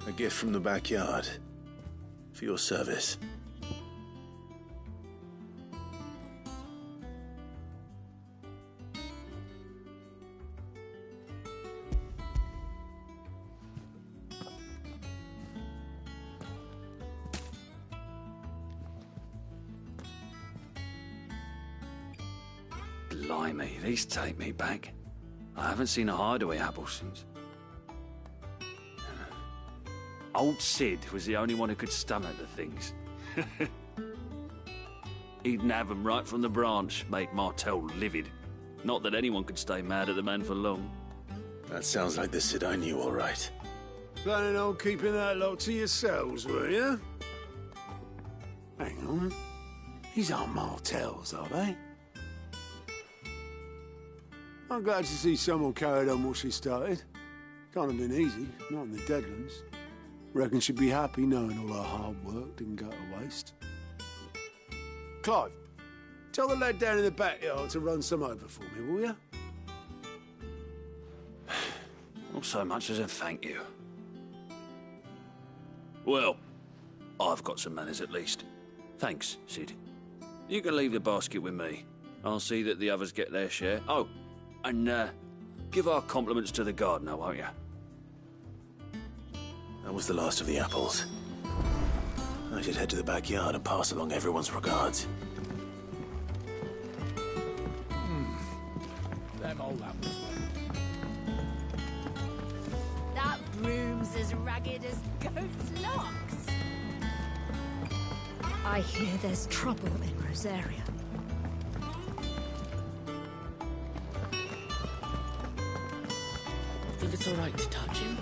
A gift from the backyard. For your service. Blimey, these take me back. I haven't seen a hideaway apple since. Old Sid was the only one who could stomach the things. He'd nab 'em right from the branch, make Martel livid. Not that anyone could stay mad at the man for long. That sounds like the Sid I knew, all right. Planning on keeping that lot to yourselves, were you? Hang on. These aren't Martels, are they? I'm glad to see someone carried on what she started. Can't have been easy, not in the Deadlands. Reckon she'd be happy knowing all her hard work didn't go to waste. Clive, tell the lad down in the backyard to run some over for me, will you? Not so much as a thank you. Well, I've got some manners at least. Thanks, Sid. You can leave the basket with me. I'll see that the others get their share. Oh, and give our compliments to the gardener, won't you? That was the last of the apples. I should head to the backyard and pass along everyone's regards. Them old apples. That broom's as ragged as goat's locks. I hear there's trouble in Rosaria. Think it's all right to touch him?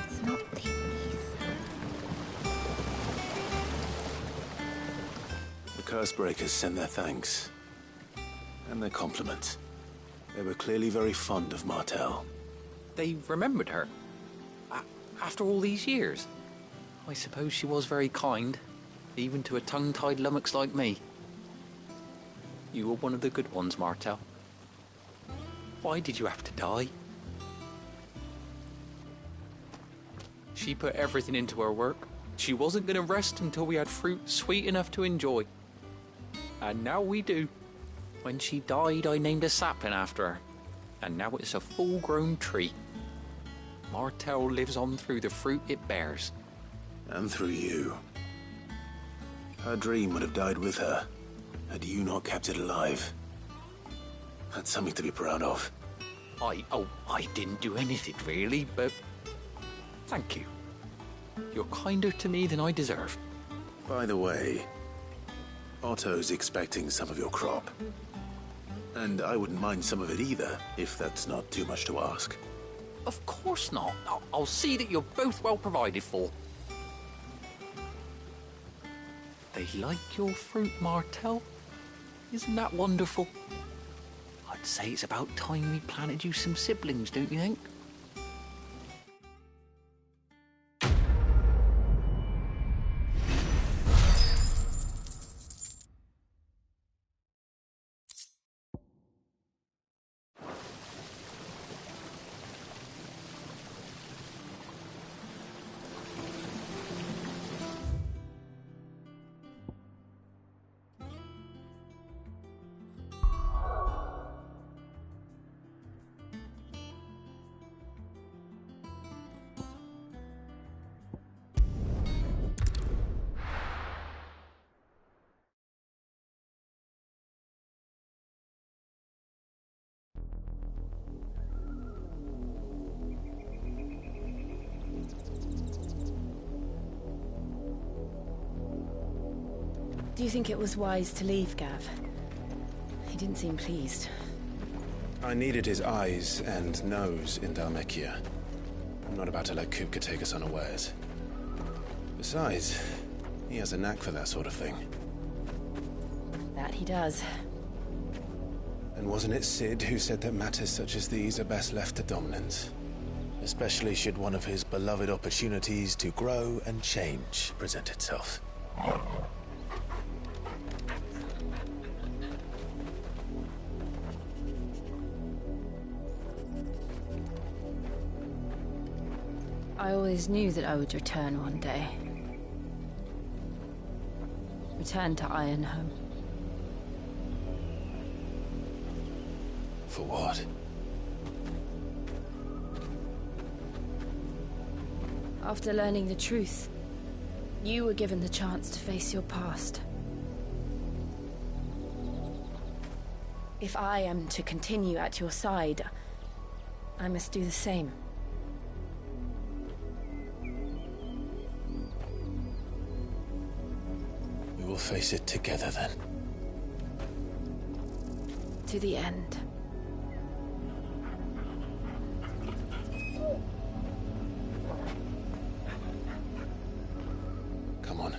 It's not the The Cursebreakers send their thanks. And their compliments. They were clearly very fond of Martel. They remembered her. After all these years. I suppose she was very kind, even to a tongue-tied lummox like me. You were one of the good ones, Martel. Why did you have to die? She put everything into her work. She wasn't going to rest until we had fruit sweet enough to enjoy. And now we do. When she died, I named a sapling after her. And now it's a full-grown tree. Martel lives on through the fruit it bears. And through you. Her dream would have died with her, had you not kept it alive. That's something to be proud of. I didn't do anything really, but thank you. You're kinder to me than I deserve. By the way, Otto's expecting some of your crop. And I wouldn't mind some of it either, if that's not too much to ask. Of course not. I'll see that you're both well provided for. They like your fruit, Martel. Isn't that wonderful? I'd say it's about time we planted you some siblings, don't you think? Do you think it was wise to leave, Gav? He didn't seem pleased. I needed his eyes and nose in Dhalmekia. I'm not about to let Kupka take us unawares. Besides, he has a knack for that sort of thing. That he does. And wasn't it Sid who said that matters such as these are best left to dominance? Especially should one of his beloved opportunities to grow and change present itself. I always knew that I would return one day. Return to Ironhome. For what? After learning the truth, you were given the chance to face your past. If I am to continue at your side, I must do the same. We will face it together then. To the end. Come on.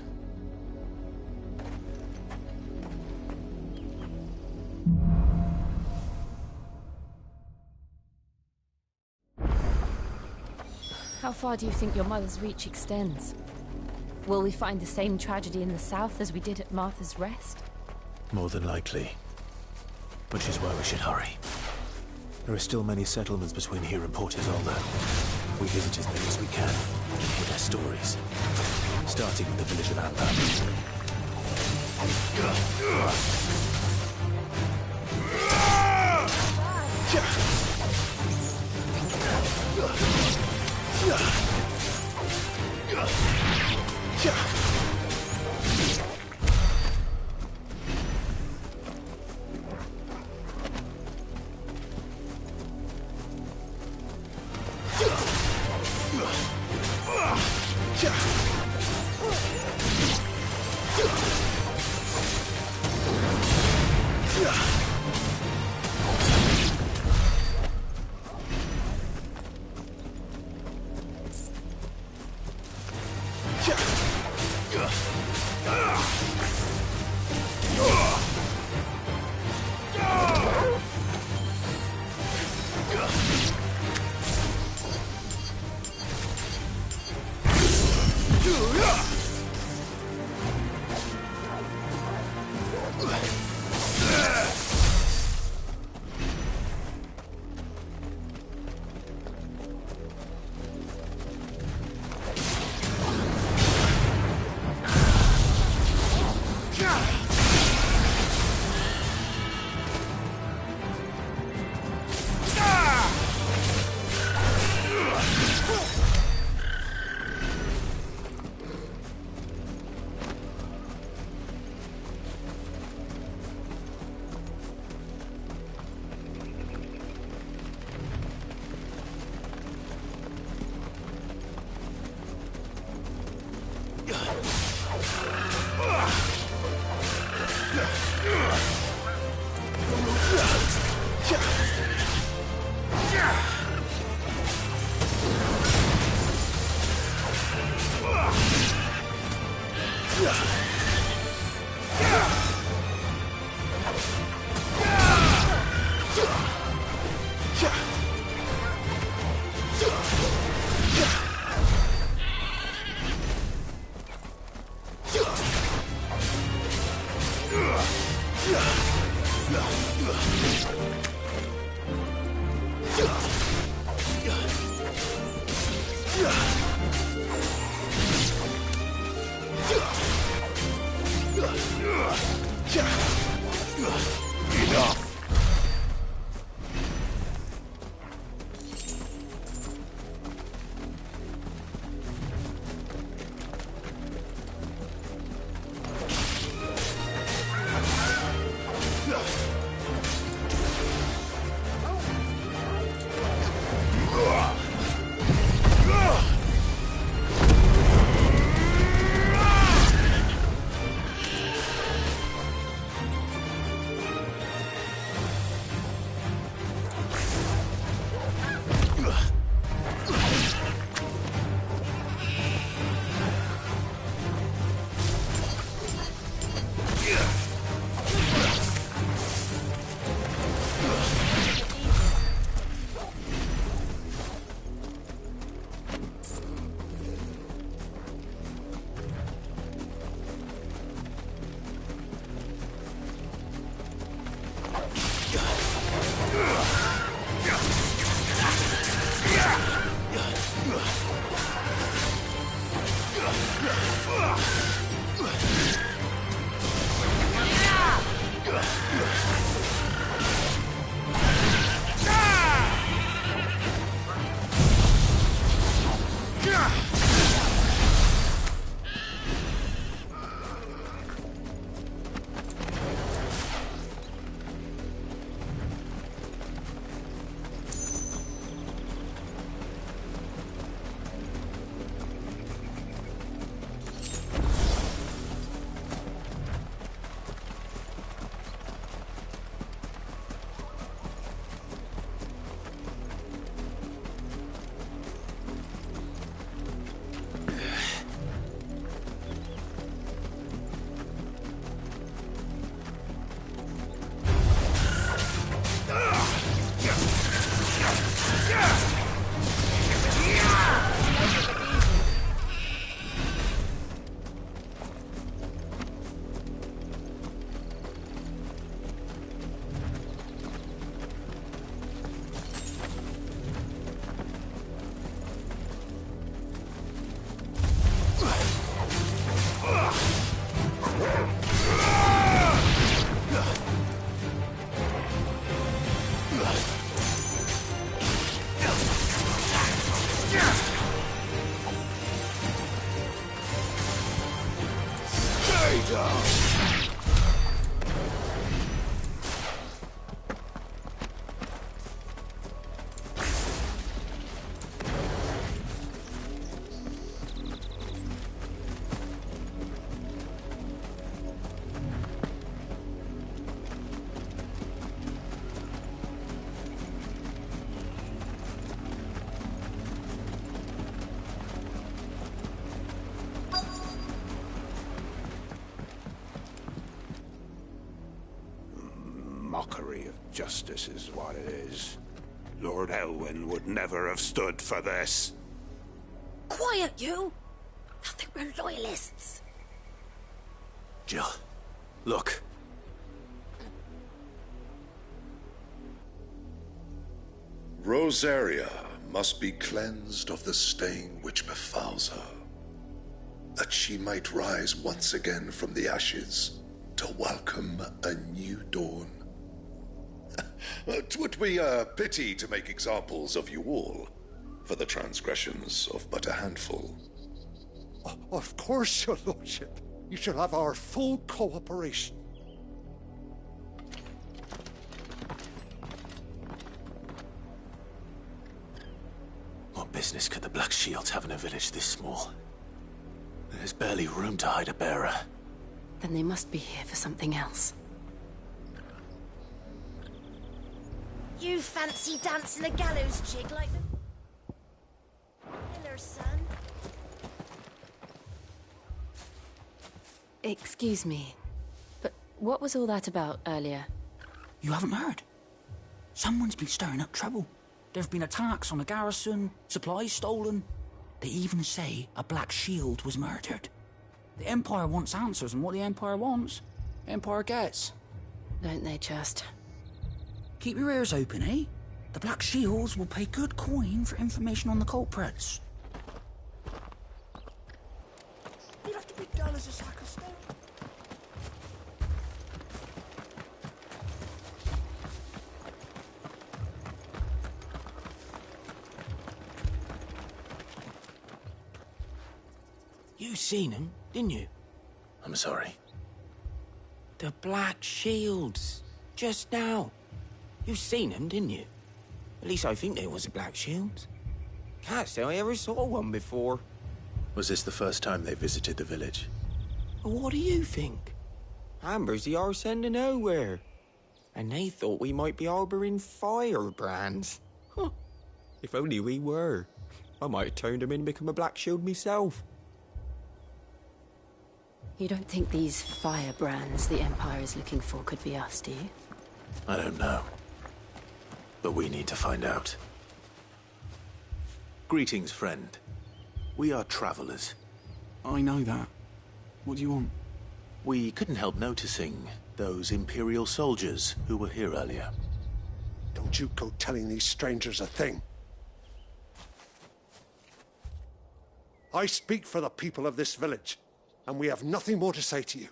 How far do you think your mother's reach extends? Will we find the same tragedy in the south as we did at Martha's Rest? More than likely. Which is why we should hurry. There are still many settlements between here and Port Isolde. We visit as many as we can, and hear their stories. Starting with the village of Amber. Mockery of justice is what it is. Lord Elwyn would never have stood for this. Quiet, you! I think we're loyalists. Jill, look. Rosaria must be cleansed of the stain which befouls her, that she might rise once again from the ashes to welcome a new dawn. 'Twould be a pity to make examples of you all, for the transgressions of but a handful. Of course, your lordship. You shall have our full cooperation. What business could the Black Shields have in a village this small? There's barely room to hide a bearer. Then they must be here for something else. You fancy dancing a gallows jig like the... Killer, son. Excuse me, but what was all that about earlier? You haven't heard? Someone's been stirring up trouble. There have been attacks on the garrison, supplies stolen. They even say a Black Shield was murdered. The Empire wants answers, and what the Empire wants, the Empire gets. Don't they just? Keep your ears open, eh? The Black Shields will pay good coin for information on the culprits. You'd have to be dull as a sack of stone. You seen him, didn't you? I'm sorry. The Black Shields. Just now. You seen them, didn't you? At least I think there was a Black Shield. Can't say I ever saw one before. Was this the first time they visited the village? What do you think? Amber's the arse end of nowhere. And they thought we might be harbouring firebrands. Huh. If only we were. I might have turned them in and become a Black Shield myself. You don't think these firebrands the Empire is looking for could be us, do you? I don't know. But we need to find out. Greetings, friend. We are travelers. I know that. What do you want? We couldn't help noticing those Imperial soldiers who were here earlier. Don't you go telling these strangers a thing. I speak for the people of this village. and we have nothing more to say to you.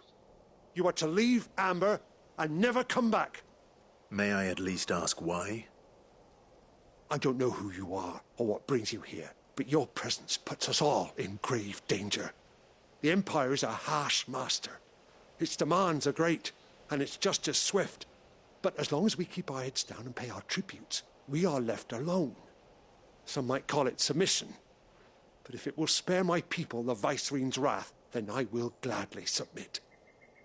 You are to leave Amber and never come back. May I at least ask why? I don't know who you are or what brings you here, but your presence puts us all in grave danger. The Empire is a harsh master. Its demands are great, and its justice swift. But as long as we keep our heads down and pay our tributes, we are left alone. Some might call it submission. But if it will spare my people the Viceroy's wrath, then I will gladly submit.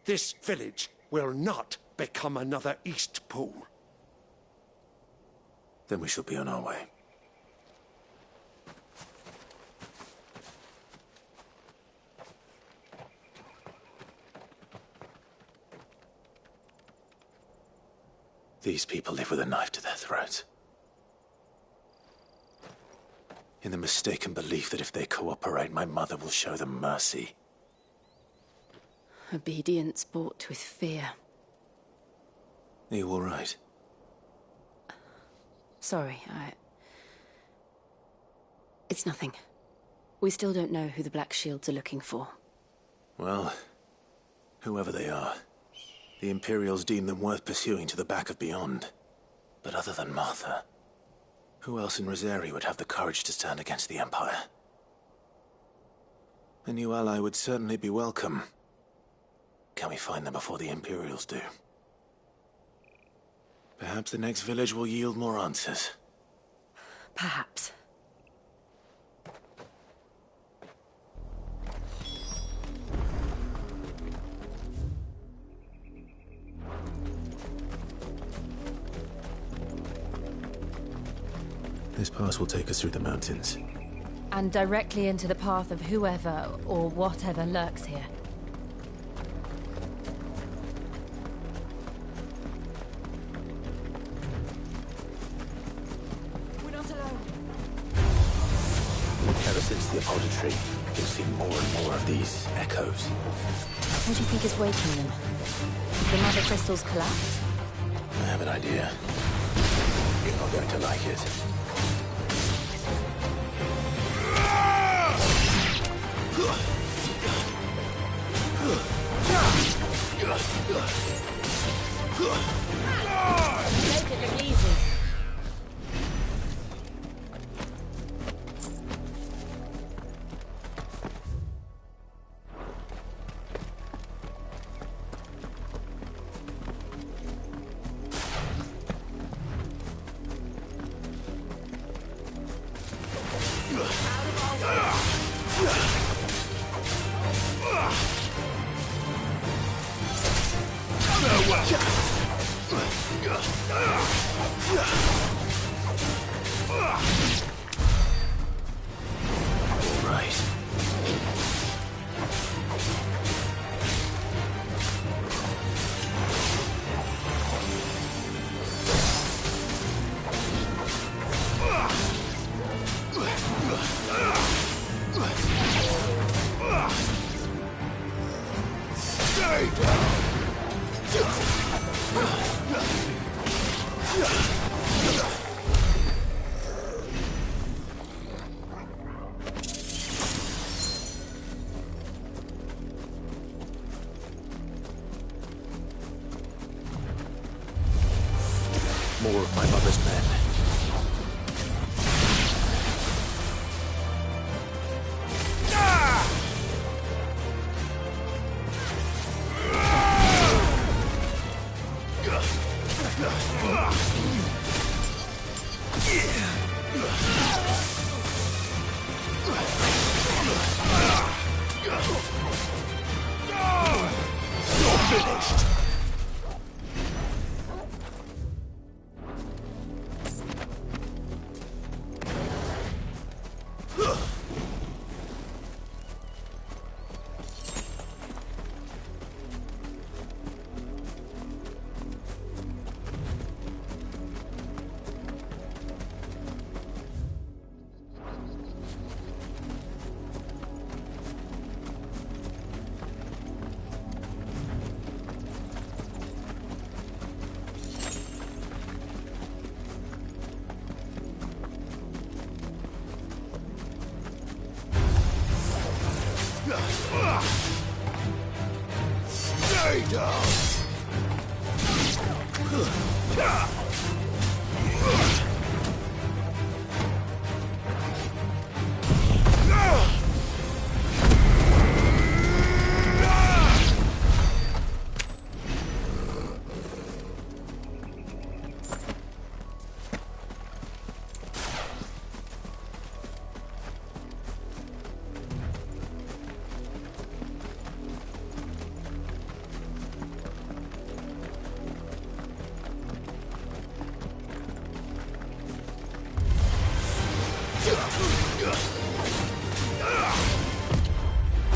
This village will not become another Eastpool. Then we shall be on our way. These people live with a knife to their throats. In the mistaken belief that if they cooperate, my mother will show them mercy. Obedience bought with fear. Are you all right? Sorry, It's nothing. We still don't know who the Black Shields are looking for. Well, whoever they are, the Imperials deem them worth pursuing to the back of beyond. But other than Martha, who else in Rosari would have the courage to stand against the Empire? A new ally would certainly be welcome. Can we find them before the Imperials do? Perhaps the next village will yield more answers. Perhaps. This pass will take us through the mountains. And directly into the path of whoever or whatever lurks here. We're not alone. Ever since the apothecary, we've seen more and more of these echoes. What do you think is waking them? The mother crystals collapse? I have an idea. You're not going to like it. Make it look easy. More of my mother's men. Stay down!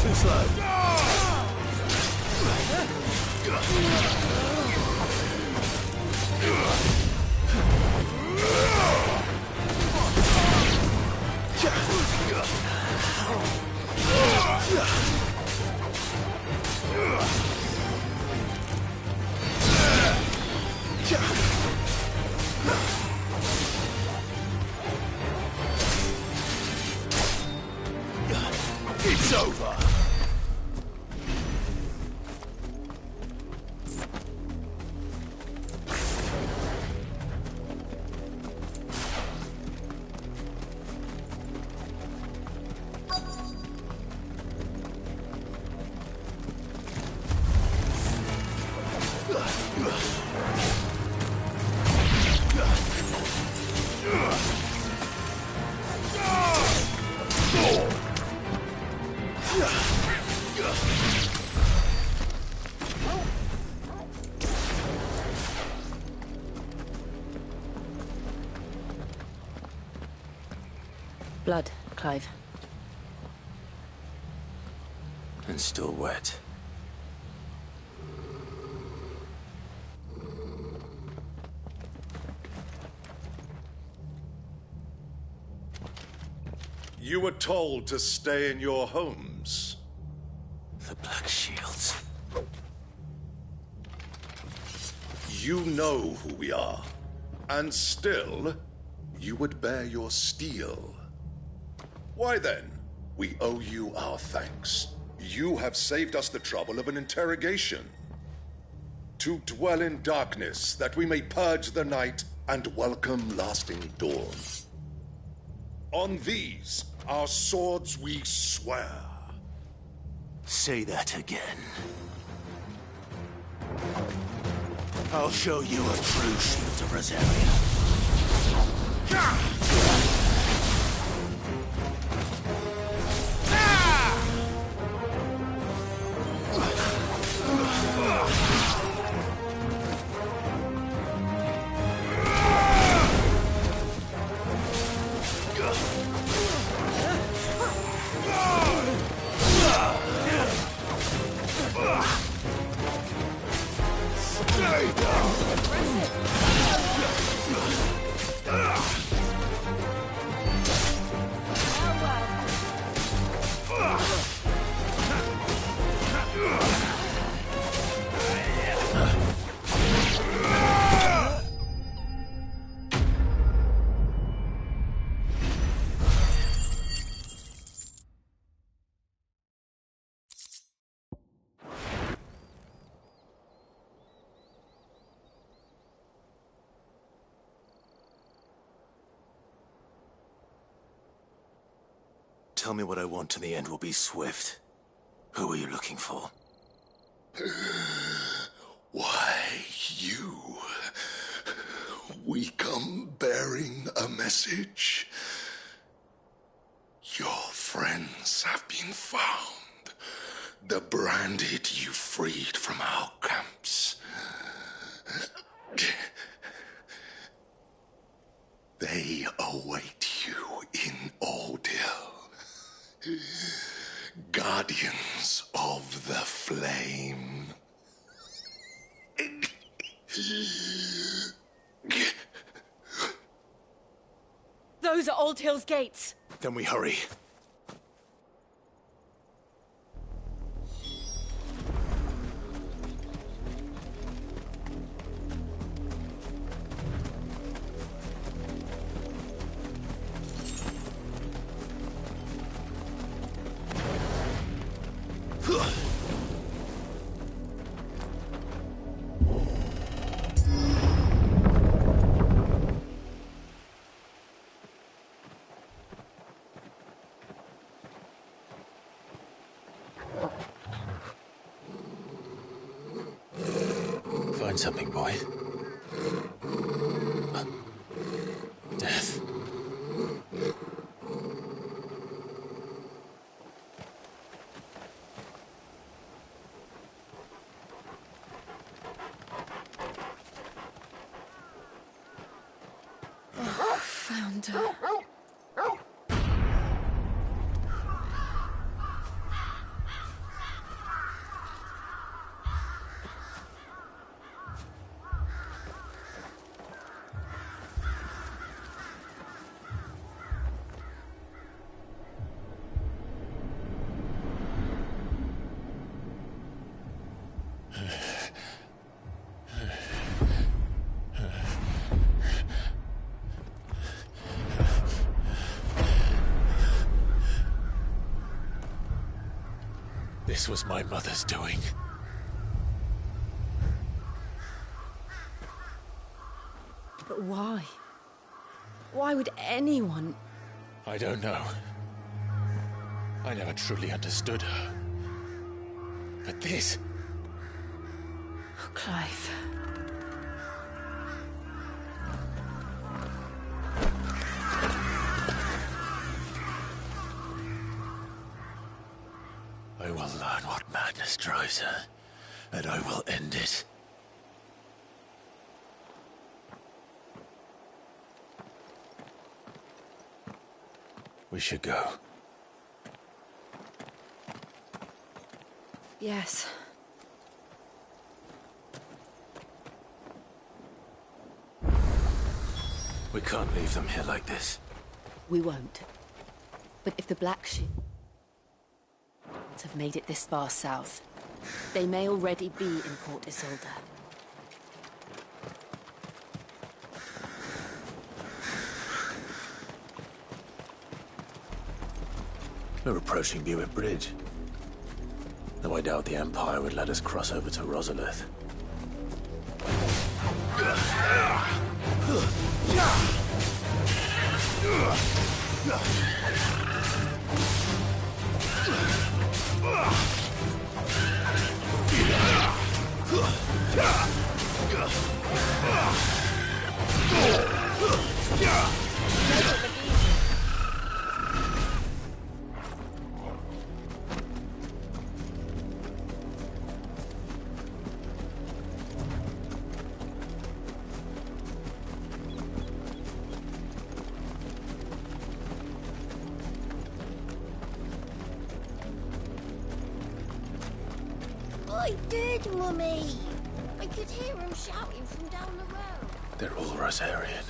Too slow. It's over! Blood, Clive. And still wet. You were told to stay in your homes. The Black Shields. You know who we are. And still, you would bear your steel. Why then, we owe you our thanks. You have saved us the trouble of an interrogation. To dwell in darkness, that we may purge the night and welcome lasting dawn. On these, our swords we swear. Say that again. I'll show you a true shield of Rosaria. Tell me what I want and the end will be swift. Who are you looking for? Why, you. We come bearing a message. Your friends have been found. The branded you freed from our camps. They await you in Ordeal. Guardians of the Flame. Those are Old Hill's gates. Then we hurry. find something, boy. Death. Oh, found her. This was my mother's doing. But why? Why would anyone... I don't know. I never truly understood her. But this... Oh, Clive. I will learn what madness drives her, and I will end it. We should go. Yes. We can't leave them here like this. We won't. But if the Black Sheep have made it this far south, they may already be in Port Isolde. We're approaching Buick Bridge. Though I doubt the Empire would let us cross over to Rosalith. I did, Mummy. I could hear him shouting from down the road. They're all Rosarian.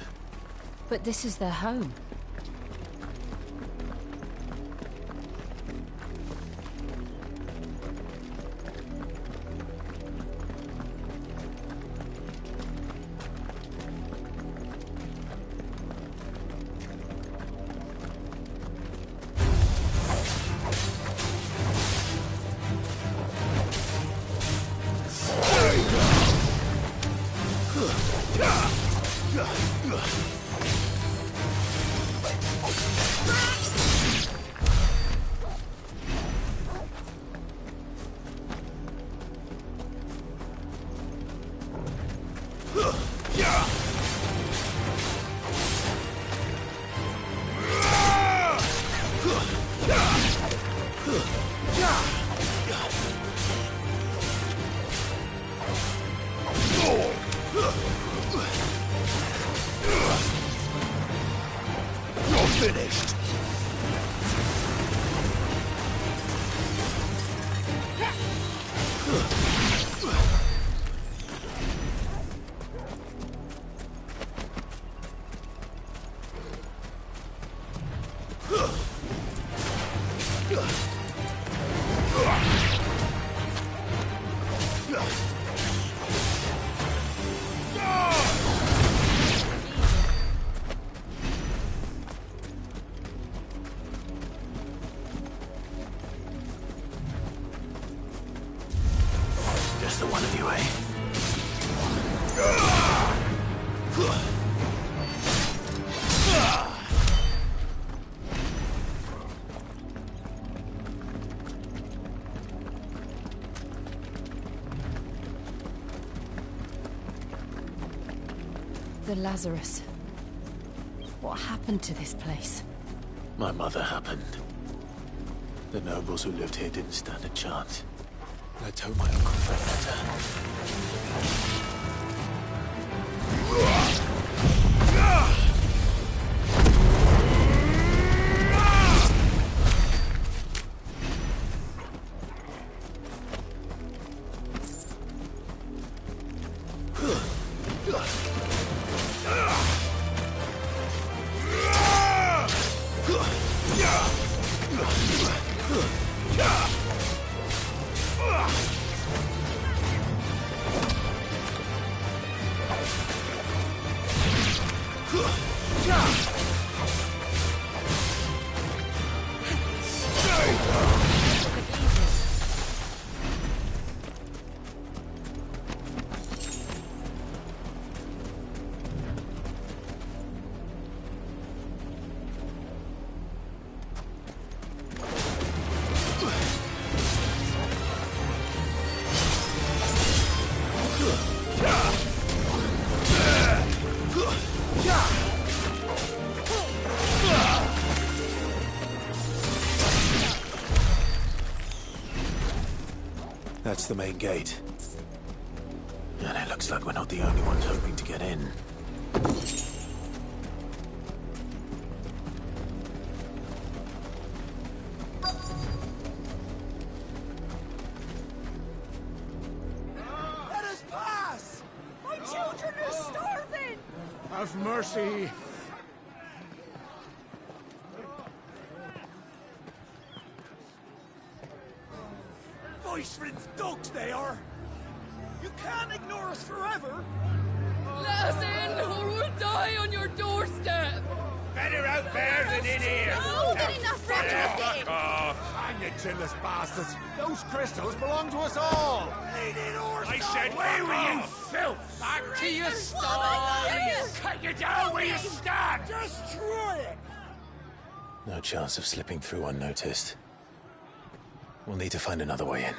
But this is their home. Finished. Just the one of you, eh? The Lazarus. What happened to this place? My mother happened. The nobles who lived here didn't stand a chance. Let's hope my uncle felt better. That's the main gate. And it looks like we're not the only ones hoping to get in. Let us pass! My children are starving! Have mercy! Voice-ridden dogs they are! You can't ignore us forever! Let us in, or we'll die on your doorstep! Better out there than in here! No, get enough Fuck off! Hang you chinless bastards! Those crystals belong to us all! I said, where were you, filth? Back to your What am I stall! Cut you down where you stand! Destroy it! No chance of slipping through unnoticed. We'll need to find another way in.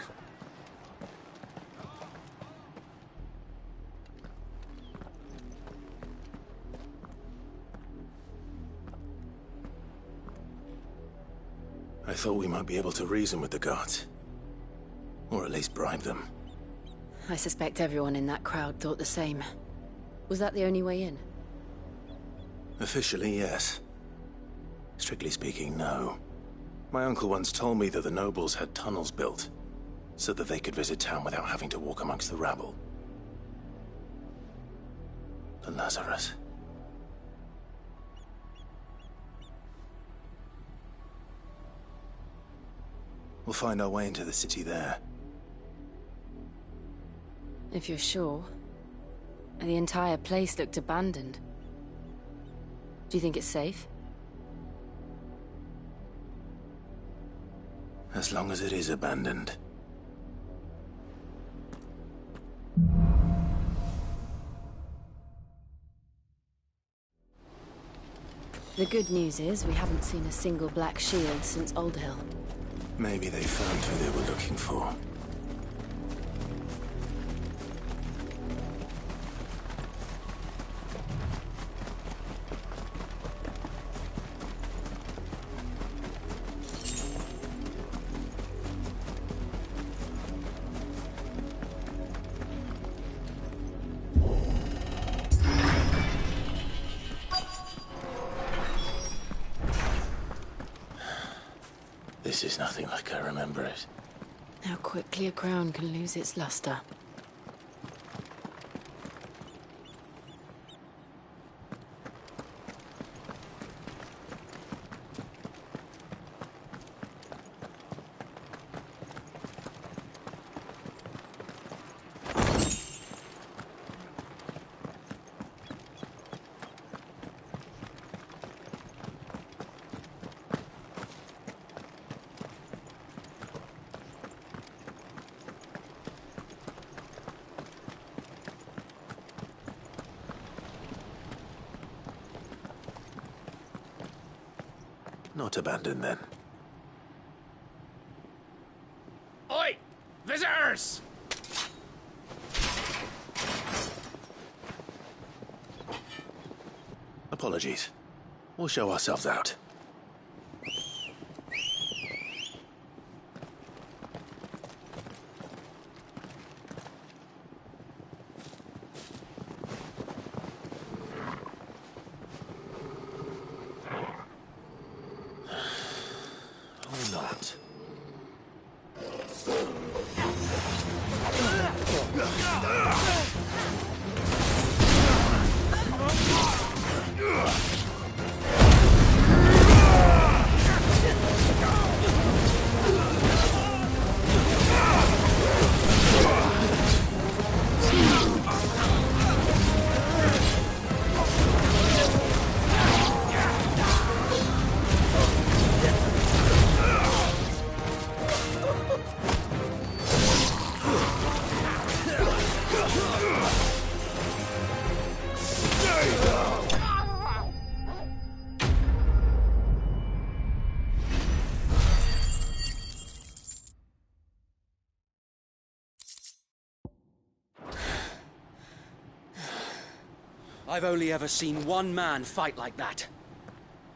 I thought we might be able to reason with the guards. Or at least bribe them. I suspect everyone in that crowd thought the same. Was that the only way in? Officially, yes. Strictly speaking, no. My uncle once told me that the nobles had tunnels built, so that they could visit town without having to walk amongst the rabble. The Lazarus. We'll find our way into the city there. If you're sure. The entire place looked abandoned. Do you think it's safe? As long as it is abandoned. The good news is we haven't seen a single black shield since Old Hill. Maybe they found who they were looking for. This is nothing like I remember it. How quickly a crown can lose its luster. Not abandoned, then. Oi! Visitors! Apologies. We'll show ourselves out. Or not. I've only ever seen one man fight like that.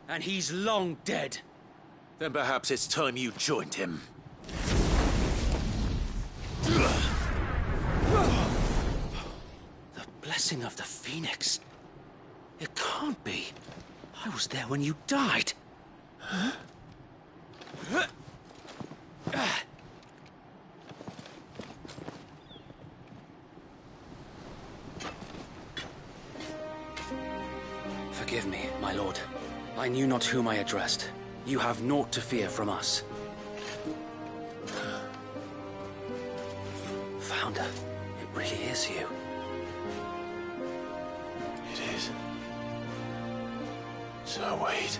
And he's long dead. Then perhaps it's time you joined him. The blessing of the Phoenix. It can't be. I was there when you died. Huh? Forgive me, my lord. I knew not whom I addressed. You have naught to fear from us. Founder, it really is you. It is. So wait.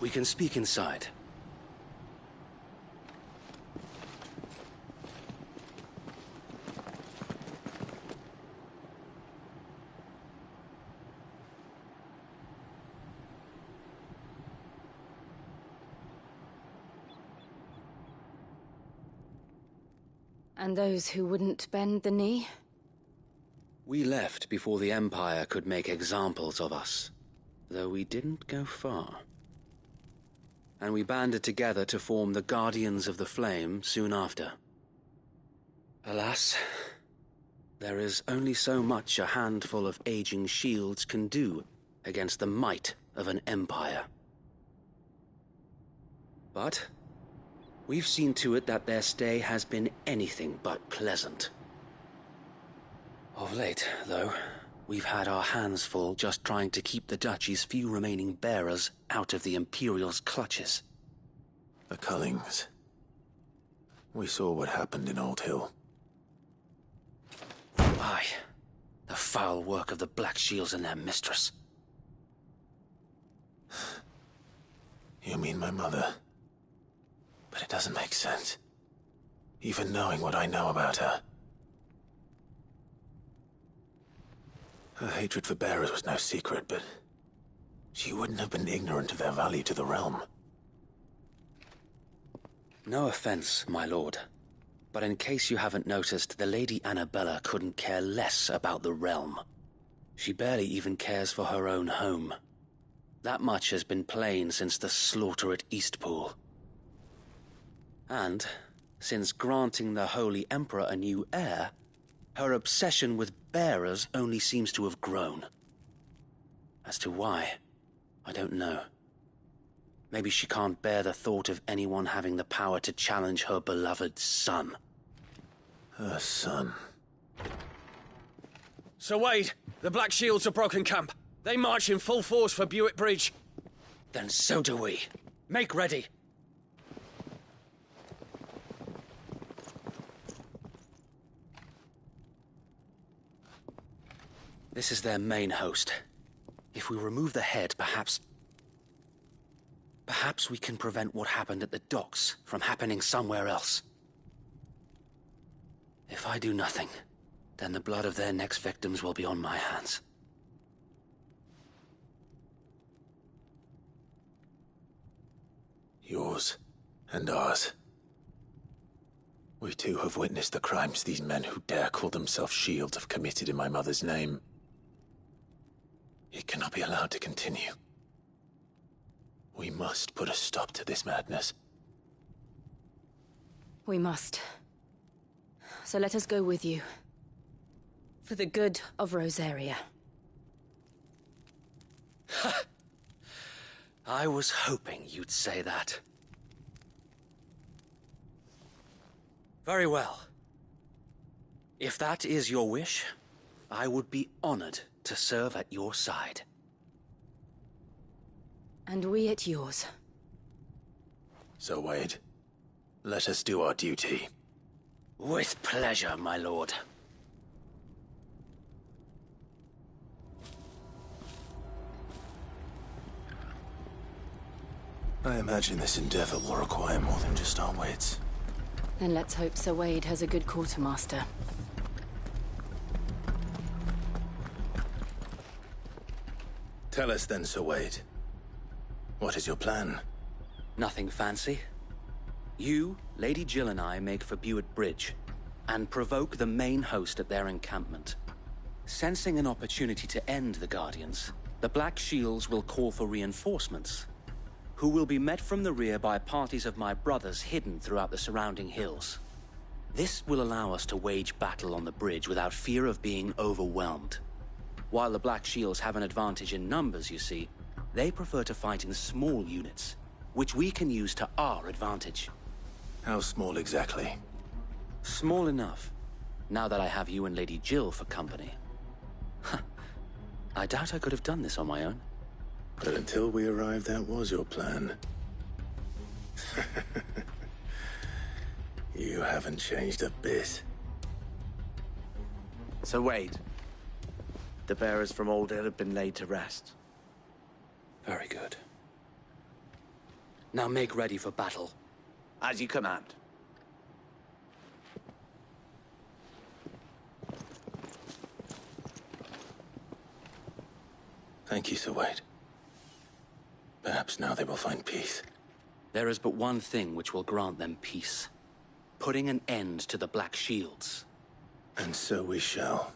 We can speak inside. And those who wouldn't bend the knee? We left before the Empire could make examples of us, though we didn't go far. And we banded together to form the Guardians of the Flame soon after. Alas, there is only so much a handful of aging shields can do against the might of an empire. But we've seen to it that their stay has been anything but pleasant. Of late, though, we've had our hands full just trying to keep the Duchy's few remaining bearers out of the Imperial's clutches. The Cullings. We saw what happened in Old Hill. Aye. The foul work of the Black Shields and their mistress. You mean my mother? But it doesn't make sense. Even knowing what I know about her. Her hatred for bearers was no secret, but she wouldn't have been ignorant of their value to the realm. No offense, my lord, but in case you haven't noticed, the Lady Annabella couldn't care less about the realm. She barely even cares for her own home. That much has been plain since the slaughter at Eastpool. And, since granting the Holy Emperor a new heir, her obsession with bearers only seems to have grown. As to why, I don't know. Maybe she can't bear the thought of anyone having the power to challenge her beloved son. Her son. Sir Wade, the Black Shields have broken camp. They march in full force for Buick Bridge. Then so do we. Make ready. This is their main host. If we remove the head, perhaps we can prevent what happened at the docks from happening somewhere else. If I do nothing, then the blood of their next victims will be on my hands. Yours and ours. We too have witnessed the crimes these men who dare call themselves shields have committed in my mother's name. It cannot be allowed to continue. We must put a stop to this madness. We must. So let us go with you. For the good of Rosaria. I was hoping you'd say that. Very well. If that is your wish, I would be honored to serve at your side. And we at yours. So, Wade, let us do our duty. With pleasure, my lord. I imagine this endeavor will require more than just our wits. Then let's hope Sir Wade has a good quartermaster. Tell us then, Sir Wade. What is your plan? Nothing fancy. You, Lady Jill and I make for Buett Bridge, and provoke the main host at their encampment. Sensing an opportunity to end the Guardians, the Black Shields will call for reinforcements, who will be met from the rear by parties of my brothers hidden throughout the surrounding hills. This will allow us to wage battle on the bridge without fear of being overwhelmed. While the Black Shields have an advantage in numbers, you see, they prefer to fight in small units, which we can use to our advantage. How small exactly? Small enough, now that I have you and Lady Jill for company. I doubt I could have done this on my own. But until we arrived, that was your plan. You haven't changed a bit. So Wade, the bearers from Old Hill have been laid to rest. Very good. Now make ready for battle. As you command. Thank you, Sir Wade. Perhaps now they will find peace. There is but one thing which will grant them peace. Putting an end to the Black Shields. And so we shall.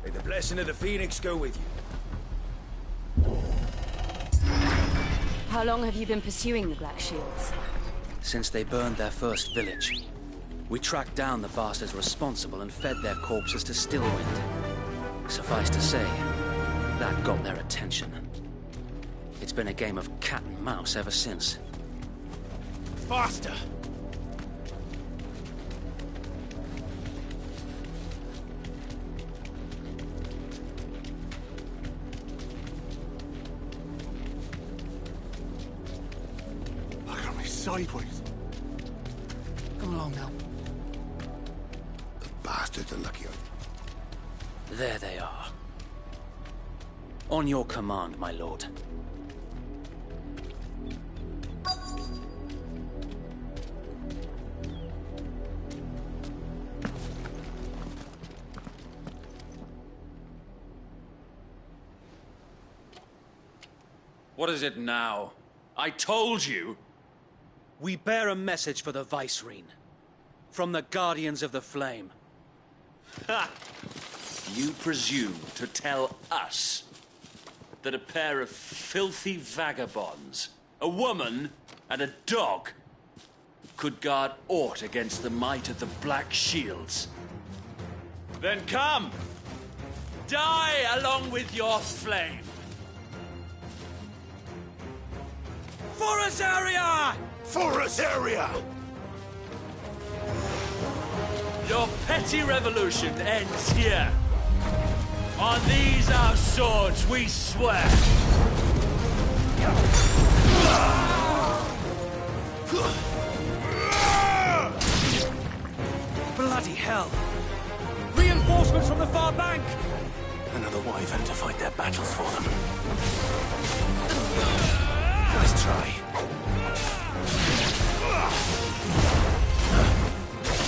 May the blessing of the Phoenix go with you. How long have you been pursuing the Black Shields? Since they burned their first village. We tracked down the bastards responsible and fed their corpses to Stillwind. Suffice to say, that got their attention. It's been a game of cat and mouse ever since. Faster! Look at me sideways. Come along now. The bastards are lucky. There they are. On your command, my lord. What is it now? I told you! We bear a message for the Vicereine. From the Guardians of the Flame. Ha! You presume to tell us that a pair of filthy vagabonds, a woman and a dog, could guard aught against the might of the Black Shields? Then come! Die along with your flame! For Rosaria! For Rosaria! Your petty revolution ends here. On these our swords we swear. Bloody hell! Reinforcements from the far bank! Another wyvern to fight their battles for them. Nice try.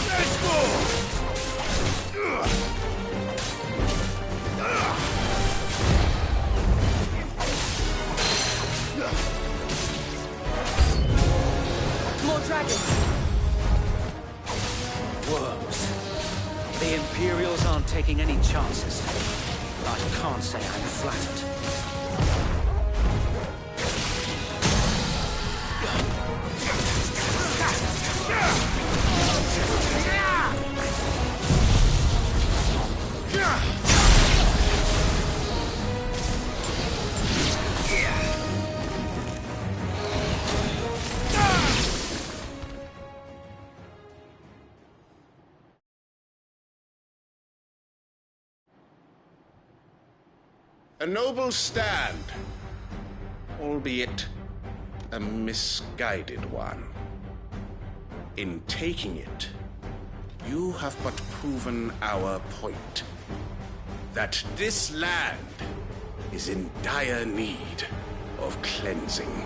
Let's go! More dragons. Worms. The Imperials aren't taking any chances. I can't say I'm flattered. A noble stand, albeit a misguided one. In taking it, you have but proven our point, that this land is in dire need of cleansing.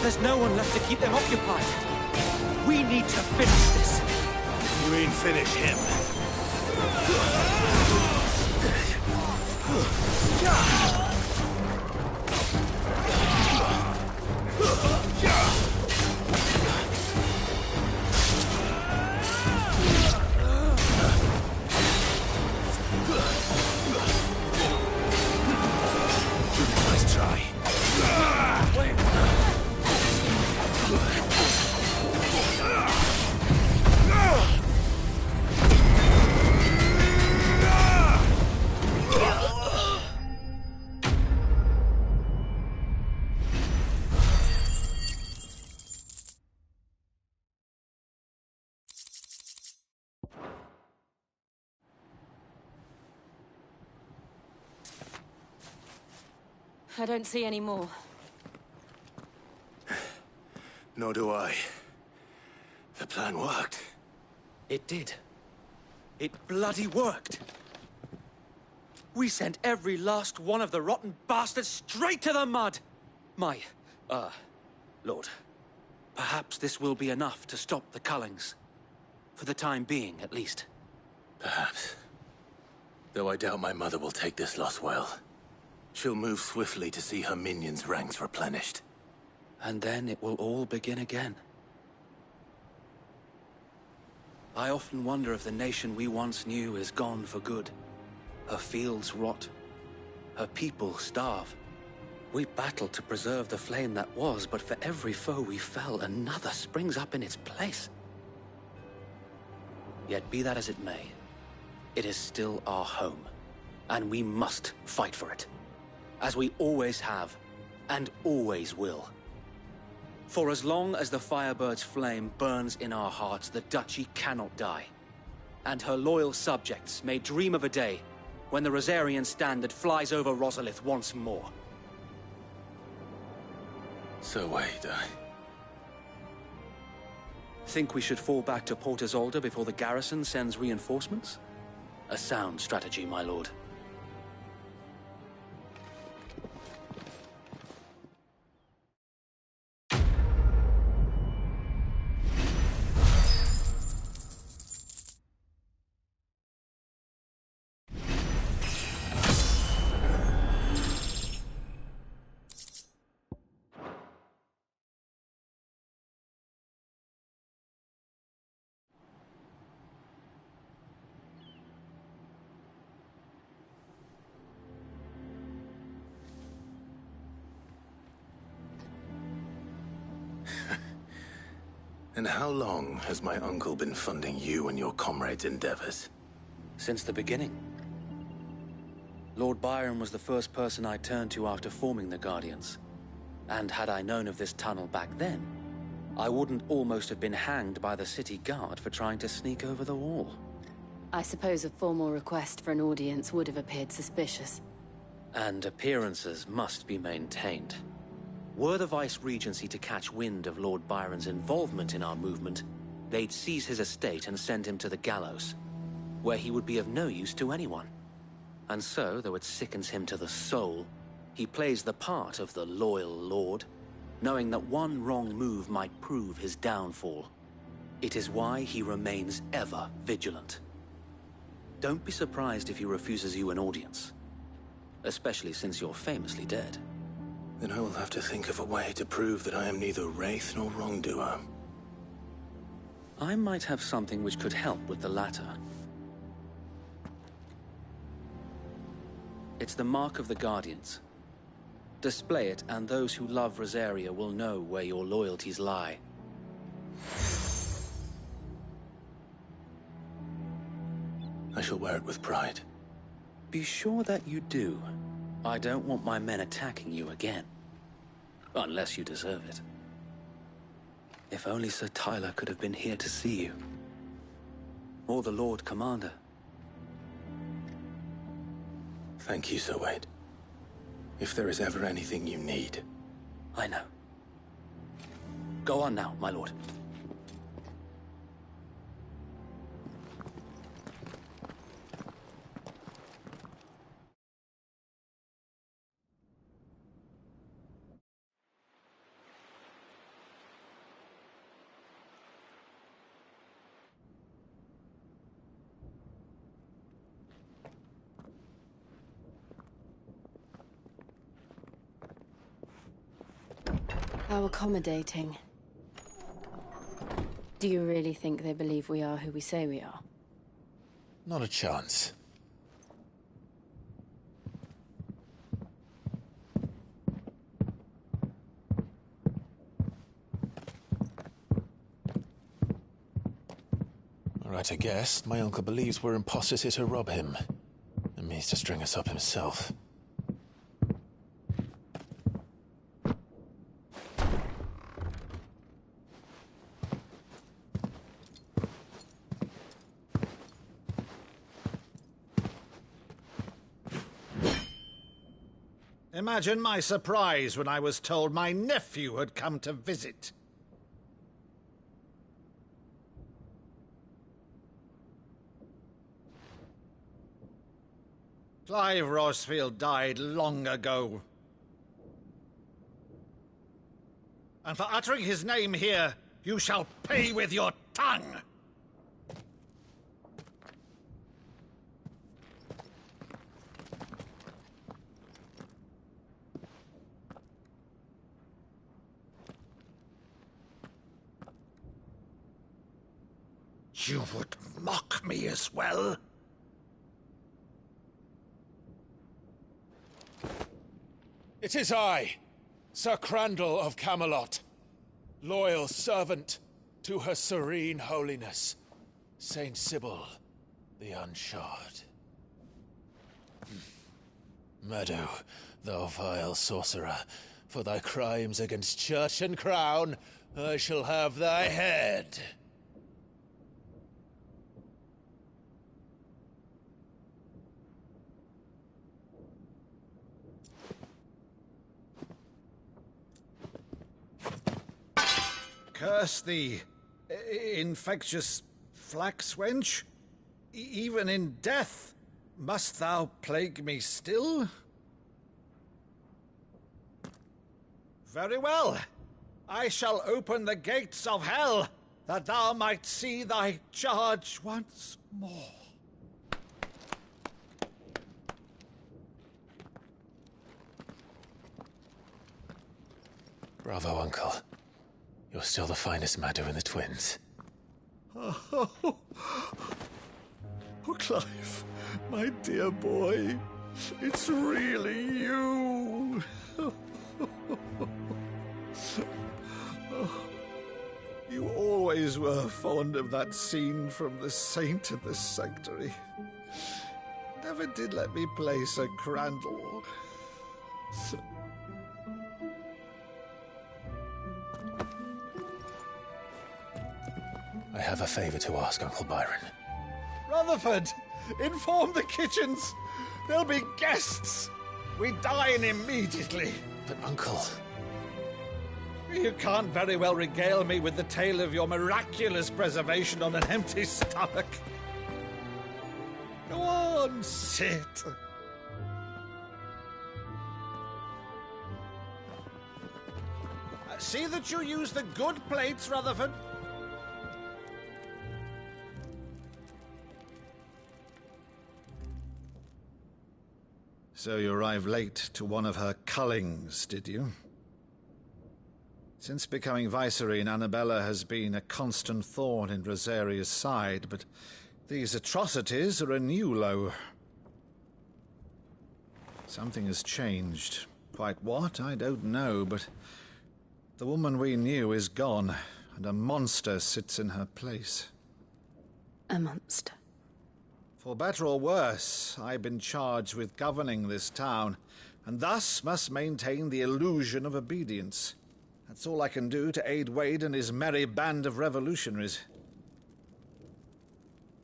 There's no one left to keep them occupied. We need to finish this. You mean finish him? Nice try. I don't see any more. Nor do I. The plan worked. It did. It bloody worked. We sent every last one of the rotten bastards straight to the mud. Lord, perhaps this will be enough to stop the Cullings. For the time being, at least. Perhaps. Though I doubt my mother will take this loss well. She'll move swiftly to see her minions' ranks replenished. And then it will all begin again. I often wonder if the nation we once knew is gone for good. Her fields rot. Her people starve. We battled to preserve the flame that was, but for every foe we fell, another springs up in its place. Yet be that as it may, it is still our home, and we must fight for it. As we always have, and always will. For as long as the Firebird's flame burns in our hearts, the Duchy cannot die. And her loyal subjects may dream of a day when the Rosarian standard flies over Rosalith once more. So wait, Think we should fall back to Port Isolde before the garrison sends reinforcements? A sound strategy, my lord. And how long has my uncle been funding you and your comrades' endeavors? Since the beginning. Lord Byron was the first person I turned to after forming the Guardians. And had I known of this tunnel back then, I wouldn't almost have been hanged by the city guard for trying to sneak over the wall. I suppose a formal request for an audience would have appeared suspicious. And appearances must be maintained. Were the Vice-Regency to catch wind of Lord Byron's involvement in our movement, they'd seize his estate and send him to the gallows, where he would be of no use to anyone. And so, though it sickens him to the soul, he plays the part of the loyal lord, knowing that one wrong move might prove his downfall. It is why he remains ever vigilant. Don't be surprised if he refuses you an audience, especially since you're famously dead. Then I will have to think of a way to prove that I am neither wraith nor wrongdoer. I might have something which could help with the latter. It's the mark of the Guardians. Display it, and those who love Rosaria will know where your loyalties lie. I shall wear it with pride. Be sure that you do. I don't want my men attacking you again. Unless you deserve it. If only Sir Tyler could have been here to see you. Or the Lord Commander. Thank you, Sir Wade. If there is ever anything you need. I know. Go on now, my lord. How accommodating. Do you really think they believe we are who we say we are? Not a chance. All right, I guess. My uncle believes we're imposters here to rob him. And means to string us up himself. Imagine my surprise when I was told my nephew had come to visit. Clive Rosfield died long ago. And for uttering his name here, you shall pay with your tongue! You would mock me as well? It is I, Sir Crandall of Camelot, loyal servant to Her Serene Holiness, Saint Sybil the Unshod. Meadow, thou vile sorcerer, for thy crimes against church and crown, I shall have thy head. Curse thee, infectious flax wench. Even in death, must thou plague me still? Very well. I shall open the gates of hell, that thou might see thy charge once more. Bravo, Uncle. You're still the finest Maddo in the twins. Oh, Clive, my dear boy, it's really you. You always always were fond of that scene from The Saint of the Sanctuary. Never did let me play Sir Crandall. I have a favor to ask, Uncle Byron. Rutherford, inform the kitchens. There'll be guests. We dine immediately. But, Uncle... You can't very well regale me with the tale of your miraculous preservation on an empty stomach. Go on, sit. See that you use the good plates, Rutherford. So you arrived late to one of her cullings, did you? Since becoming Vicereine, Annabella has been a constant thorn in Rosaria's side, but these atrocities are a new low. Something has changed. Quite what, I don't know, but the woman we knew is gone, and a monster sits in her place. A monster? For better or worse, I've been charged with governing this town, and thus must maintain the illusion of obedience. That's all I can do to aid Wade and his merry band of revolutionaries.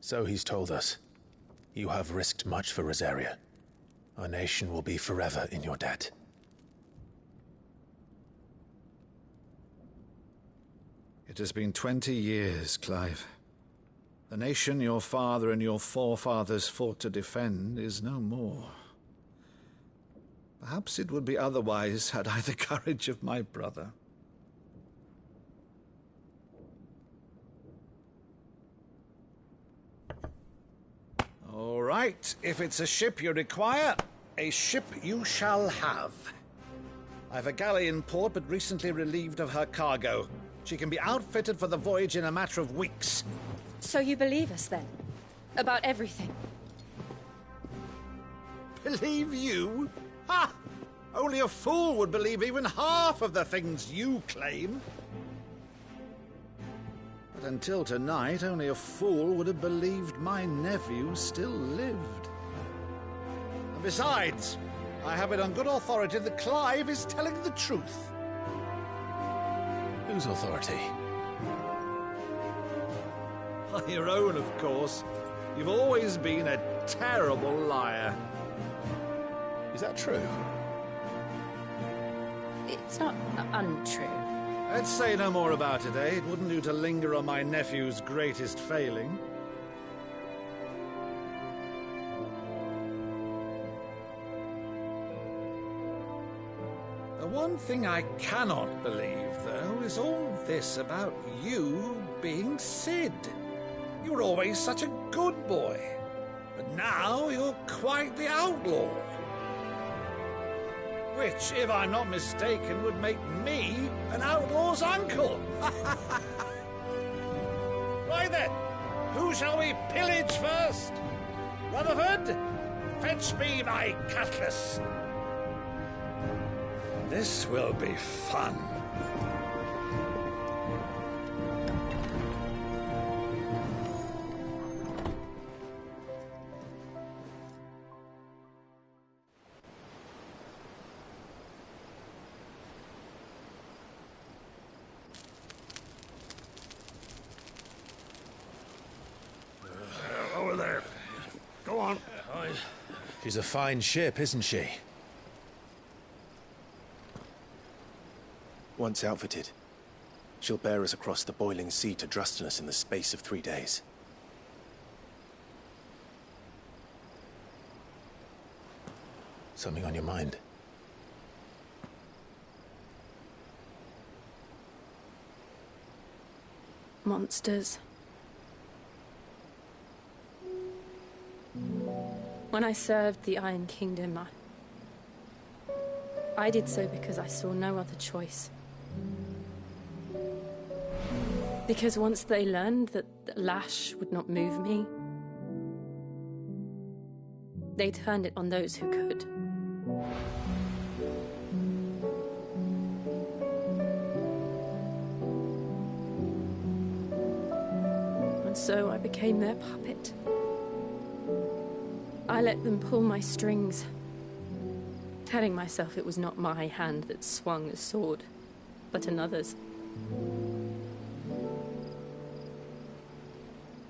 So he's told us. You have risked much for Rosaria. Our nation will be forever in your debt. It has been 20 years, Clive. The nation your father and your forefathers fought to defend is no more. Perhaps it would be otherwise had I the courage of my brother. All right, if it's a ship you require, a ship you shall have. I've a galley in port, but recently relieved of her cargo. She can be outfitted for the voyage in a matter of weeks. So you believe us, then? About everything? Believe you? Ha! Only a fool would believe even half of the things you claim. But until tonight, only a fool would have believed my nephew still lived. And besides, I have it on good authority that Clive is telling the truth. Whose authority? Your own, of course. You've always been a terrible liar. Is that true? It's not untrue. Let's say no more about it, eh? It wouldn't do to linger on my nephew's greatest failing. The one thing I cannot believe, though, is all this about you being Sid. You were always such a good boy, but now you're quite the outlaw. Which, if I'm not mistaken, would make me an outlaw's uncle. Right then, who shall we pillage first? Rutherford, fetch me my cutlass. This will be fun. Over there. Go on. She's a fine ship, isn't she? Once outfitted, she'll bear us across the boiling sea to Drustinus in the space of 3 days. Something on your mind? Monsters. When I served the Iron Kingdom, I did so because I saw no other choice. Because once they learned that the lash would not move me, they turned it on those who could. And so I became their puppet. I let them pull my strings, telling myself it was not my hand that swung a sword, but another's.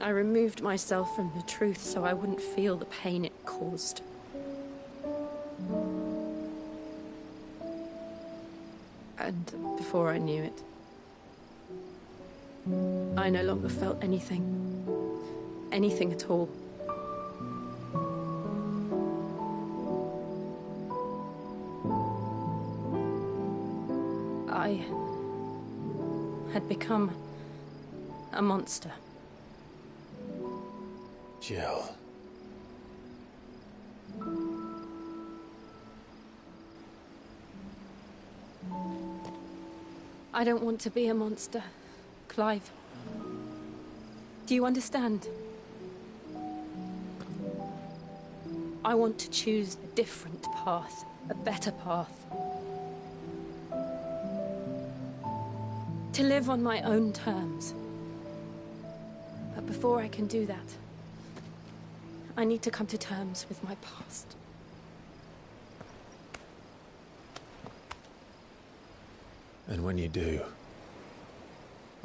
I removed myself from the truth so I wouldn't feel the pain it caused. And before I knew it, I no longer felt anything. Anything at all. I had become a monster. Jill. I don't want to be a monster, Clive. Do you understand? I want to choose a different path, a better path. To live on my own terms. But before I can do that, I need to come to terms with my past. And when you do,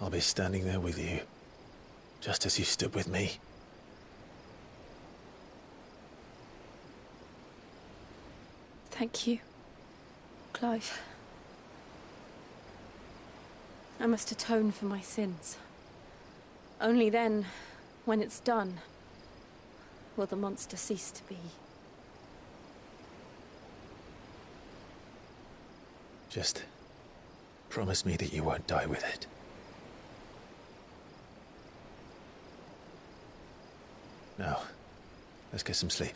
I'll be standing there with you, just as you stood with me. Thank you, Clive. I must atone for my sins. Only then, when it's done, will the monster cease to be. Just promise me that you won't die with it. Now, let's get some sleep.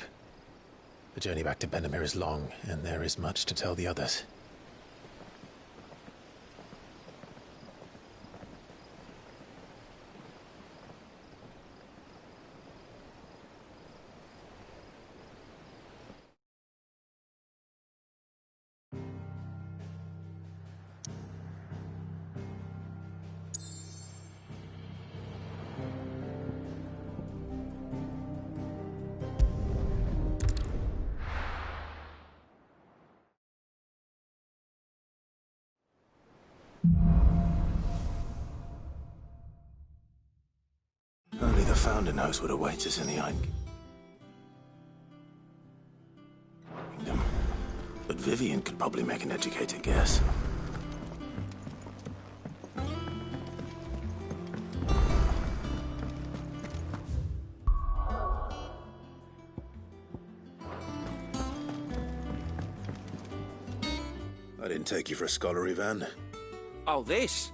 The journey back to Benamir is long, and there is much to tell the others. Only the Founder knows what awaits us in the Kingdom. But Vivian could probably make an educated guess. I didn't take you for a scholarly van. Oh, this?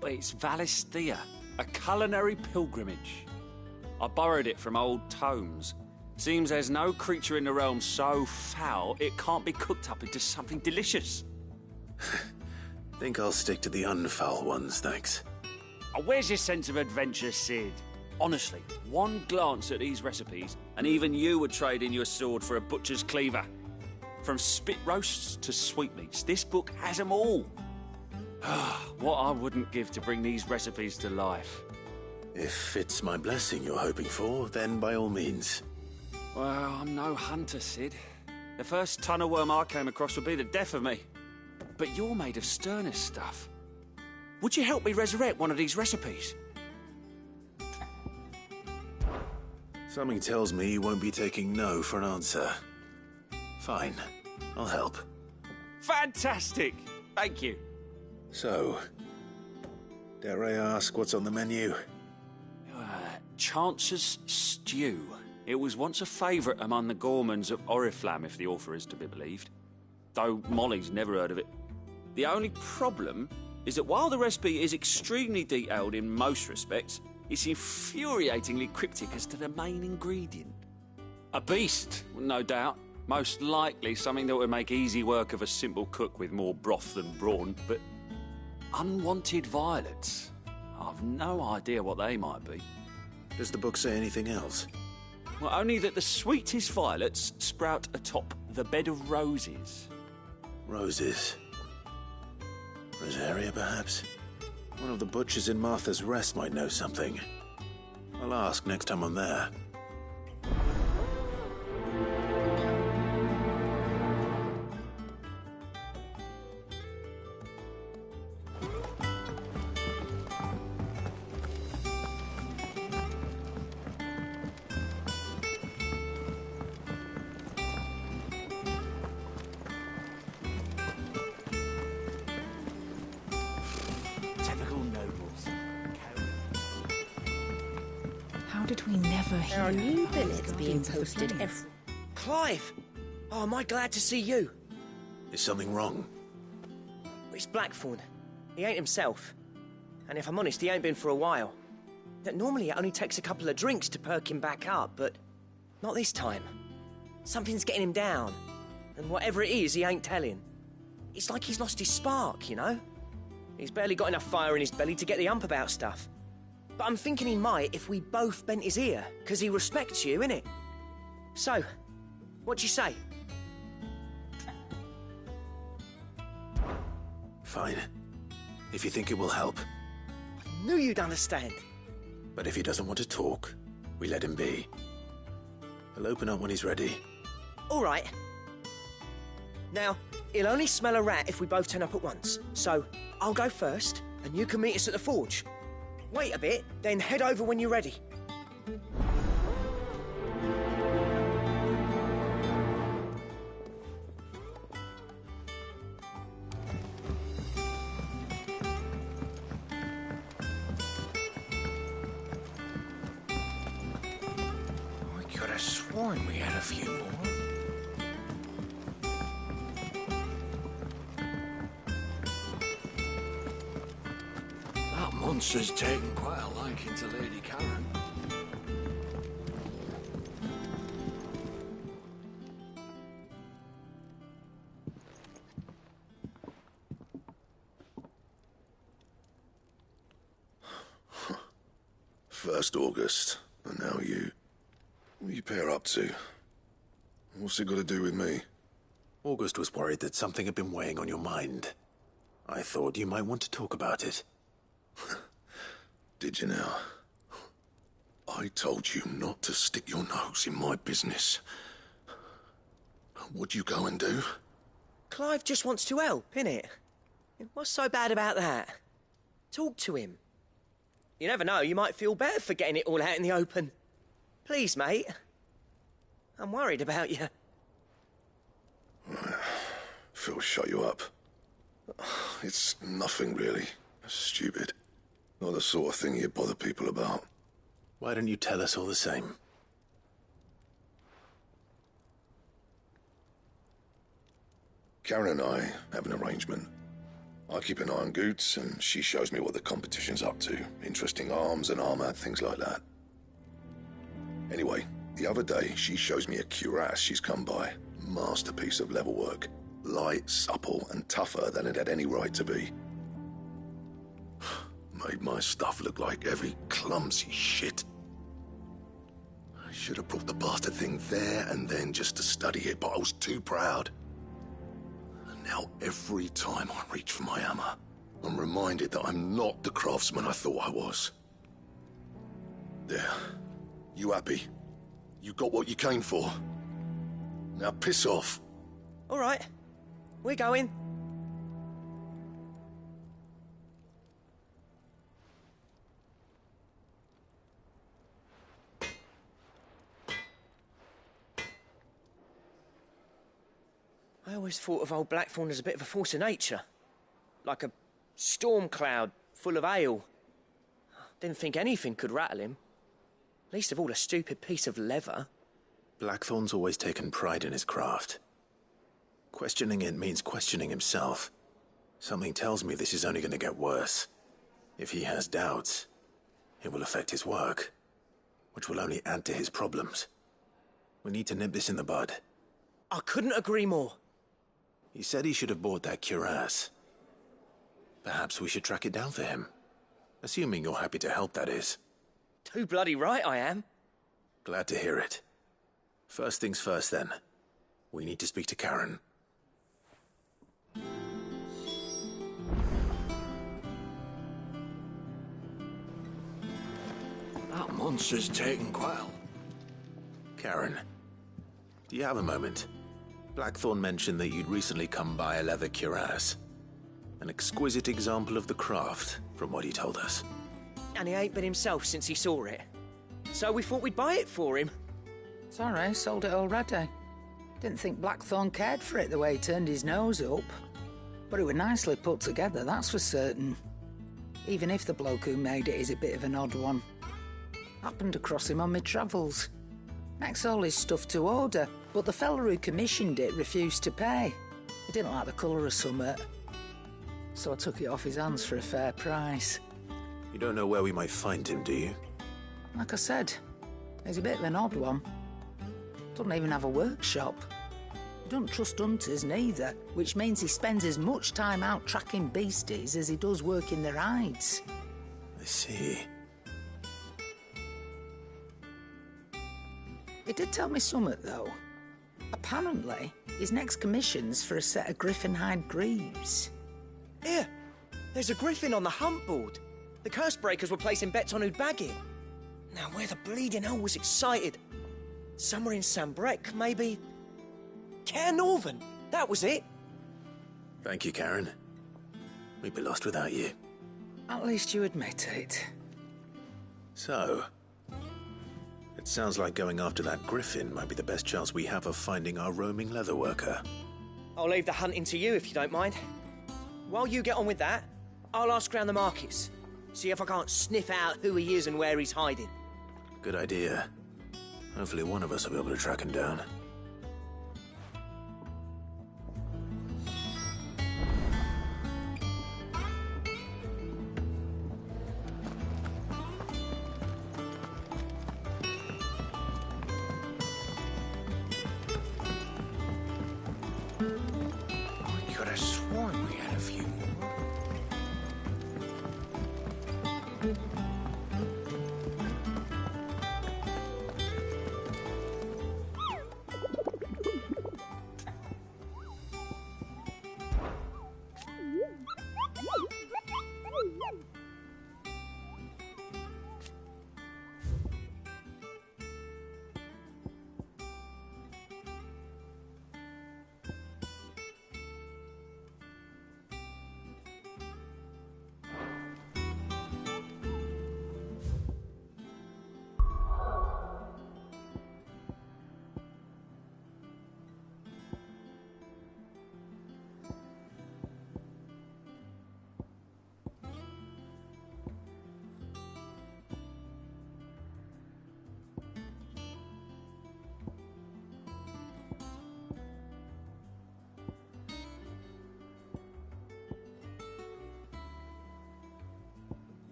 Well, it's Valisthea, a culinary pilgrimage. I borrowed it from old tomes. Seems there's no creature in the realm so foul it can't be cooked up into something delicious. Think I'll stick to the unfoul ones, thanks. Oh, where's your sense of adventure, Sid? Honestly, one glance at these recipes, and even you would trade in your sword for a butcher's cleaver. From spit roasts to sweetmeats, this book has them all. What I wouldn't give to bring these recipes to life. If it's my blessing you're hoping for, then by all means. Well, I'm no hunter, Sid. The first tunnel worm I came across would be the death of me. But you're made of sterner stuff. Would you help me resurrect one of these recipes? Something tells me you won't be taking no for an answer. Fine, I'll help. Fantastic! Thank you. So, dare I ask what's on the menu? Chance's Stew. It was once a favourite among the gourmands of Oriflamme, if the author is to be believed. Though Molly's never heard of it. The only problem is that while the recipe is extremely detailed in most respects, it's infuriatingly cryptic as to the main ingredient. A beast, no doubt. Most likely something that would make easy work of a simple cook with more broth than brawn, but unwanted violets. I've no idea what they might be. Does the book say anything else? Well, only that the sweetest violets sprout atop the bed of roses. Roses. Rosaria, perhaps? One of the butchers in Martha's Rest might know something. I'll ask next time I'm there. Typical nobles. How did we never hear? There are new about the billets being Guardians of the posted Flame? every... Clive! Oh, am I glad to see you? Is something wrong? It's Blackthorn. He ain't himself. And if I'm honest, he ain't been for a while. Normally it only takes a couple of drinks to perk him back up, but not this time. Something's getting him down. And whatever it is, he ain't telling. It's like he's lost his spark, you know? He's barely got enough fire in his belly to get the ump about stuff. But I'm thinking he might if we both bent his ear, because he respects you, innit? So, what do you say? Fine. If you think it will help. Knew you'd understand. But if he doesn't want to talk, we let him be. He'll open up when he's ready. All right. Now, he'll only smell a rat if we both turn up at once. So, I'll go first, and you can meet us at the forge. Wait a bit, then head over when you're ready. I could have sworn we had a few more. That monster's taken quite a liking to Lady Karen. First August, and now you. What are you pair up to? What's it got to do with me? August was worried that something had been weighing on your mind. I thought you might want to talk about it. Did you now? I told you not to stick your nose in my business. What'd you go and do? Clive just wants to help, innit? What's so bad about that? Talk to him. You never know, you might feel better for getting it all out in the open. Please, mate. I'm worried about you. Phil shut you up. It's nothing really. Stupid. Not the sort of thing you bother people about. Why don't you tell us all the same? Karen and I have an arrangement. I keep an eye on Goots, and she shows me what the competition's up to. Interesting arms and armor, things like that. Anyway, the other day, she shows me a cuirass she's come by. Masterpiece of level work. Light, supple, and tougher than it had any right to be. Made my stuff look like every clumsy shit. I should have brought the bastard thing there and then just to study it, but I was too proud. And now every time I reach for my hammer, I'm reminded that I'm not the craftsman I thought I was. There. You happy? You got what you came for. Now piss off. All right. We're going. I always thought of old Blackthorn as a bit of a force of nature. Like a storm cloud full of ale. Didn't think anything could rattle him. Least of all a stupid piece of leather. Blackthorn's always taken pride in his craft. Questioning it means questioning himself. Something tells me this is only going to get worse. If he has doubts, it will affect his work, which will only add to his problems. We need to nip this in the bud. I couldn't agree more. He said he should have bought that cuirass. Perhaps we should track it down for him. Assuming you're happy to help, that is. Too bloody right I am. Glad to hear it. First things first, then. We need to speak to Karen. That monster's taken quell. Karen, do you have a moment? Blackthorn mentioned that you'd recently come by a leather cuirass. An exquisite example of the craft, from what he told us. And he ain't been himself since he saw it. So we thought we'd buy it for him. Sorry, sold it already. Didn't think Blackthorn cared for it the way he turned his nose up. But it was nicely put together, that's for certain. Even if the bloke who made it is a bit of an odd one. Happened across him on my travels. Makes all his stuff to order, but the fella who commissioned it refused to pay. He didn't like the colour of summit. So I took it off his hands for a fair price. You don't know where we might find him, do you? Like I said, he's a bit of an odd one. Doesn't even have a workshop. He doesn't trust hunters neither, which means he spends as much time out tracking beasties as he does working their hides. I see. He did tell me something, though. Apparently, his next commission's for a set of griffin hide greaves. Here, there's a griffin on the hunt board. The curse breakers were placing bets on who'd bag it. Now, where the bleeding hell was excited? Somewhere in Sambrec, maybe? Care Northern, that was it. Thank you, Karen. We'd be lost without you. At least you admit it. So, it sounds like going after that griffin might be the best chance we have of finding our roaming leatherworker. I'll leave the hunting to you if you don't mind. While you get on with that, I'll ask around the markets. See if I can't sniff out who he is and where he's hiding. Good idea. Hopefully one of us will be able to track him down. I could have sworn we had a few more.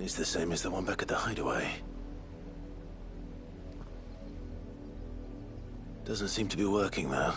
Is the same as the one back at the hideaway. Doesn't seem to be working, though.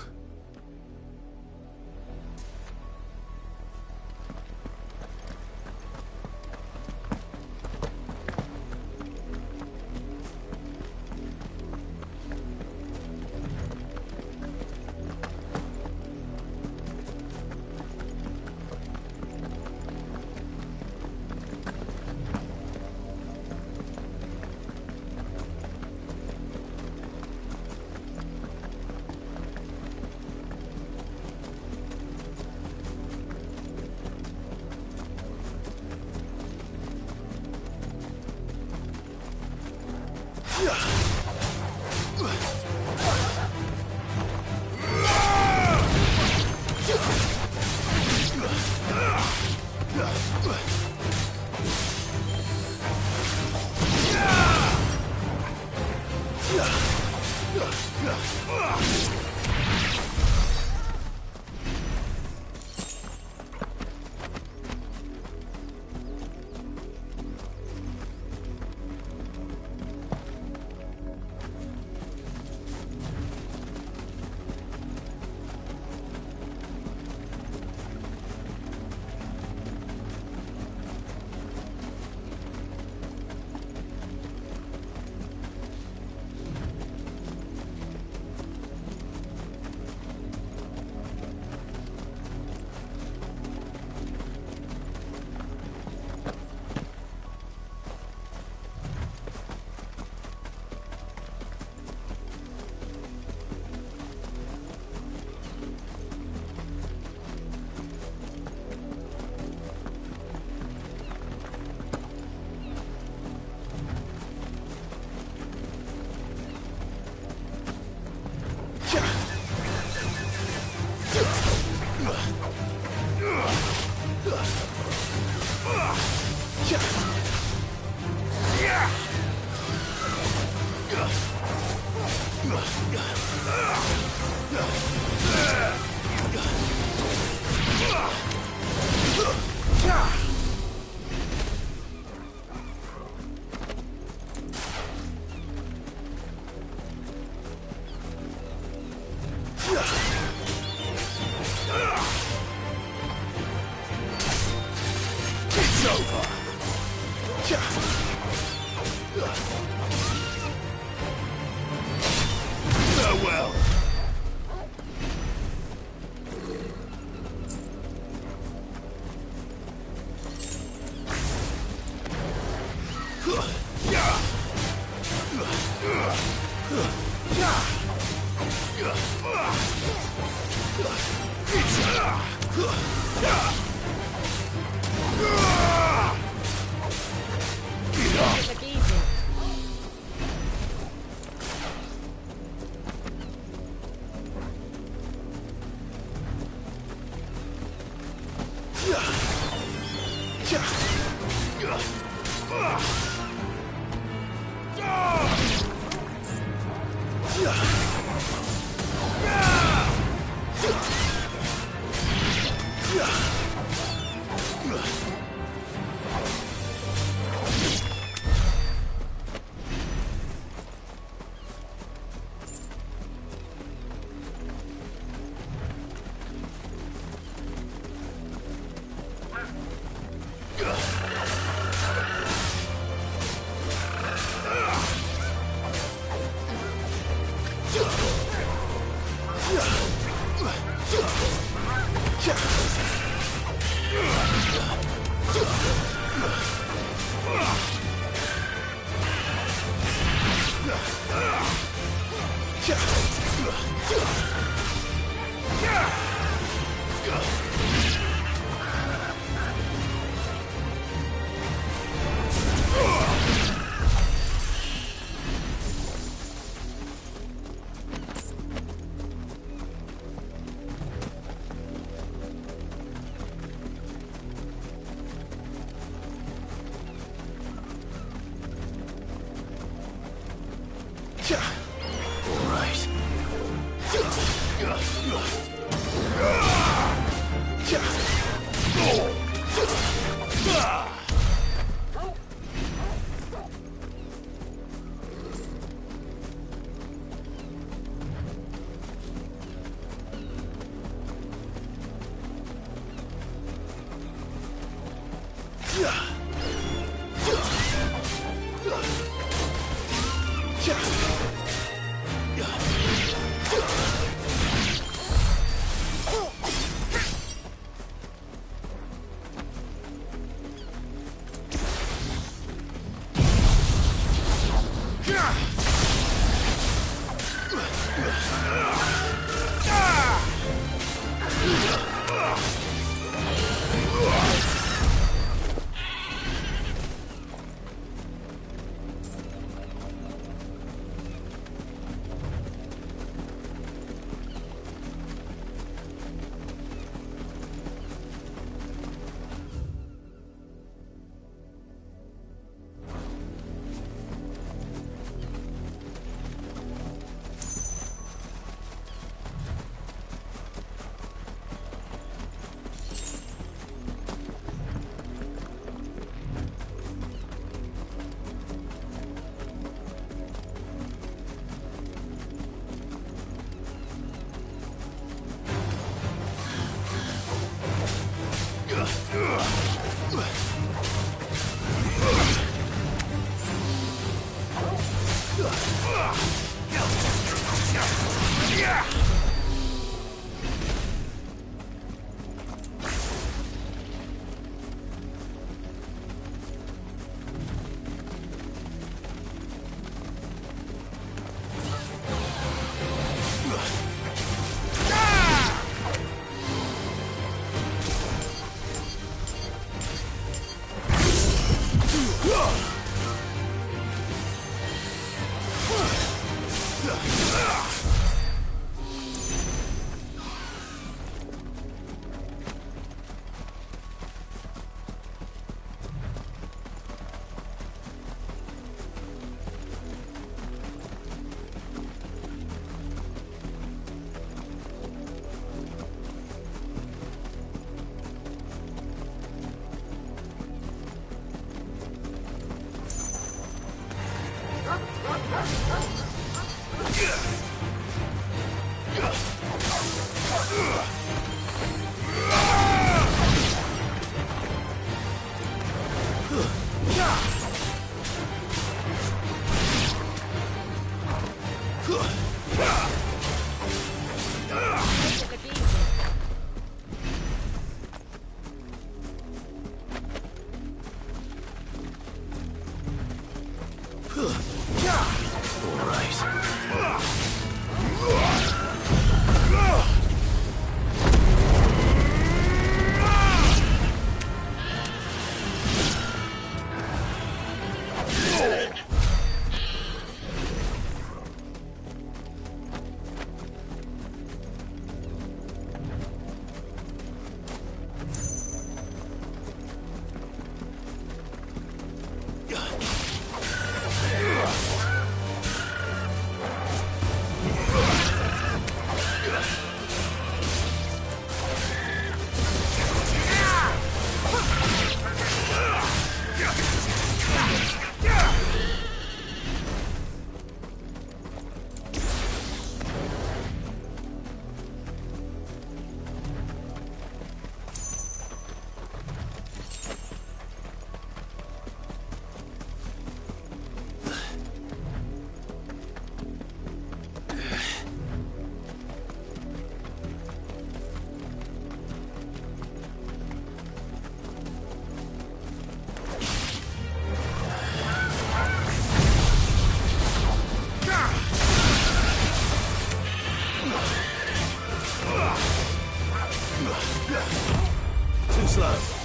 Too slow.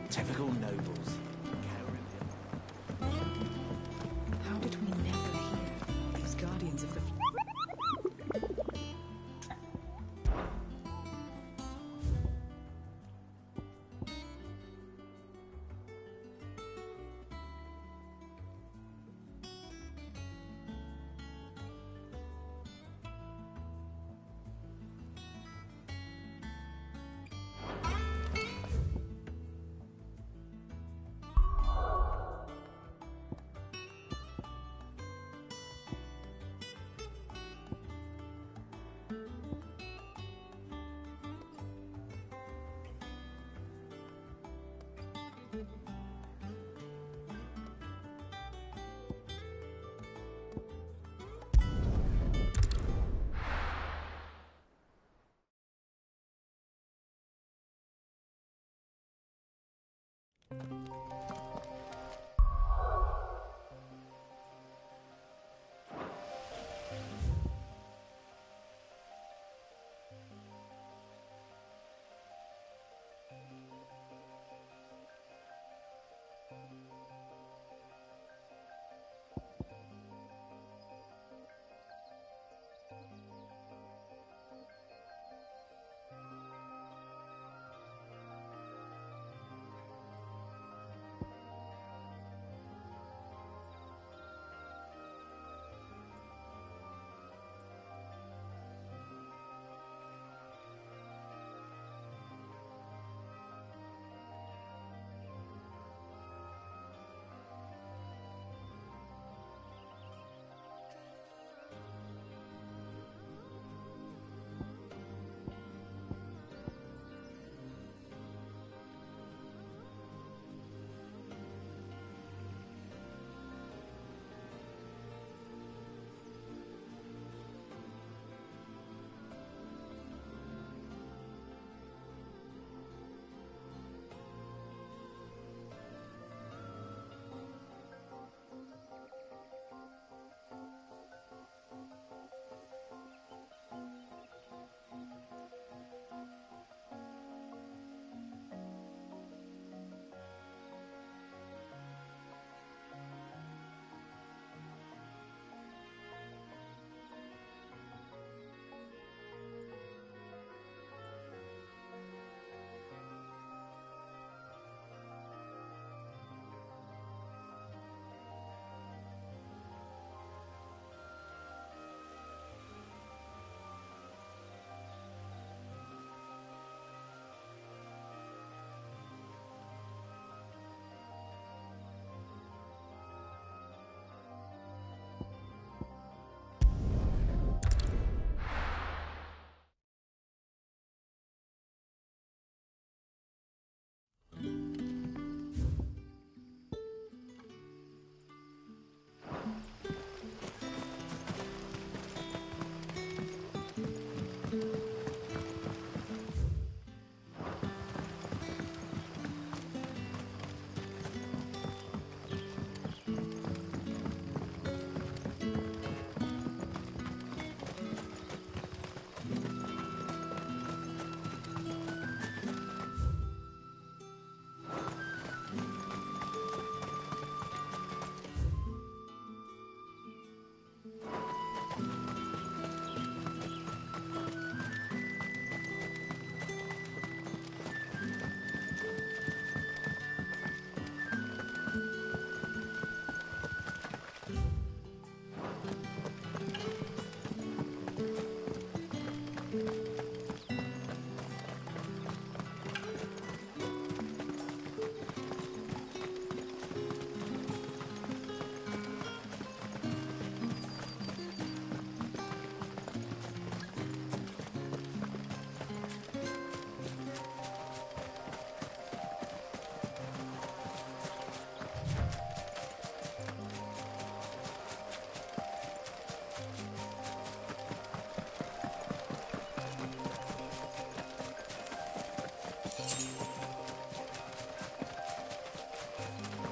Typical nobles. How did we never hear these guardians of the...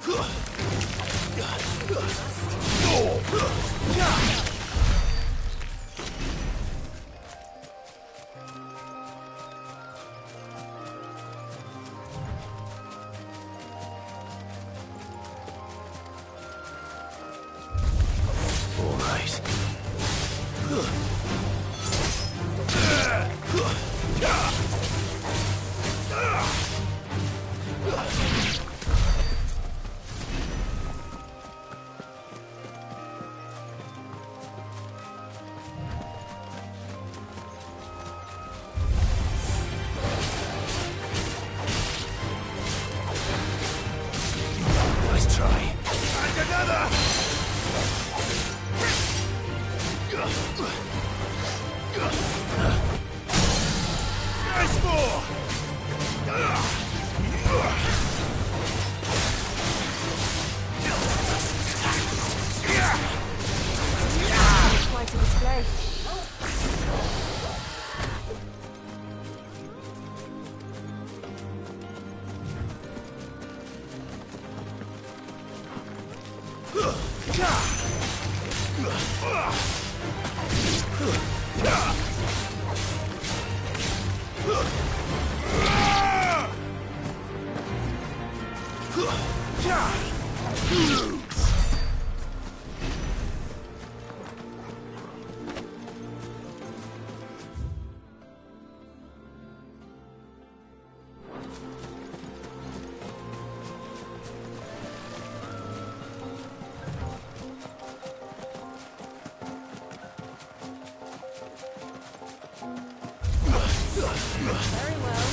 All right. Nice try. And another! Nice more! Quite a display. Very well.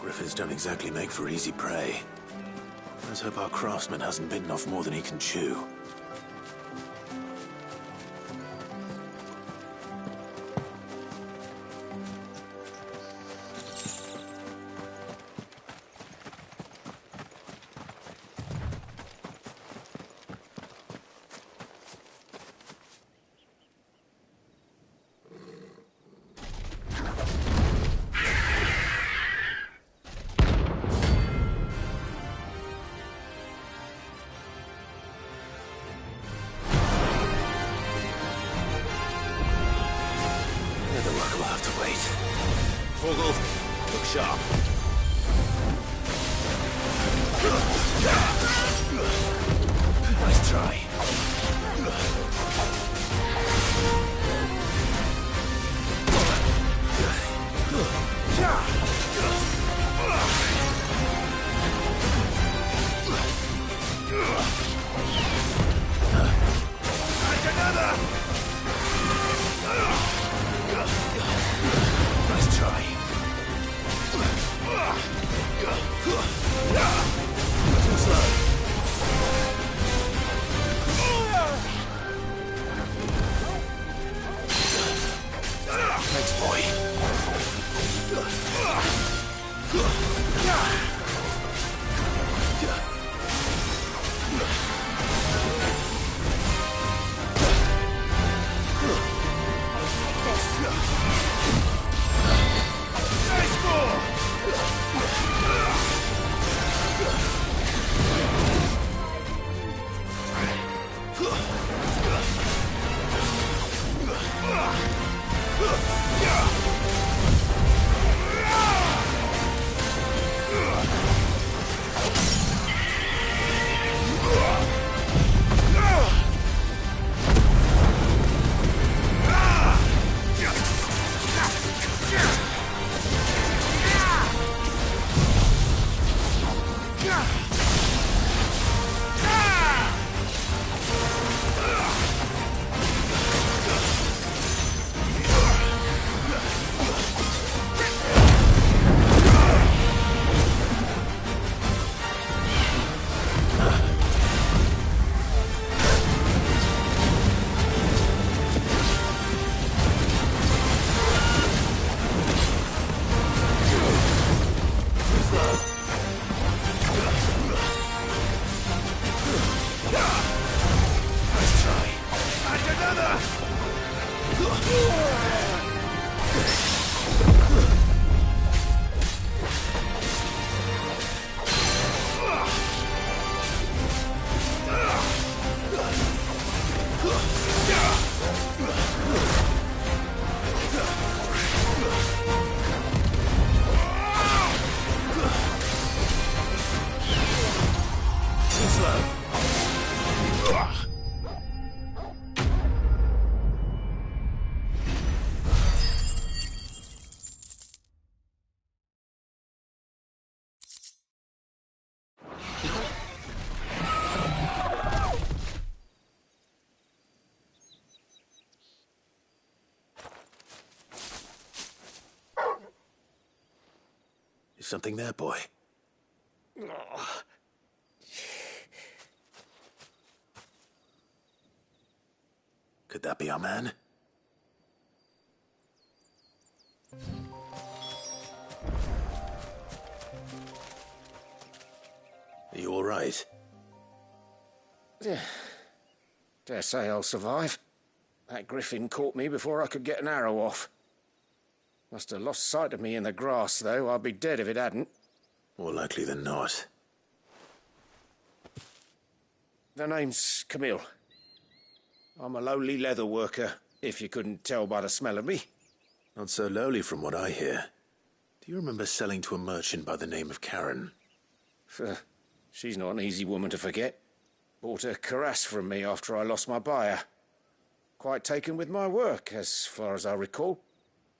Griffins don't exactly make for easy prey. Let's hope our craftsman hasn't bitten off more than he can chew. We'll have to wait. Vogel, look sharp. Nice try. Nice try. Too slow. Is something there, boy? Could that be our man? Are you all right? Yeah. Dare say I'll survive. That griffin caught me before I could get an arrow off. Must have lost sight of me in the grass, though. I'd be dead if it hadn't. More likely than not. The name's Camille. I'm a lowly leather worker, if you couldn't tell by the smell of me. Not so lowly from what I hear. Do you remember selling to a merchant by the name of Karen? She's not an easy woman to forget. Bought a cuirass from me after I lost my buyer. Quite taken with my work, as far as I recall.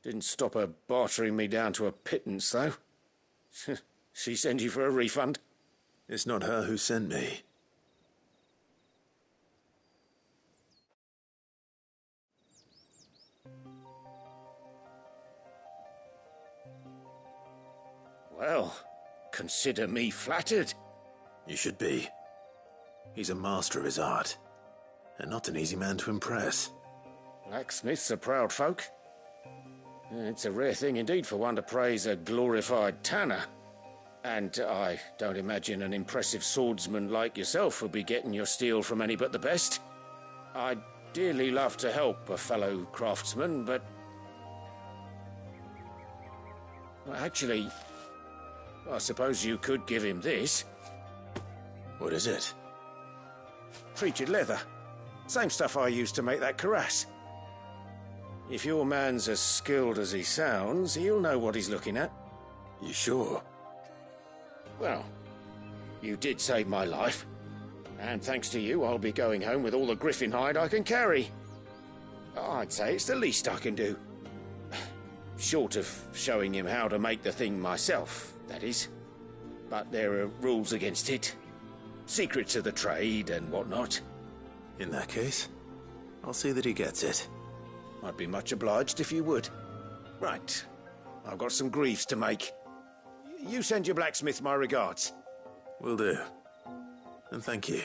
Didn't stop her bartering me down to a pittance, though. She sent you for a refund? It's not her who sent me. Well, consider me flattered. You should be. He's a master of his art, and not an easy man to impress. Blacksmiths are proud folk. It's a rare thing indeed for one to praise a glorified tanner. And I don't imagine an impressive swordsman like yourself would be getting your steel from any but the best. I'd dearly love to help a fellow craftsman, but... Well, actually, I suppose you could give him this. What is it? Treated leather. Same stuff I used to make that cuirass. If your man's as skilled as he sounds, he'll know what he's looking at. You sure? Well, you did save my life. And thanks to you, I'll be going home with all the griffin hide I can carry. I'd say it's the least I can do. Short of showing him how to make the thing myself, that is. But there are rules against it. Secrets of the trade and whatnot. In that case, I'll see that he gets it. I'd be much obliged if you would. Right. I've got some greaves to make. You send your blacksmith my regards. Will do. And thank you.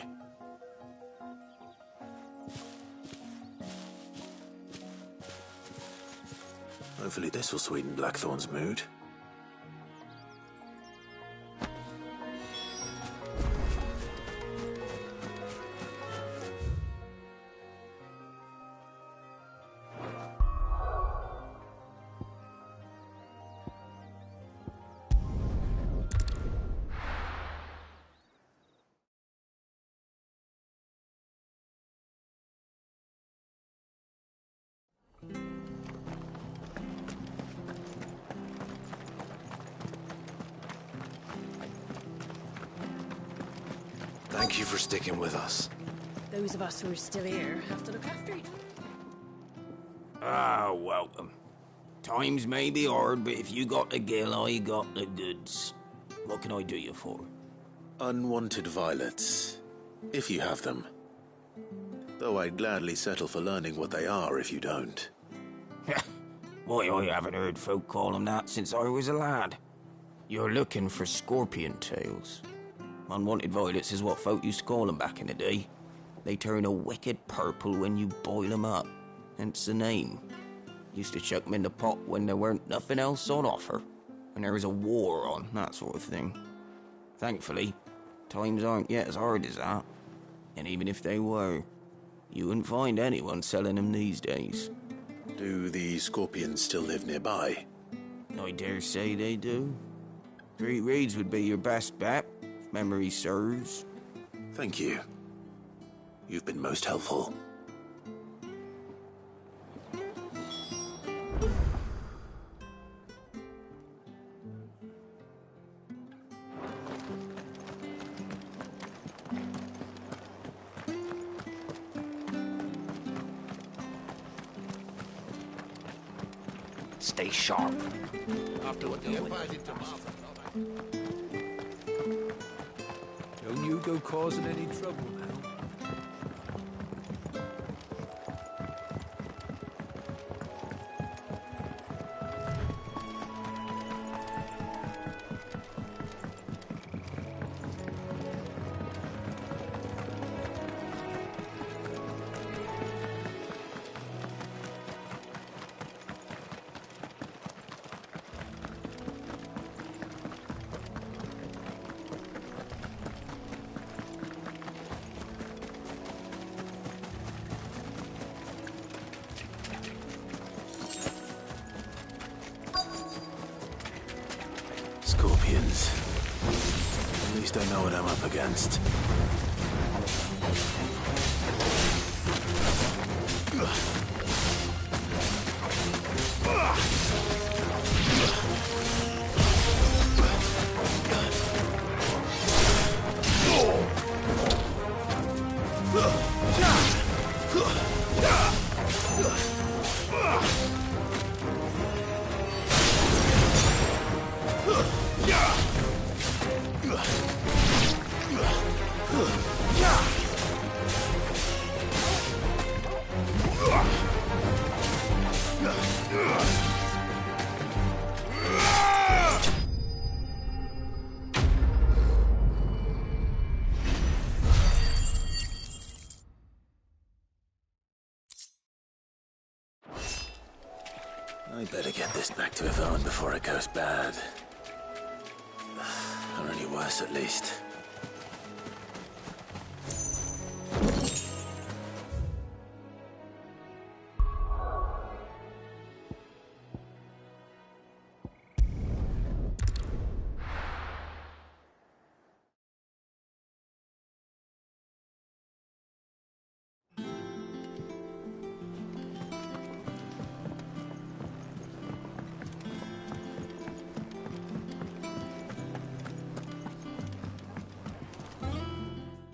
Hopefully this will sweeten Blackthorn's mood. Thank you for sticking with us. Those of us who are still here have to look after each other. Ah, welcome. Times may be hard, but if you got the gill, I got the goods. What can I do you for? Unwanted violets, if you have them. Though I'd gladly settle for learning what they are if you don't. Why, I haven't heard folk call them that since I was a lad. You're looking for scorpion tails. Unwanted violets is what folk used to call them back in the day. They turn a wicked purple when you boil them up, hence the name. Used to chuck them in the pot when there weren't nothing else on offer, when there was a war on, that sort of thing. Thankfully, times aren't yet as hard as that. And even if they were, you wouldn't find anyone selling them these days. Do the scorpions still live nearby? I dare say they do. 3 reeds would be your best bet, if memory serves. Thank you. You've been most helpful. Stay sharp. After what the Empire did to Martha. Don't you go causing any trouble now. Scorpions. At least I know what I'm up against. I better get this back to Yvonne before it goes bad. Or any worse, at least.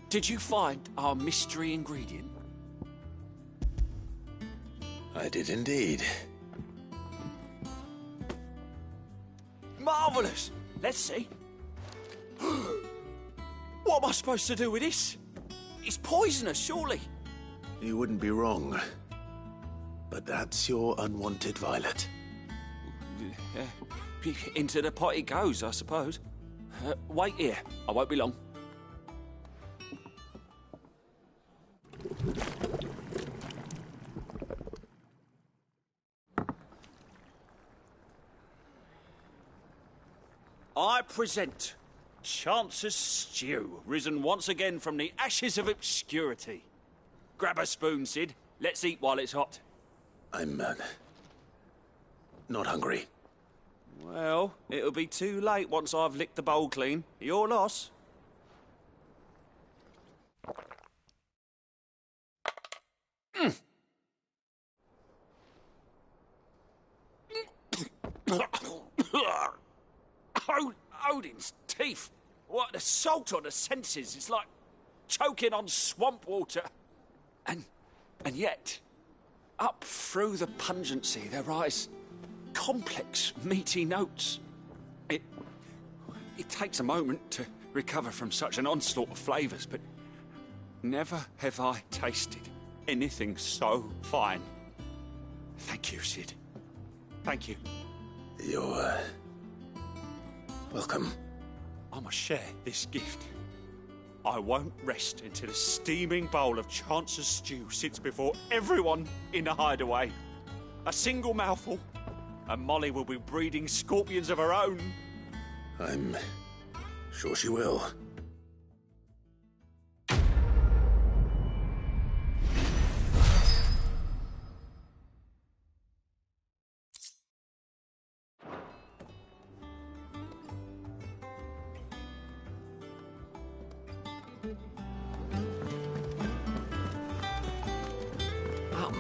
Did you find our mystery ingredient? I did indeed. Marvellous! Let's see. What am I supposed to do with this? It's poisonous, surely. You wouldn't be wrong. But that's your unwanted violet. Into the pot it goes, I suppose. Wait here. I won't be long. I present Chance's Stew, risen once again from the ashes of obscurity. Grab a spoon, Sid. Let's eat while it's hot. I'm, not hungry. Well, it'll be too late once I've licked the bowl clean. Your loss. Odin's teeth. What, the salt on the senses? It's like choking on swamp water. And yet, up through the pungency, there rise complex, meaty notes. It takes a moment to recover from such an onslaught of flavours, but never have I tasted anything so fine. Thank you, Sid. Thank you. You're, welcome. I must share this gift. I won't rest until a steaming bowl of Chance's Stew sits before everyone in the hideaway. A single mouthful, and Molly will be breeding scorpions of her own. I'm sure she will.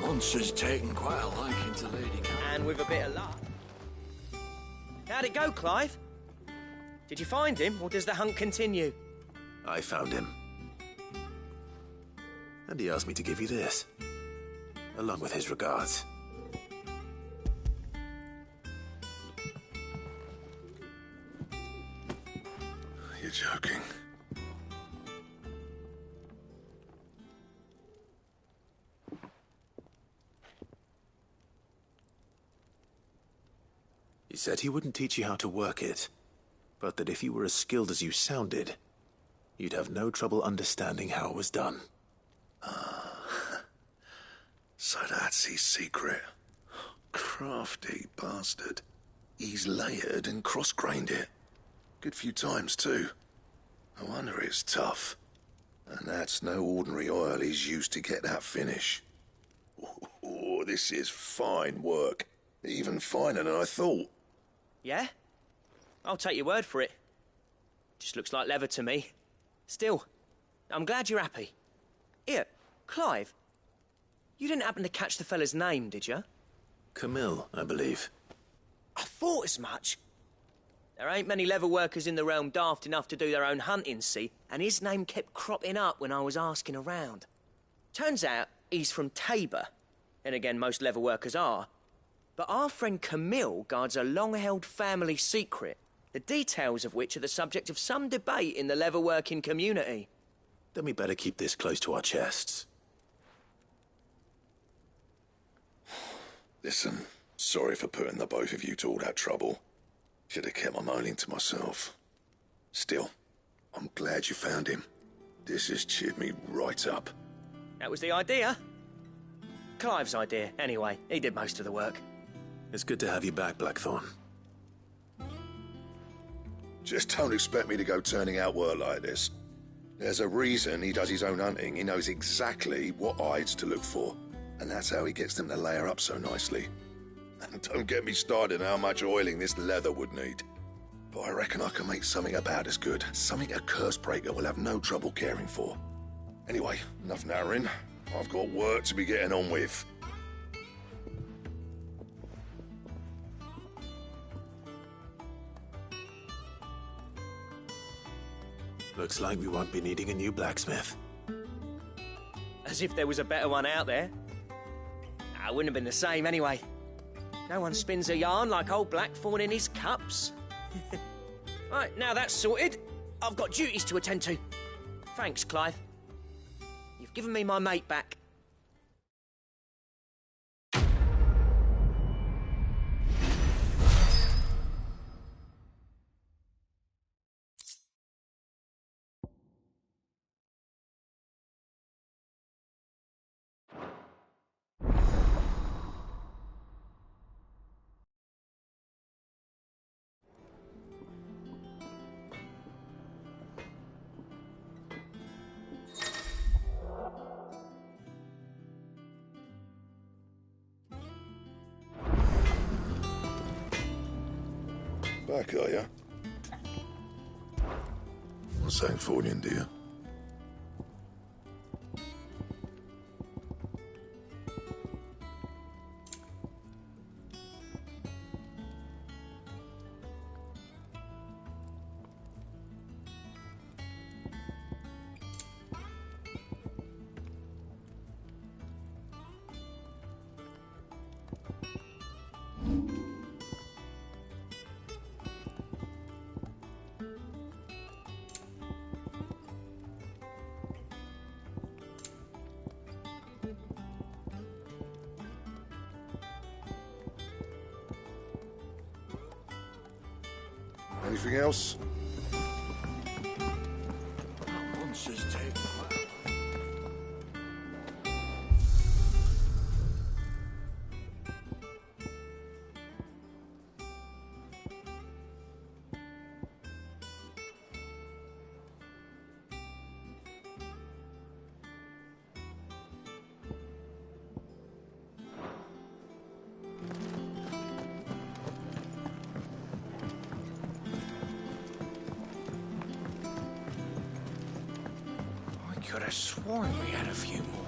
Monster's taken quite a liking to Lady Cat. And with a bit of luck. How'd it go, Clive? Did you find him, or does the hunt continue? I found him. And he asked me to give you this, along with his regards. You're joking. He said he wouldn't teach you how to work it, but that if you were as skilled as you sounded, you'd have no trouble understanding how it was done. So that's his secret. Crafty bastard. He's layered and cross-grained it. Good few times, too. No wonder it's tough. And that's no ordinary oil he's used to get that finish. Oh, this is fine work. Even finer than I thought. Yeah? I'll take your word for it. Just looks like leather to me. Still, I'm glad you're happy. Here, Clive, you didn't happen to catch the fella's name, did you? Camille, I believe. I thought as much. There ain't many leather workers in the realm daft enough to do their own hunting, see, and his name kept cropping up when I was asking around. Turns out he's from Tabor, and again, most leather workers are. But our friend Camille guards a long-held family secret, the details of which are the subject of some debate in the leather-working community. Then we better keep this close to our chests. Listen, sorry for putting the both of you to all that trouble. Should have kept my moaning to myself. Still, I'm glad you found him. This has cheered me right up. That was the idea. Clive's idea, anyway. He did most of the work. It's good to have you back, Blackthorn. Just don't expect me to go turning out work like this. There's a reason he does his own hunting. He knows exactly what hides to look for. And that's how he gets them to layer up so nicely. And don't get me started on how much oiling this leather would need. But I reckon I can make something about as good. Something a Cursebreaker will have no trouble caring for. Anyway, enough narrowing. I've got work to be getting on with. Looks like we won't be needing a new blacksmith. As if there was a better one out there. It wouldn't have been the same anyway. No one spins a yarn like old Blackthorn in his cups. Right, now that's sorted, I've got duties to attend to. Thanks, Clive. You've given me my mate back. Back, are you? What's that for you, dear? Anything else? Monster's taken quite Could have sworn we had a few more.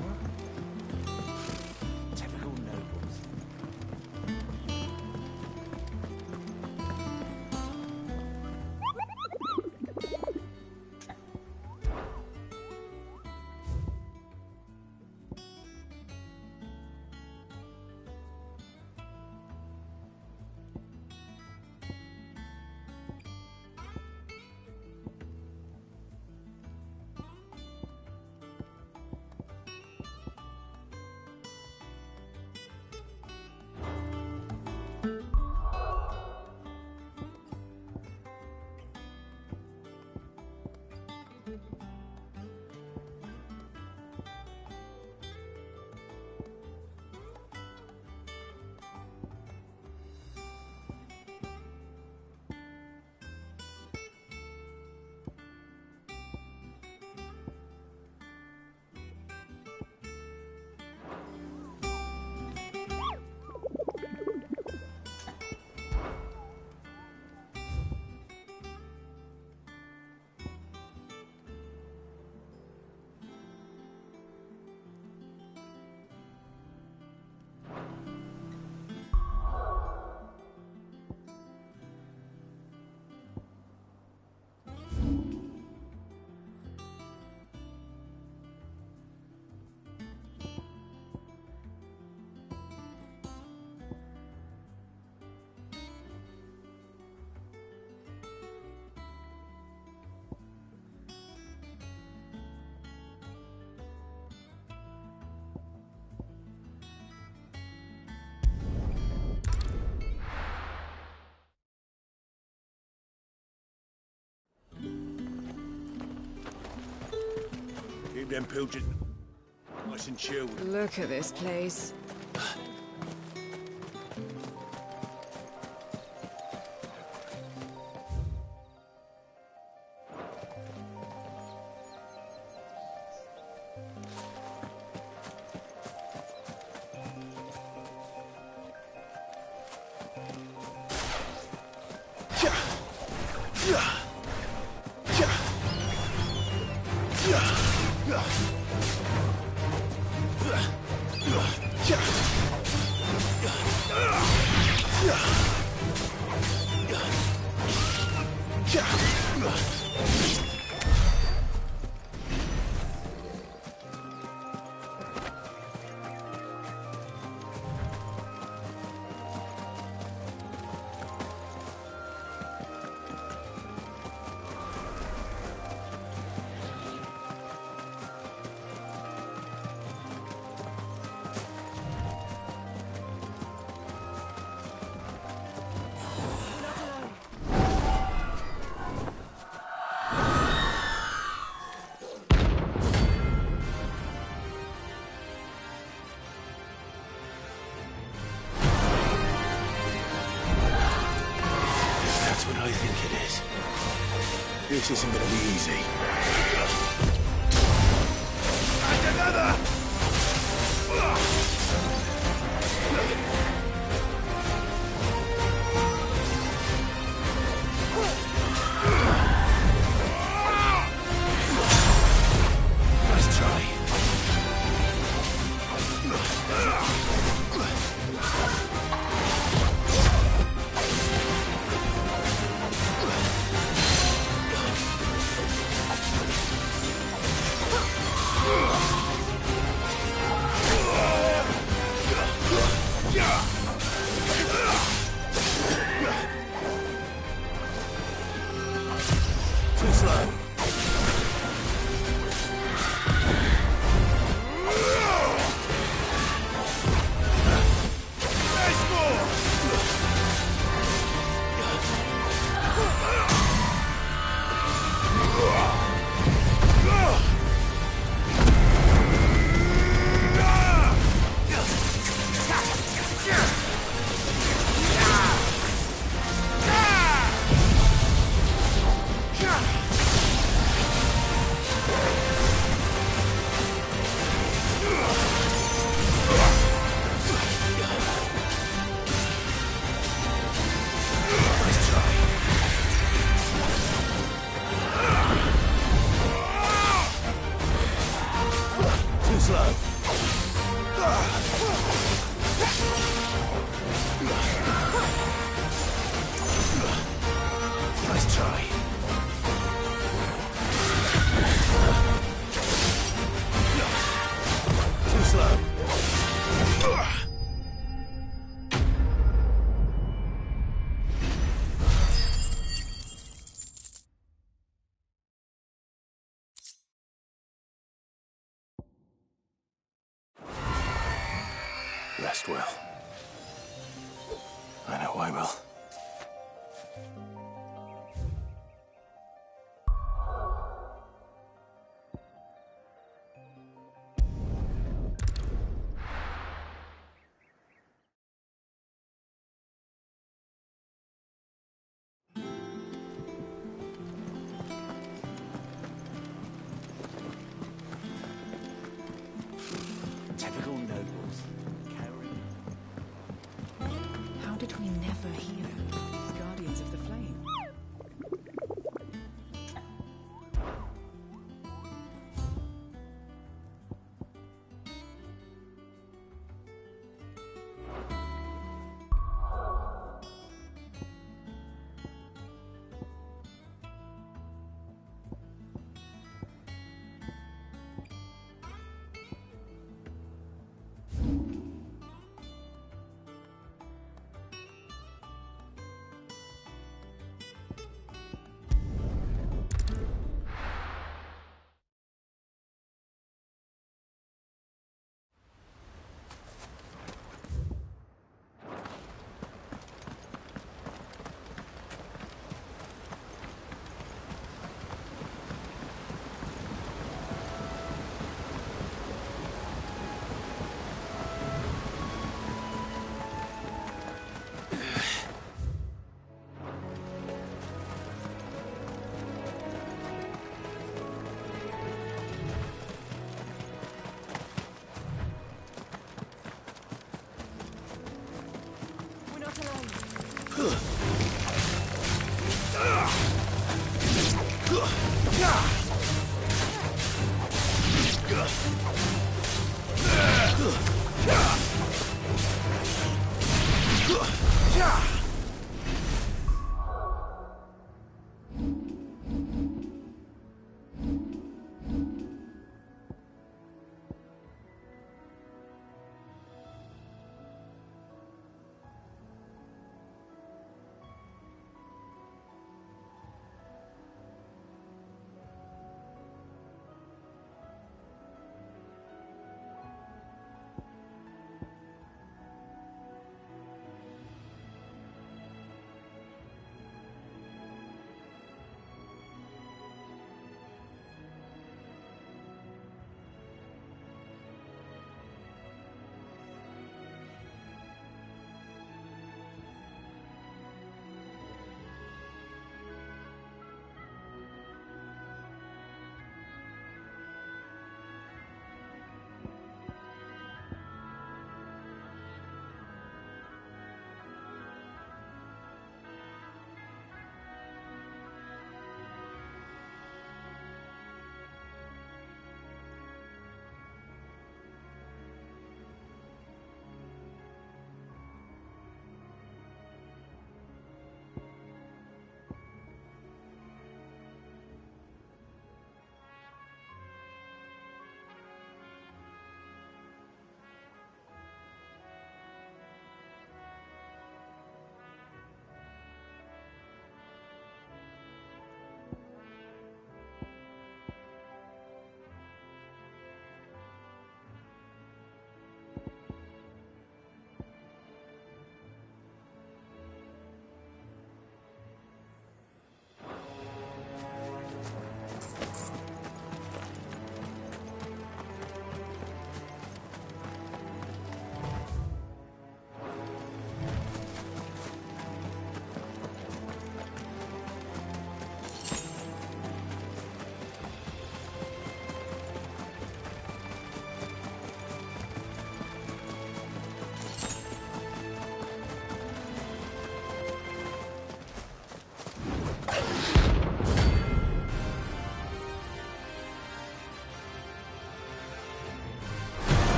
them pilchards nice and chilled. Look at this place. I think it is. This isn't gonna be easy. And another! Nice try. Too slow. Too slow. Nice try. Too slow. Rest well. I know I will. Typical nobles. How did we never hear about these Guardians of the Flame?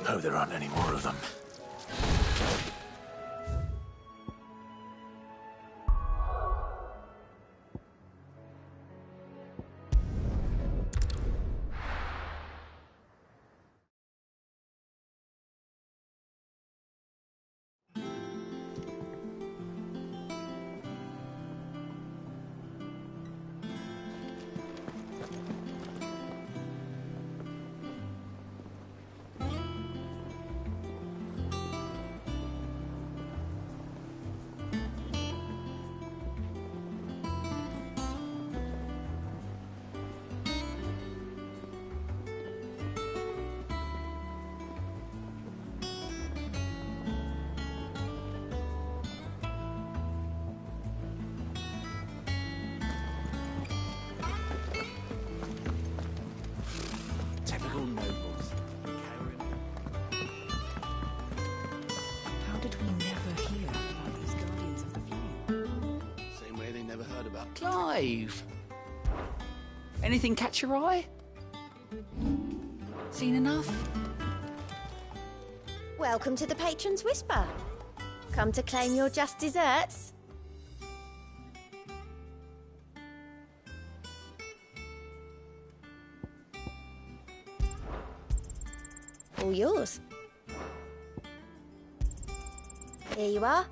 Hope there aren't any more of them. Typical nobles. How did we never hear about these Guardians of the Flame? Same way they never heard about Clive! Anything catch your eye? Seen enough? Welcome to the Patron's Whisper. Come to claim your just desserts? All yours. Here you are.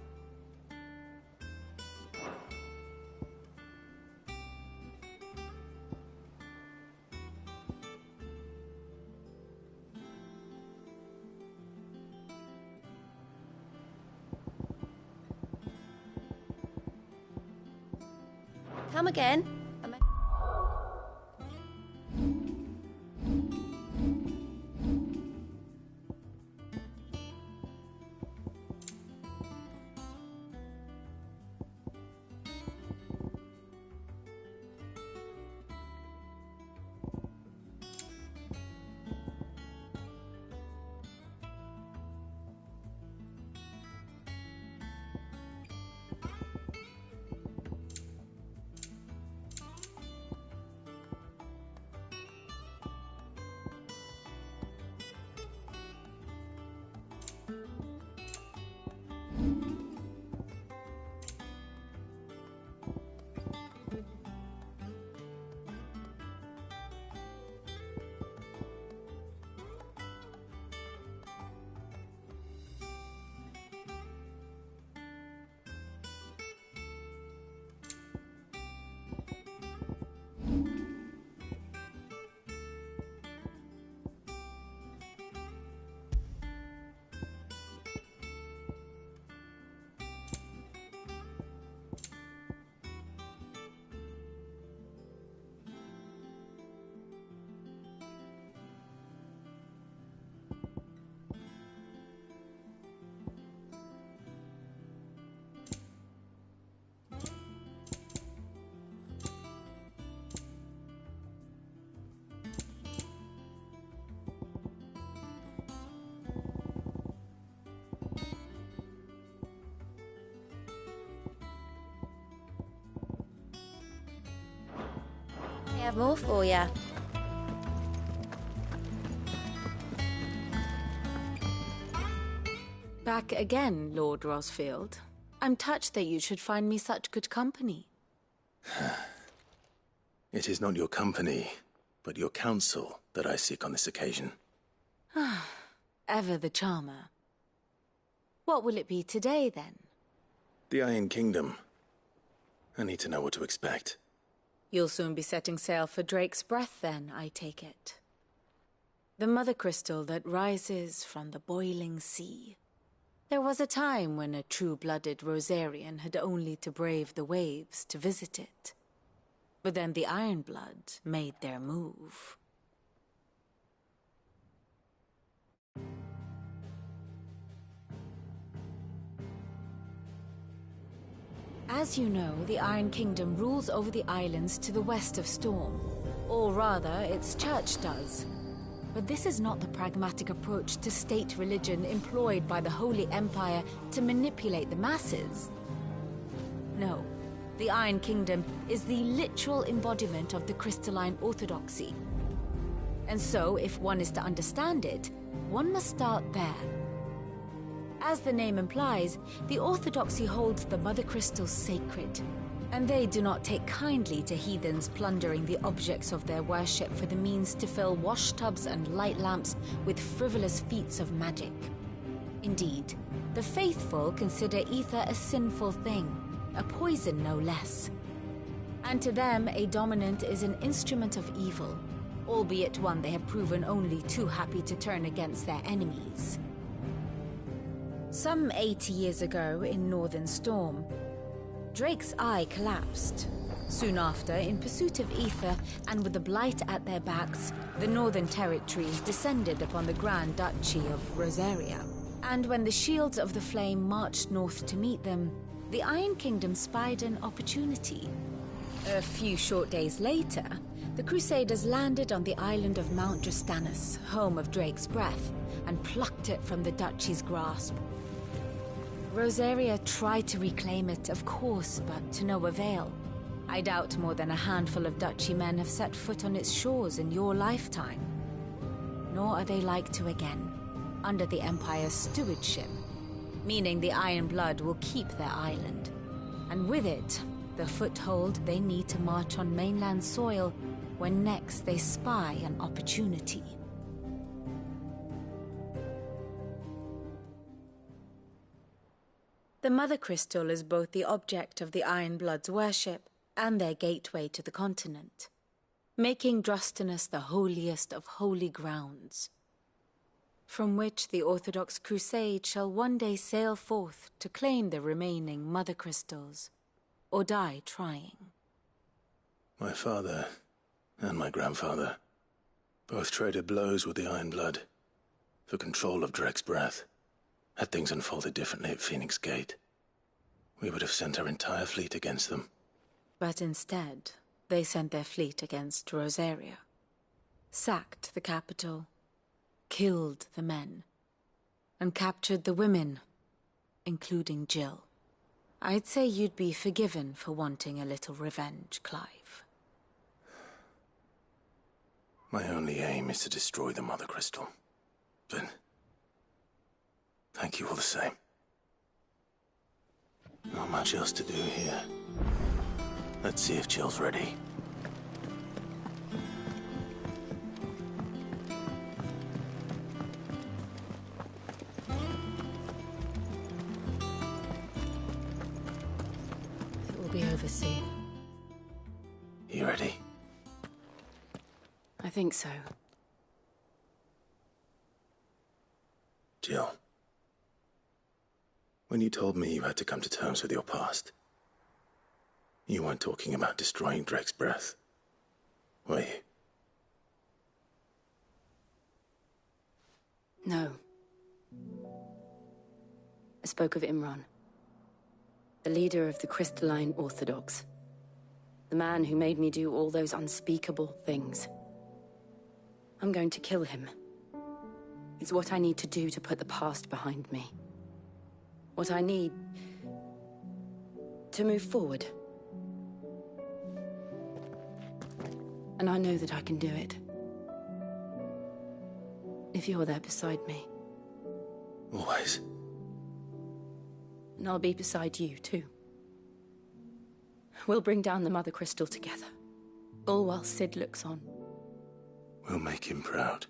Come again. I have more for you. Back again, Lord Rosfield. I'm touched that you should find me such good company. It is not your company, but your counsel that I seek on this occasion. Ever the charmer. What will it be today, then? The Iron Kingdom. I need to know what to expect. You'll soon be setting sail for Drake's Breath, then, I take it. The mother crystal that rises from the boiling sea. There was a time when a true-blooded Rosarian had only to brave the waves to visit it. But then the Ironblood made their move. As you know, the Iron Kingdom rules over the islands to the west of Storm. Or rather, its church does. But this is not the pragmatic approach to state religion employed by the Holy Empire to manipulate the masses. No, the Iron Kingdom is the literal embodiment of the crystalline orthodoxy. And so, if one is to understand it, one must start there. As the name implies, the Orthodoxy holds the Mother Crystals sacred, and they do not take kindly to heathens plundering the objects of their worship for the means to fill washtubs and light lamps with frivolous feats of magic. Indeed, the faithful consider ether a sinful thing, a poison no less. And to them, a dominant is an instrument of evil, albeit one they have proven only too happy to turn against their enemies. Some 80 years ago, in Northern Storm, Drake's eye collapsed. Soon after, in pursuit of ether and with the Blight at their backs, the Northern Territories descended upon the Grand Duchy of Rosaria. And when the Shields of the Flame marched north to meet them, the Iron Kingdom spied an opportunity. A few short days later, the Crusaders landed on the island of Mount Justanus, home of Drake's breath, and plucked it from the Duchy's grasp. Rosaria tried to reclaim it, of course, but to no avail. I doubt more than a handful of Duchy men have set foot on its shores in your lifetime. Nor are they like to again, under the Empire's stewardship, meaning the Iron Blood will keep their island. And with it, the foothold they need to march on mainland soil when next they spy an opportunity. The Mother Crystal is both the object of the Iron Blood's worship and their gateway to the continent, making Drustanus the holiest of holy grounds, from which the Orthodox Crusade shall one day sail forth to claim the remaining Mother Crystals, or die trying. My father and my grandfather both traded blows with the Iron Blood for control of Drake's breath. Had things unfolded differently at Phoenix Gate, we would have sent our entire fleet against them. But instead, they sent their fleet against Rosaria, sacked the capital, killed the men, and captured the women, including Jill. I'd say you'd be forgiven for wanting a little revenge, Clive. My only aim is to destroy the Mother Crystal. But thank you all the same. Not much else to do here. Let's see if Jill's ready. It will be over soon. You ready? I think so. Jill. When you told me you had to come to terms with your past, you weren't talking about destroying Drake's breath, were you? No. I spoke of Imran, the leader of the Crystalline Orthodox. The man who made me do all those unspeakable things. I'm going to kill him. It's what I need to do to put the past behind me. What I need to move forward. And I know that I can do it. If you're there beside me. Always. And I'll be beside you, too. We'll bring down the Mother Crystal together. All while Sid looks on. We'll make him proud.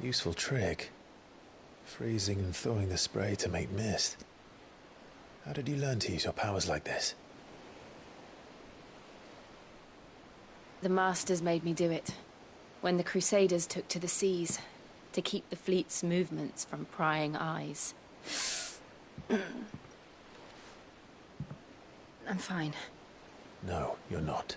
Useful trick. Freezing and thawing the spray to make mist. How did you learn to use your powers like this? The Masters made me do it. When the Crusaders took to the seas, to keep the fleet's movements from prying eyes. I'm fine. No, you're not.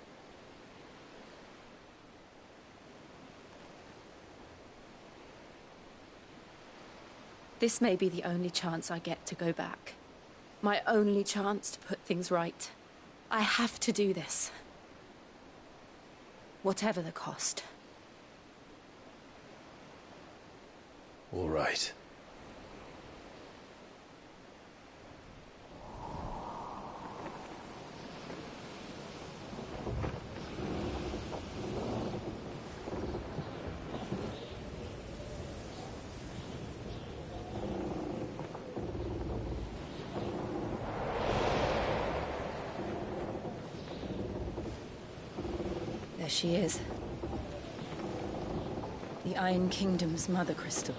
This may be the only chance I get to go back. My only chance to put things right. I have to do this. Whatever the cost. All right. There she is. The Iron Kingdom's Mother Crystal.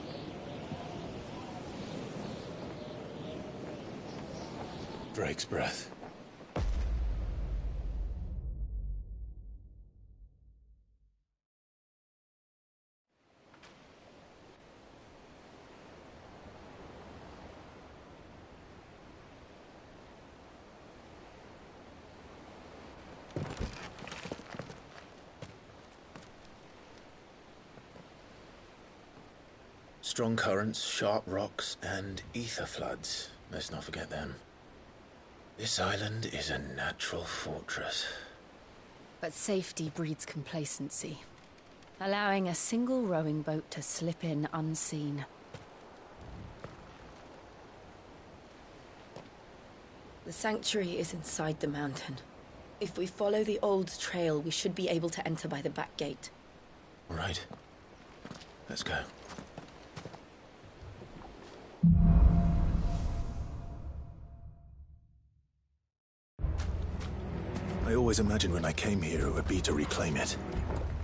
Drake's breath. Strong currents, sharp rocks, and ether floods. Let's not forget them. This island is a natural fortress. But safety breeds complacency. Allowing a single rowing boat to slip in unseen. The sanctuary is inside the mountain. If we follow the old trail, we should be able to enter by the back gate. All right. Let's go. I always imagined when I came here it would be to reclaim it.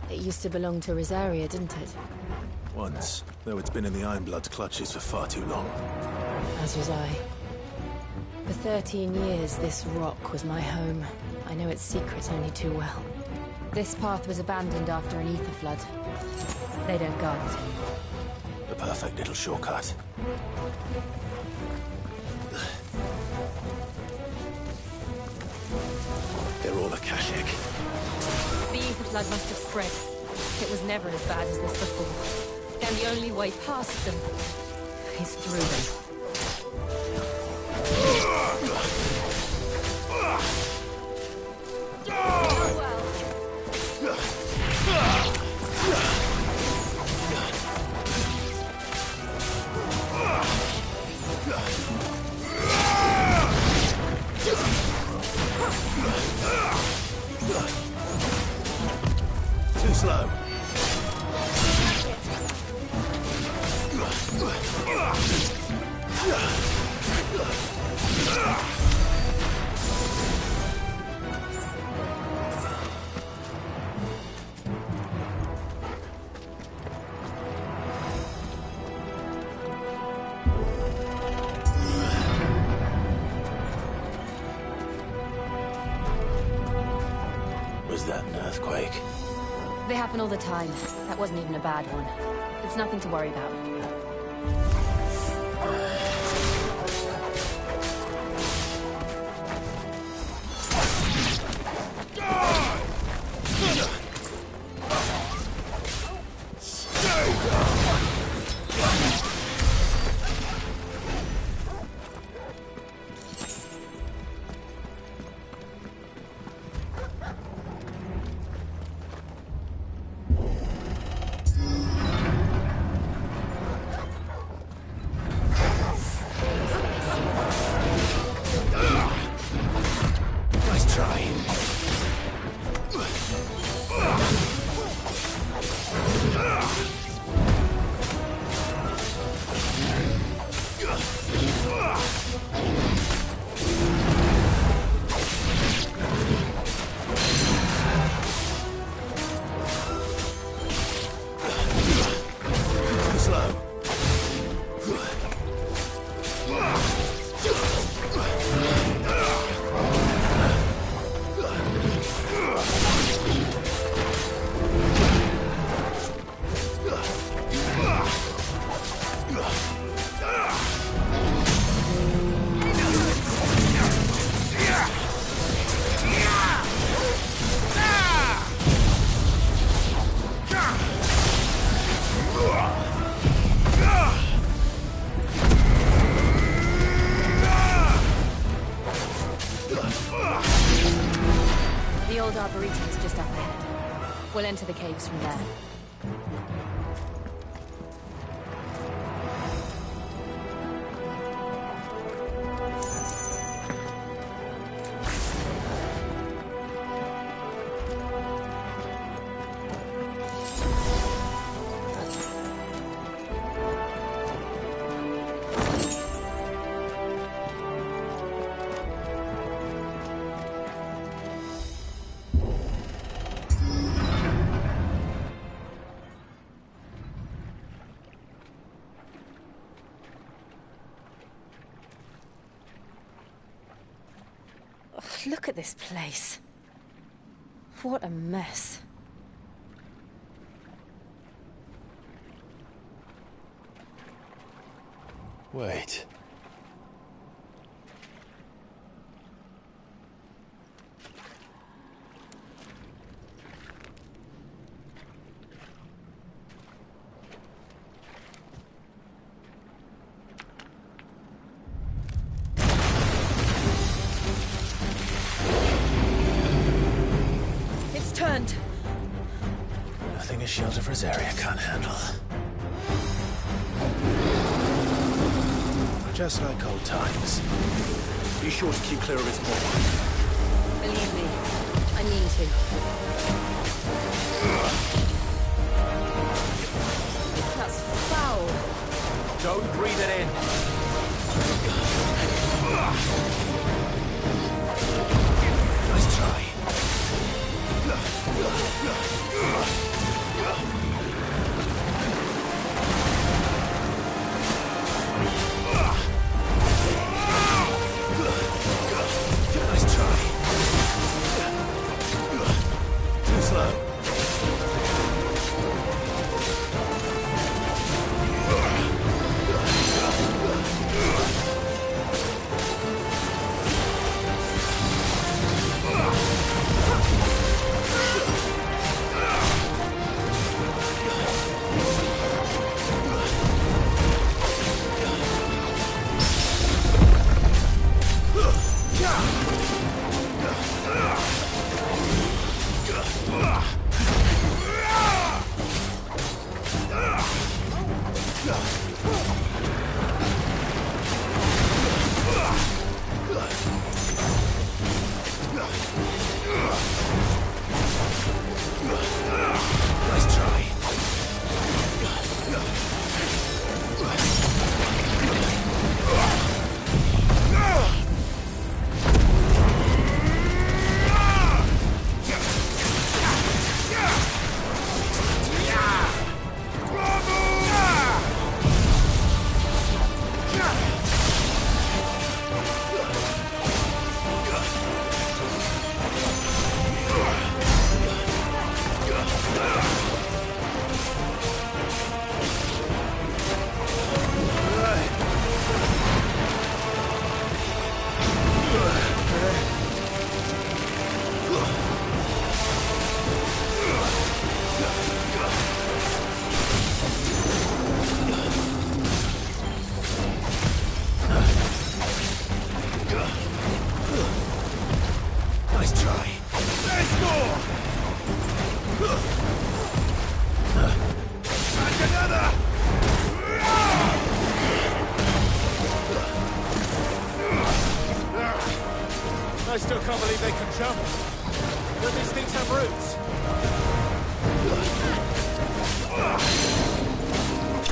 It used to belong to Rosaria, didn't it? Once, though it's been in the Ironblood's clutches for far too long. As was I. For 13 years, this rock was my home. I know its secrets only too well. This path was abandoned after an ether flood. They don't guard it anymore. The perfect little shortcut. They're all Akashic. The ether flood must have spread. It was never as bad as this before. And the only way past them is through them. Too slow. Was that an earthquake? They happen all the time. That wasn't even a bad one. It's nothing to worry about. crater is just up ahead. We'll enter the caves from there. Look at this place. What a mess. Wait. It's turned. Nothing a shelter for Zaria can't handle. Just like old times. Be sure to keep clear of its paw. Believe me, I mean to. That's foul. Don't breathe it in. Nice try. Nice try. Too slow. Nice try. Nice try. Let's go! And another! I still can't believe they can jump. Don't these things have roots?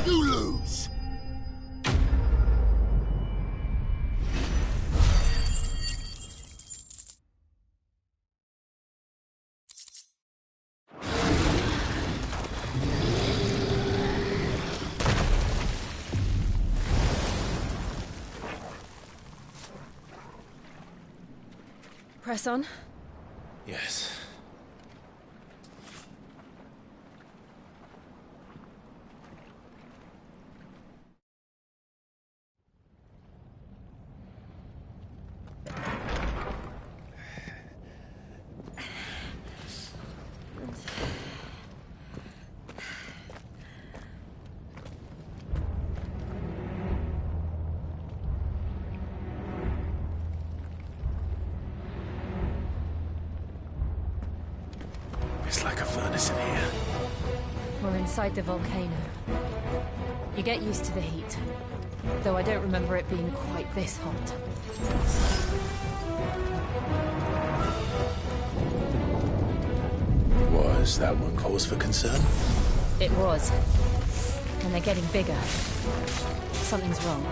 You lose! Press on. Yes. like a furnace in here. We're inside the volcano. You get used to the heat, though I don't remember it being quite this hot. Was that one cause for concern? It was. And they're getting bigger. Something's wrong.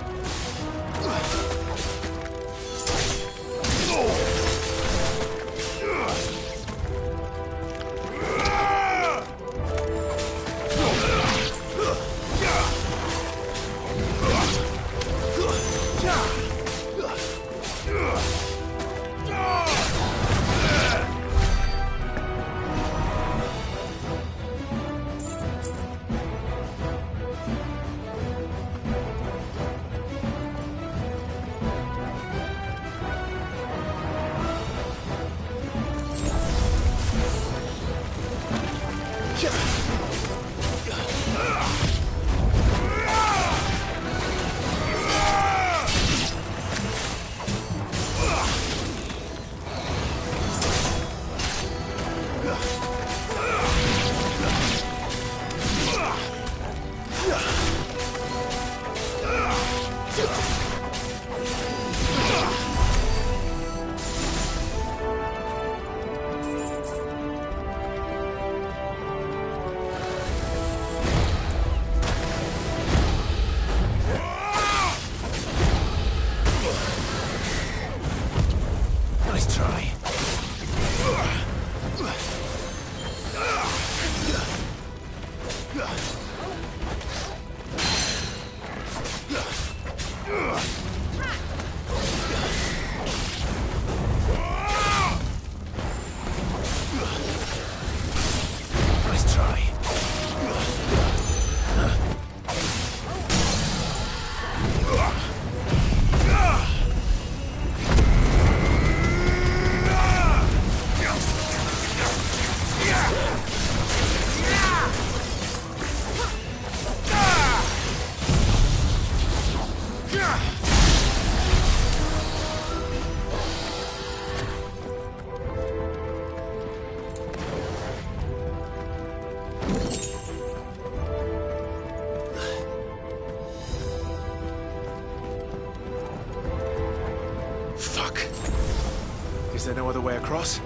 Is there no other way across?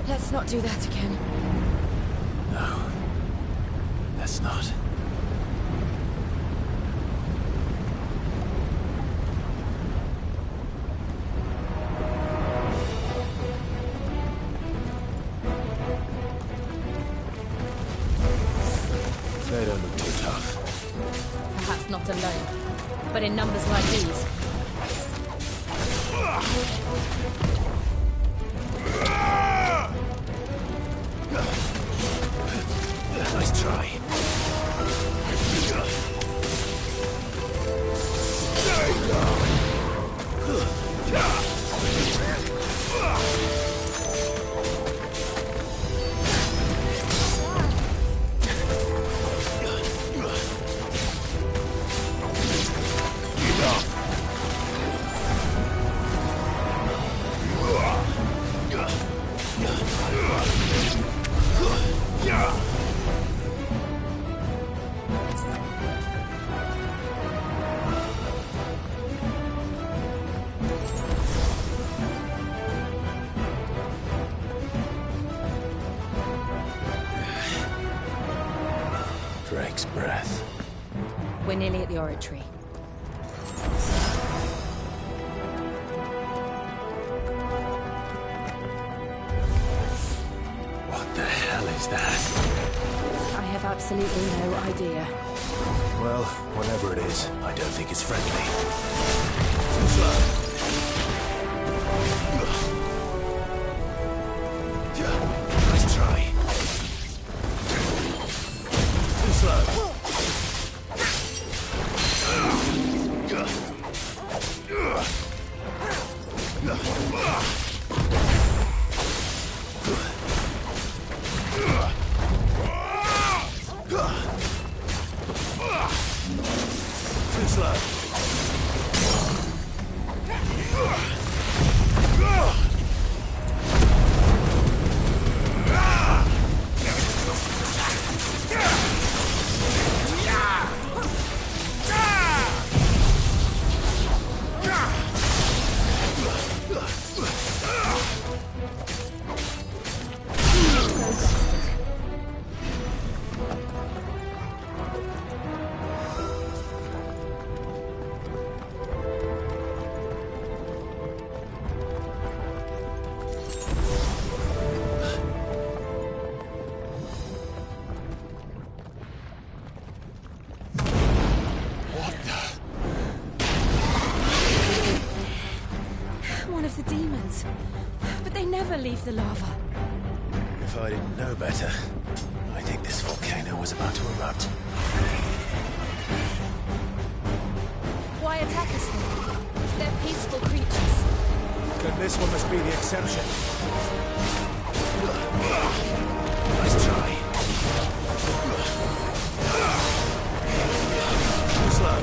Let's not do that again. No. Let's not. They don't look too tough. Perhaps not alone, but in numbers like these. Nice try. Drake's breath. We're nearly at the oratory. What the hell is that? I have absolutely no idea. Well, whatever it is, I don't think it's friendly. Too slow. Nice try. Too slow. Too slow. One of the demons. But they never leave the lava. If I didn't know better, I think this volcano was about to erupt. Why attack us then? They're peaceful creatures. Then this one must be the exception. Nice try. Too slow.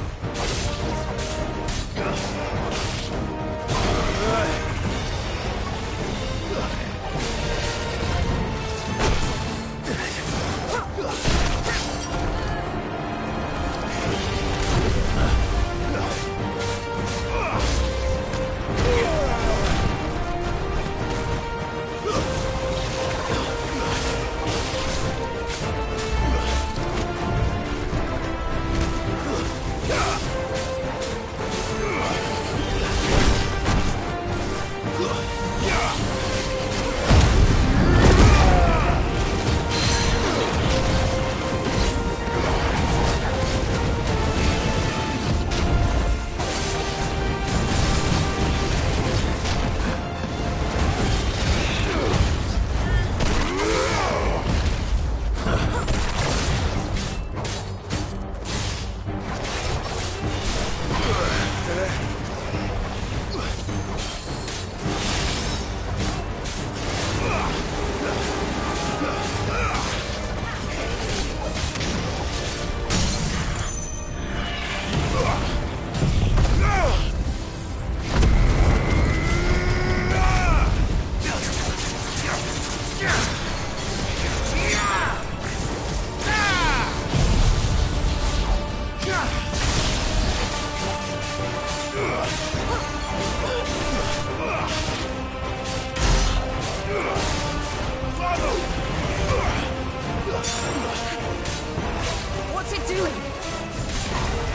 What's it doing?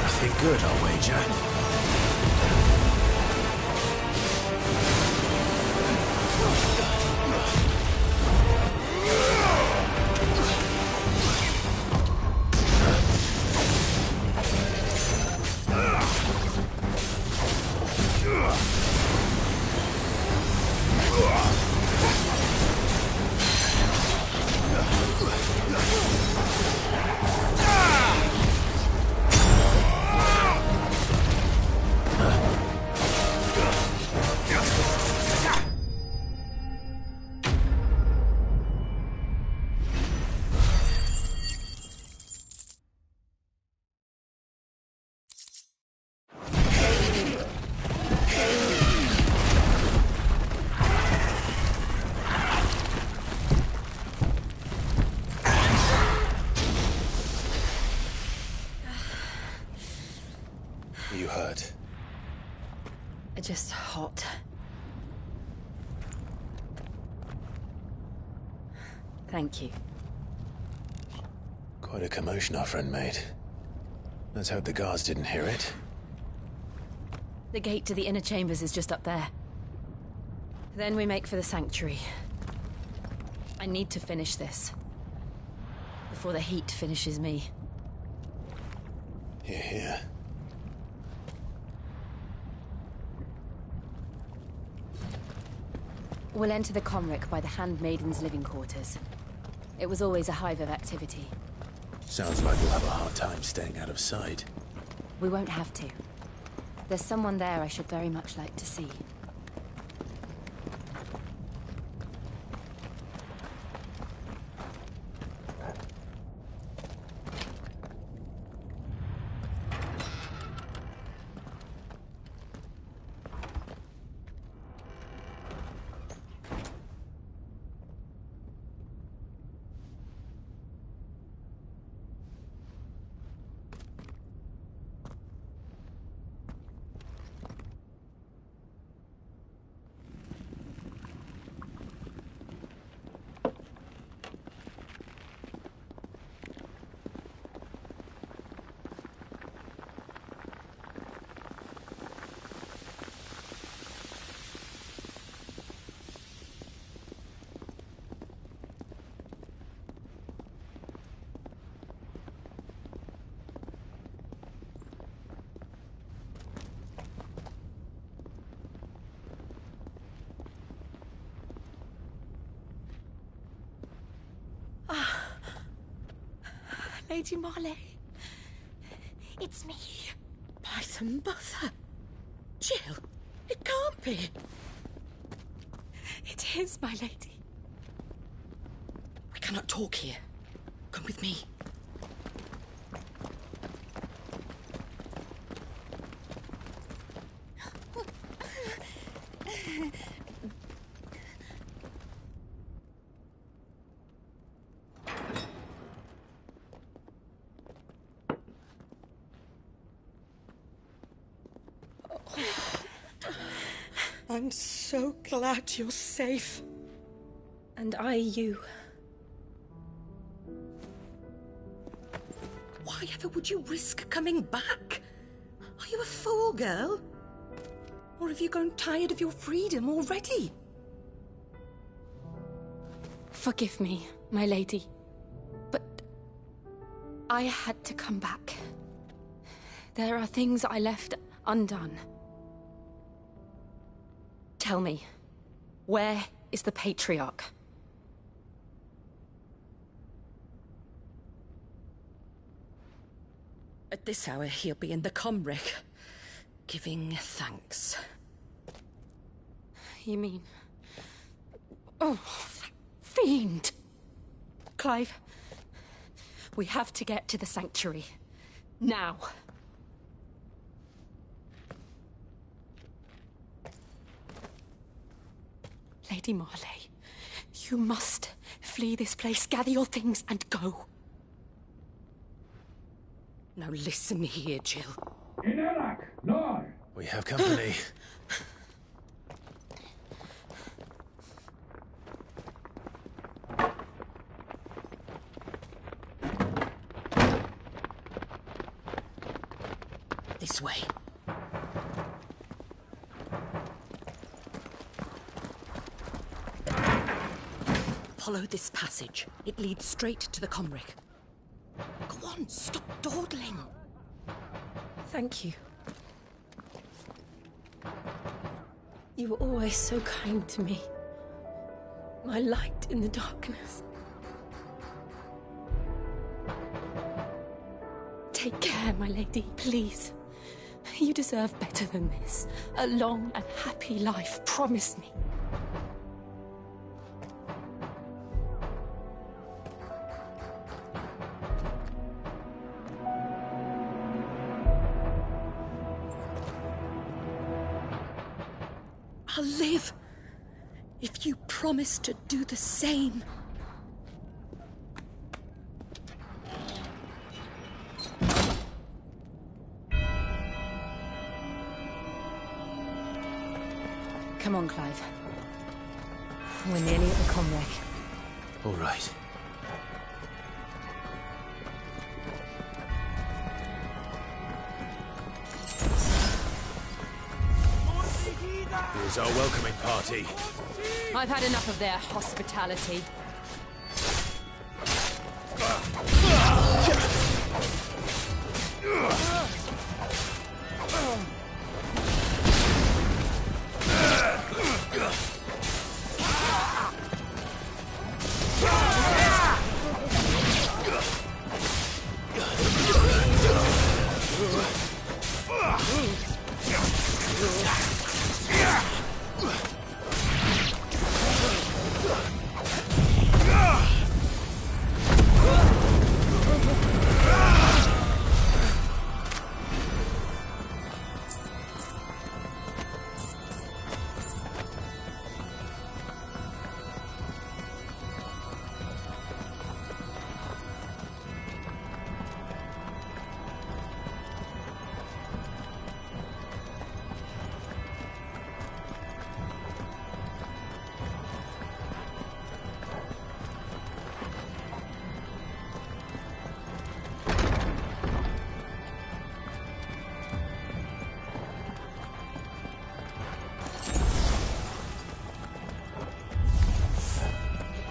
Nothing good, I'll wager. You hurt? Just hot. Thank you. Quite a commotion our friend made. Let's hope the guards didn't hear it. The gate to the inner chambers is just up there. Then we make for the sanctuary. I need to finish this. Before the heat finishes me. Hear, hear. We'll enter the Comric by the Handmaiden's living quarters. It was always a hive of activity. Sounds like we'll have a hard time staying out of sight. We won't have to. There's someone there I should very much like to see. Lady Marley. It's me. By the mother. Jill, it can't be. It is, my lady. We cannot talk here. Come with me. I'm so glad you're safe. And I you. Why ever would you risk coming back? Are you a fool, girl? Or have you grown tired of your freedom already? Forgive me, my lady. But I had to come back. There are things I left undone. Tell me, where is the Patriarch? At this hour, he'll be in the Comric, giving thanks. You mean... Oh, that fiend! Clive, we have to get to the sanctuary. Now. Lady Marley, you must flee this place, gather your things, and go. Now listen here, Jill. We have company. This way. Follow this passage. It leads straight to the Comric. Go on, stop dawdling. Thank you. You were always so kind to me. My light in the darkness. Take care, my lady, please. You deserve better than this. A long and happy life, promise me. I'll live if you promise to do the same. Come on, Clive. We're nearly at the Comric. All right. Where's our welcoming party? I've had enough of their hospitality.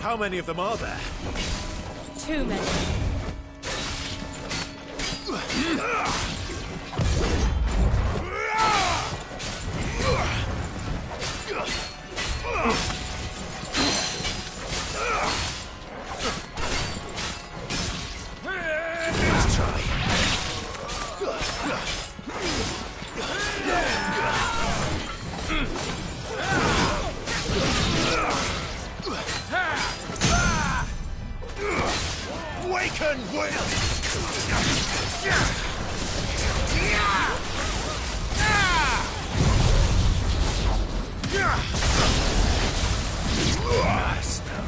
How many of them are there? Too many. Let's try. Waken will! Nice now,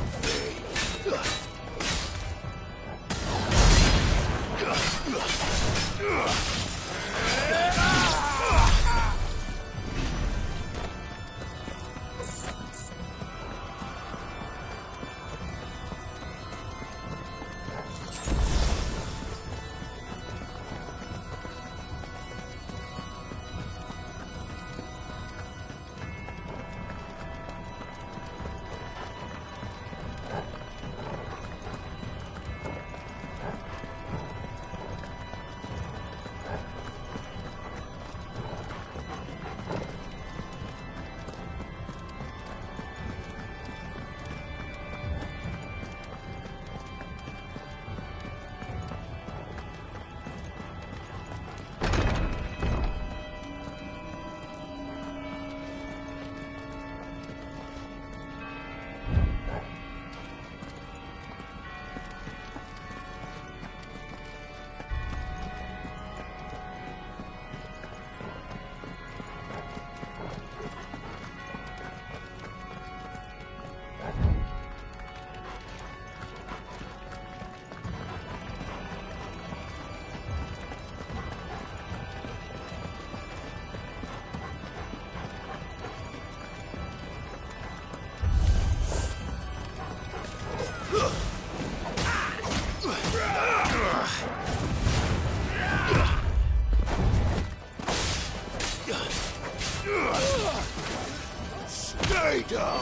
Stay down!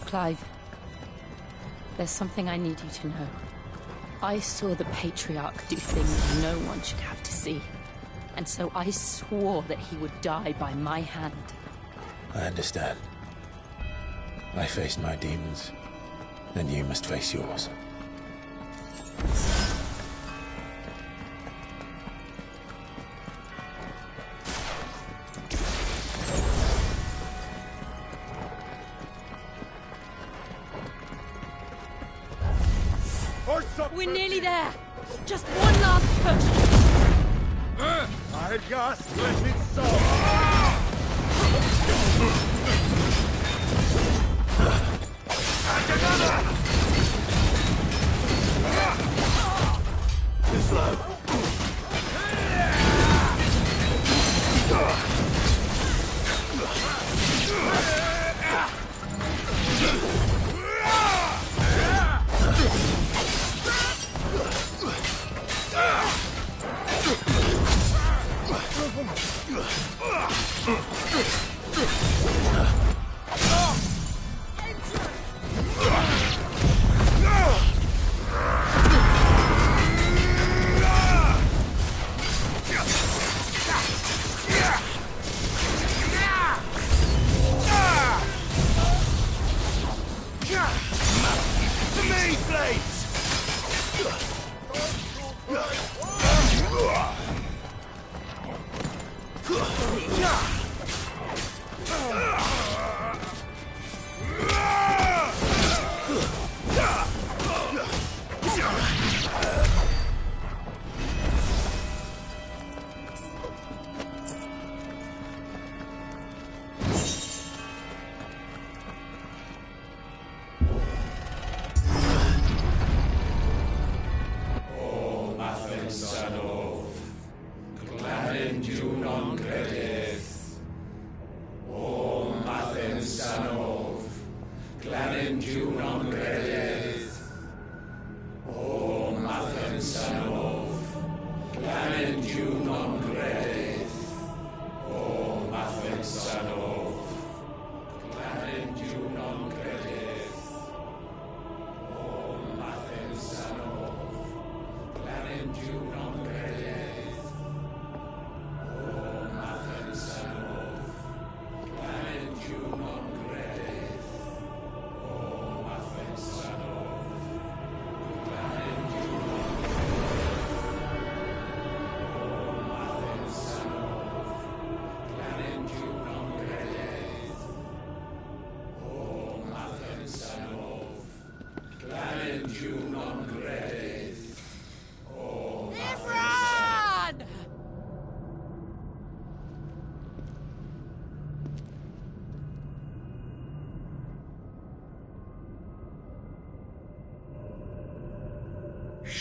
Clive, there's something I need you to know. I saw the Patriarch do things no one should have to see. And so I swore that he would die by my hand. I understand. I faced my demons, and you must face yours. We're nearly there. Just one last push. I just let it so.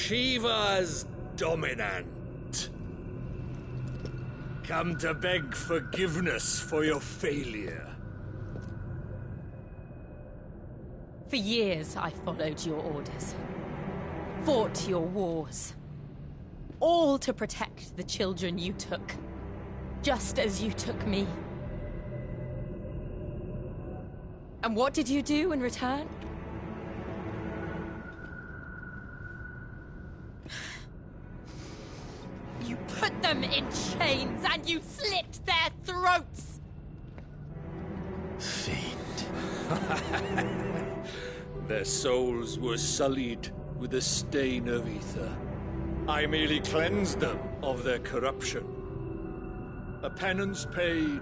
Shiva's dominant. Come to beg forgiveness for your failure. For years, I followed your orders. Fought your wars. All to protect the children you took. Just as you took me. And what did you do in return? You put them in chains and you slit their throats! Fiend. Their souls were sullied with the stain of ether. I merely cleansed them of their corruption. A penance paid,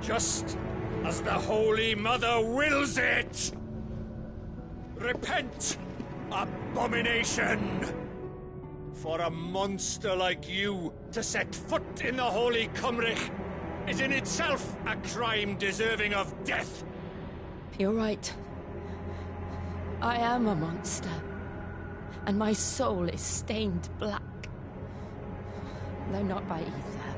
just as the Holy Mother wills it! Repent, abomination! For a monster like you to set foot in the Holy Cymric is in itself a crime deserving of death. You're right. I am a monster. And my soul is stained black. Though not by ether.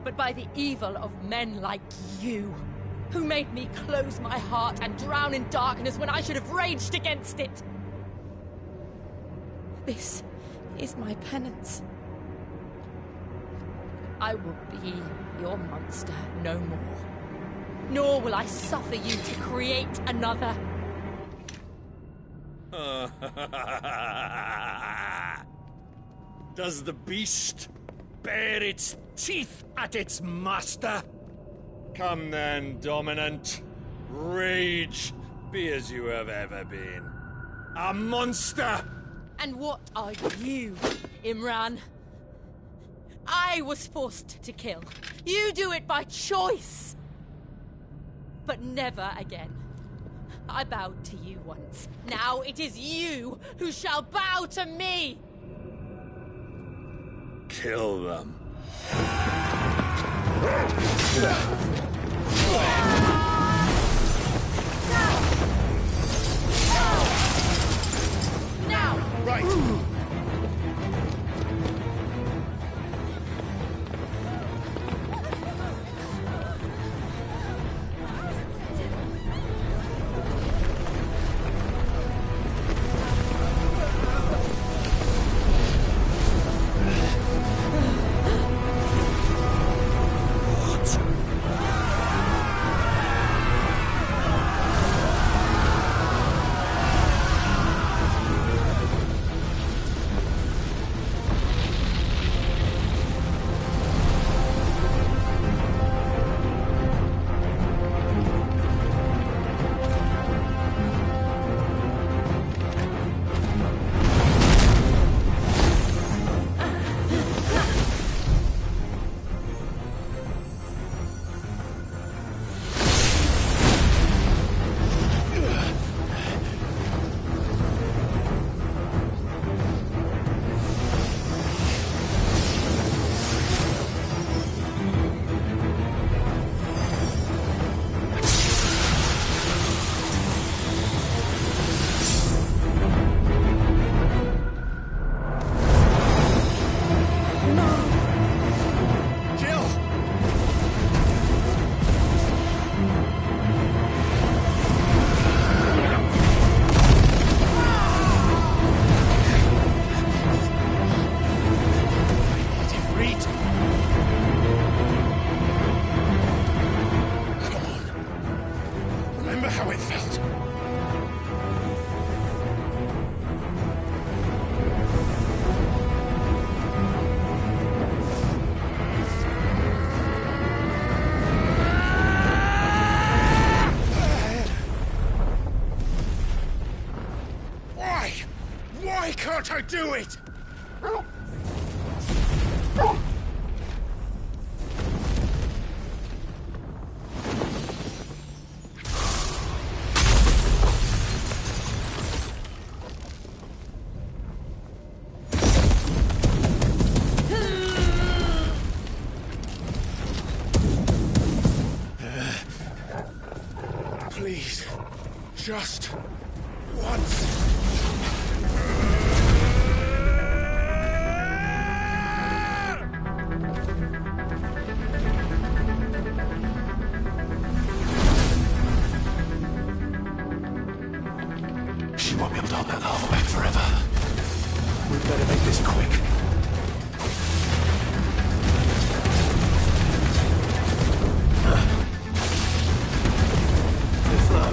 But by the evil of men like you, who made me close my heart and drown in darkness when I should have raged against it. This is my penance. I will be your monster no more. Nor will I suffer you to create another. Does the beast bare its teeth at its master? Come then, dominant. Rage, be as you have ever been. A monster! And what are you, Imran? I was forced to kill. You do it by choice. But never again. I bowed to you once. Now it is you who shall bow to me! Kill them. Why can't I do it? Please, just once. She won't be able to hold that lava back forever. We better make this quick. Too slow.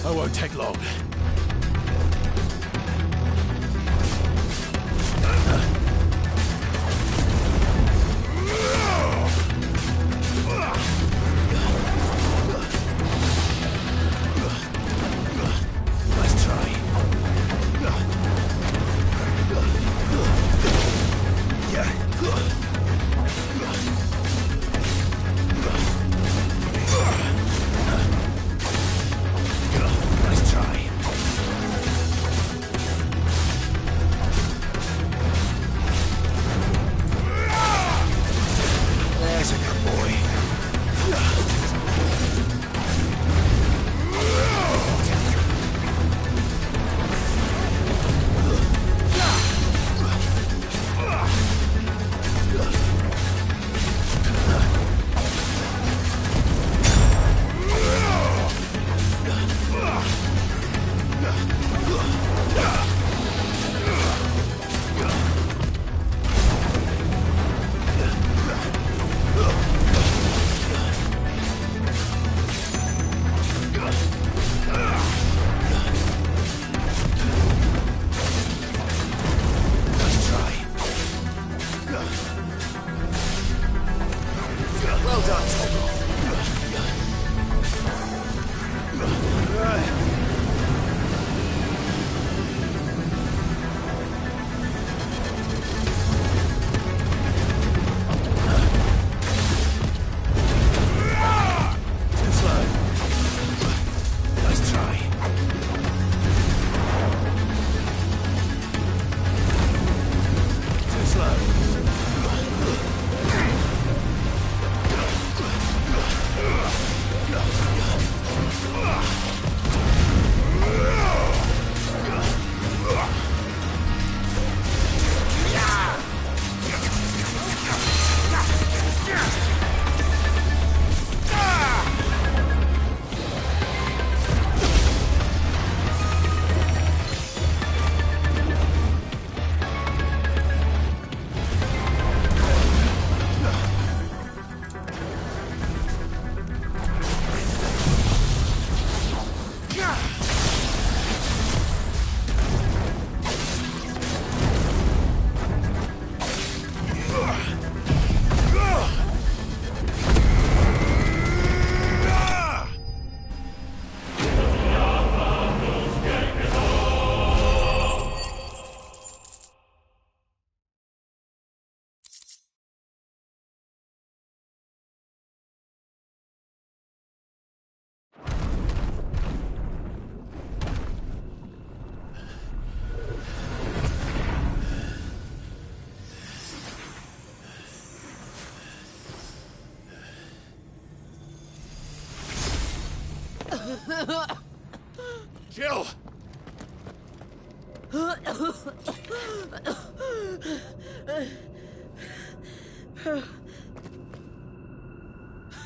I won't take long. Nice try. Nice try. There's a good boy. Well done, Toggle. Too slow. Nice try. Too slow. Jill!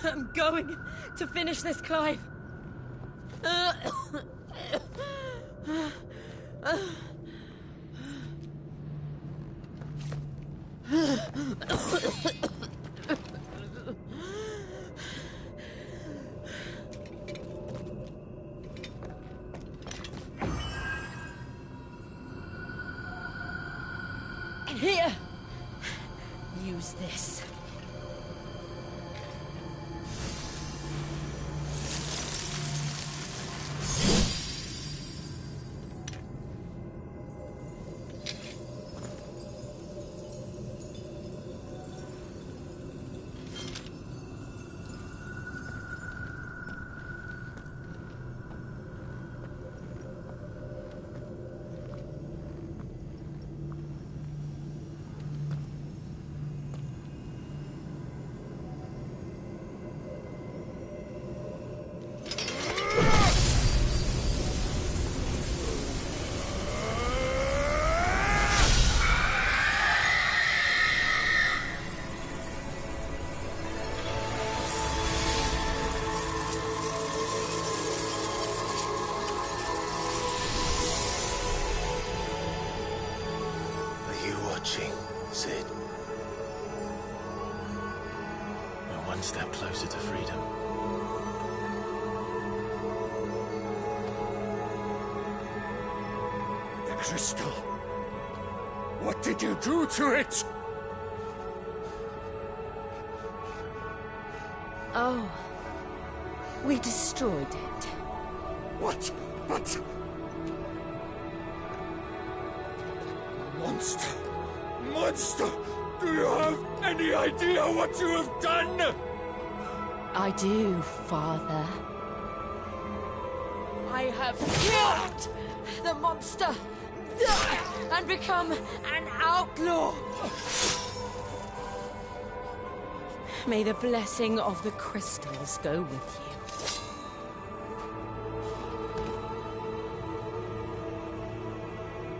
I'm going to finish this, Clive. Here. Use this. Watching, Sid. We're one step closer to freedom. crystal? What did you do to it? Oh, we destroyed it. What? But... Monster! Monster! Do you have any idea what you have done? I do, Father. I have killed the monster and become an outlaw. May the blessing of the crystals go with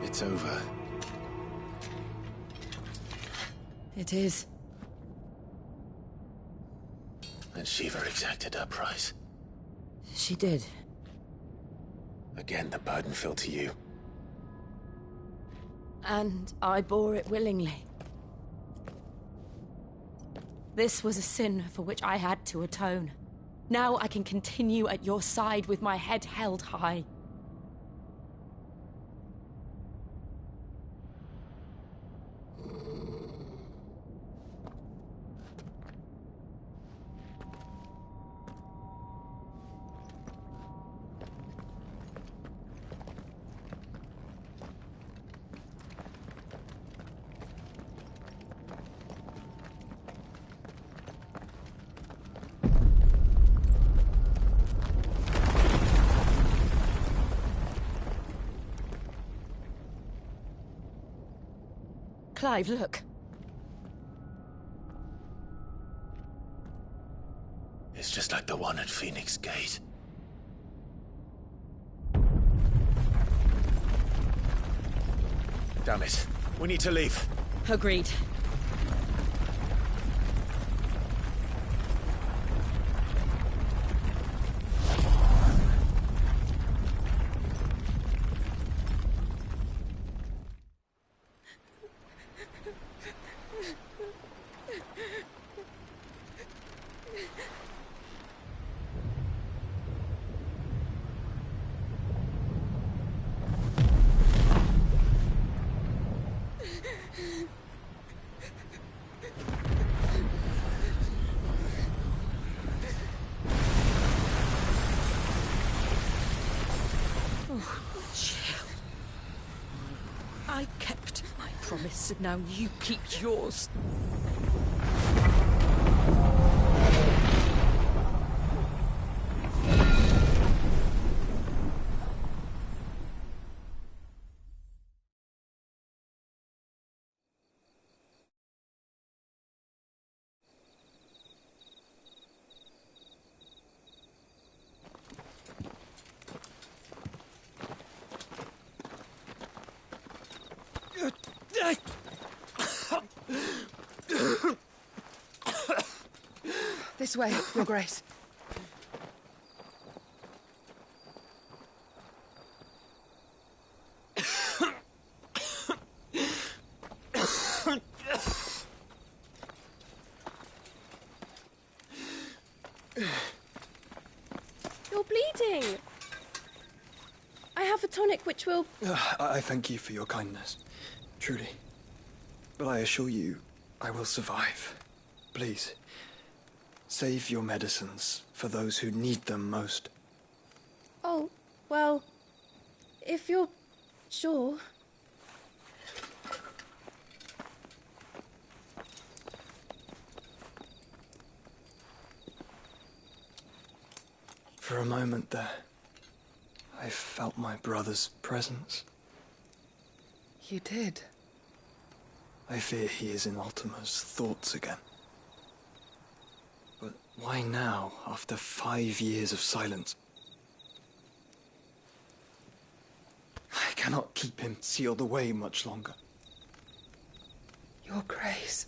you. It's over. It is. And Shiva exacted her price. She did. Again, the burden fell to you. And I bore it willingly. This was a sin for which I had to atone. Now I can continue at your side with my head held high. Clive, look. It's just like the one at Phoenix Gate. Damn it. We need to leave. Agreed. I kept my promise, and now you keep yours. This way, Your Grace. You're bleeding. I have a tonic which will... I thank you for your kindness, truly. But I assure you, I will survive. Please, save your medicines for those who need them most. Oh, well, if you're sure... For a moment there, I felt my brother's presence. You did? I fear he is in Ultima's thoughts again. But why now, after 5 years of silence? I cannot keep him sealed away much longer. Your Grace.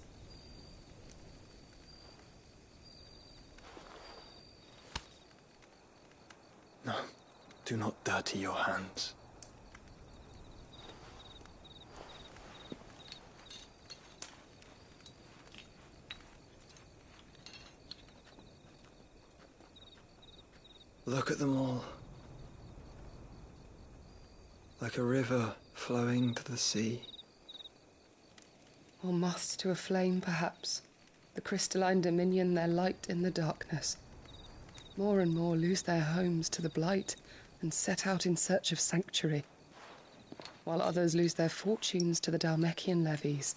No, do not dirty your hands. Look at them all. like a river flowing to the sea. Or moths to a flame, perhaps. The crystalline dominion their light in the darkness. More and more lose their homes to the blight and set out in search of sanctuary, while others lose their fortunes to the Dalmekian levies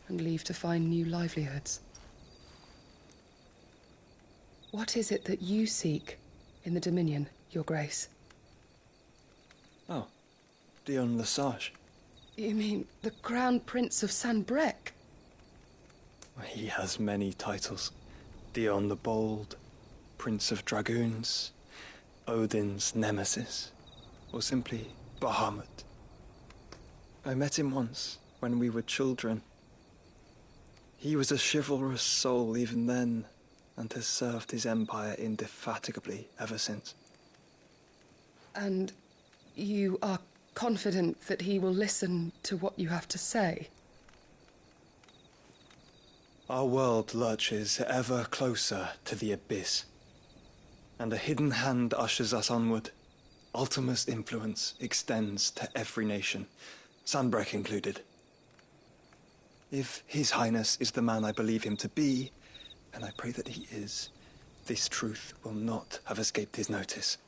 and leave to find new livelihoods. What is it that you seek in the Dominion, Your Grace? Oh, Dion Lesage. You mean the Crown Prince of Sanbrec? He has many titles. Dion the Bold, Prince of Dragoons, Odin's Nemesis, or simply Bahamut. I met him once, when we were children. He was a chivalrous soul even then, and has served his empire indefatigably ever since. And you are confident that he will listen to what you have to say? Our world lurches ever closer to the abyss, and a hidden hand ushers us onward. Ultima's influence extends to every nation, Sanbrec included. If His Highness is the man I believe him to be, and I pray that he is, this truth will not have escaped his notice.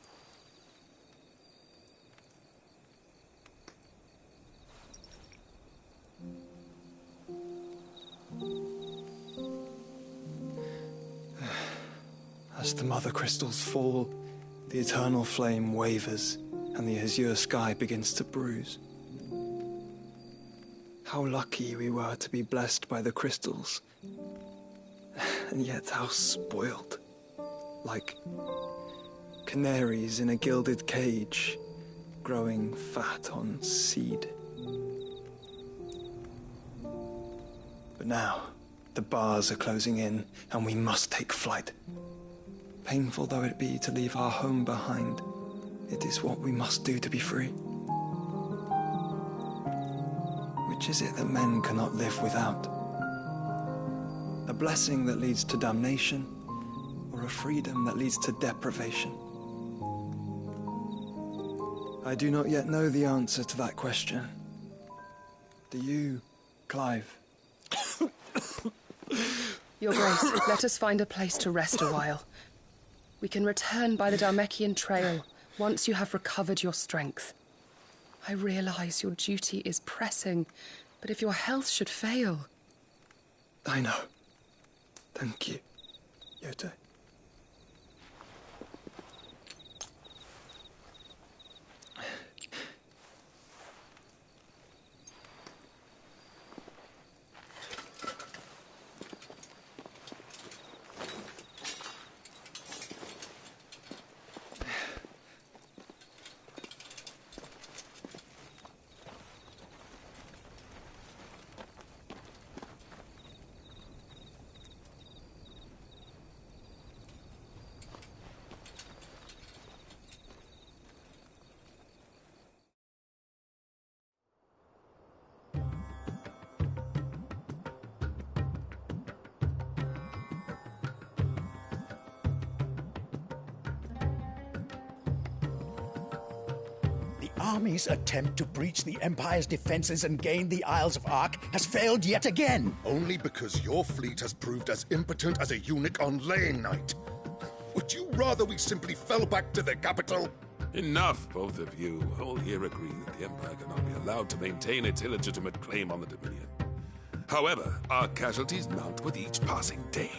As the mother crystals fall, the eternal flame wavers, and the azure sky begins to bruise. How lucky we were to be blessed by the crystals, and yet how spoiled. Like canaries in a gilded cage, growing fat on seed. But now, the bars are closing in, and we must take flight. Painful though it be to leave our home behind, it is what we must do to be free. Which is it that men cannot live without? A blessing that leads to damnation, or a freedom that leads to deprivation? I do not yet know the answer to that question. Do you, Clive? Your Grace, let us find a place to rest a while. We can return by the Dalmekian trail once you have recovered your strength. I realize your duty is pressing, but if your health should fail... I know. Thank you, Yote. Army's attempt to breach the Empire's defenses and gain the Isles of Ark has failed yet again. Only because your fleet has proved as impotent as a eunuch on Lane Night. Would you rather we simply fell back to the capital? Enough, both of you. All here agree that the Empire cannot be allowed to maintain its illegitimate claim on the Dominion. However, our casualties mount with each passing day.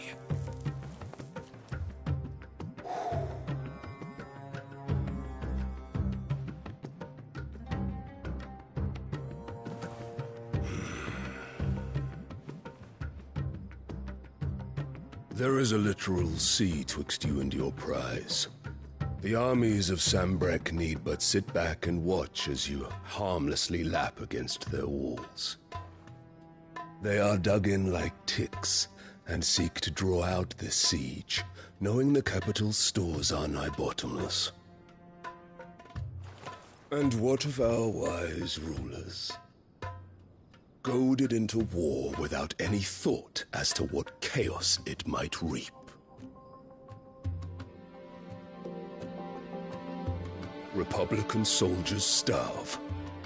There is a literal sea twixt you and your prize. The armies of Sanbrec need but sit back and watch as you harmlessly lap against their walls. They are dug in like ticks and seek to draw out this siege, knowing the capital's stores are nigh bottomless. And what of our wise rulers? Goaded into war without any thought as to what chaos it might reap. Republican soldiers starve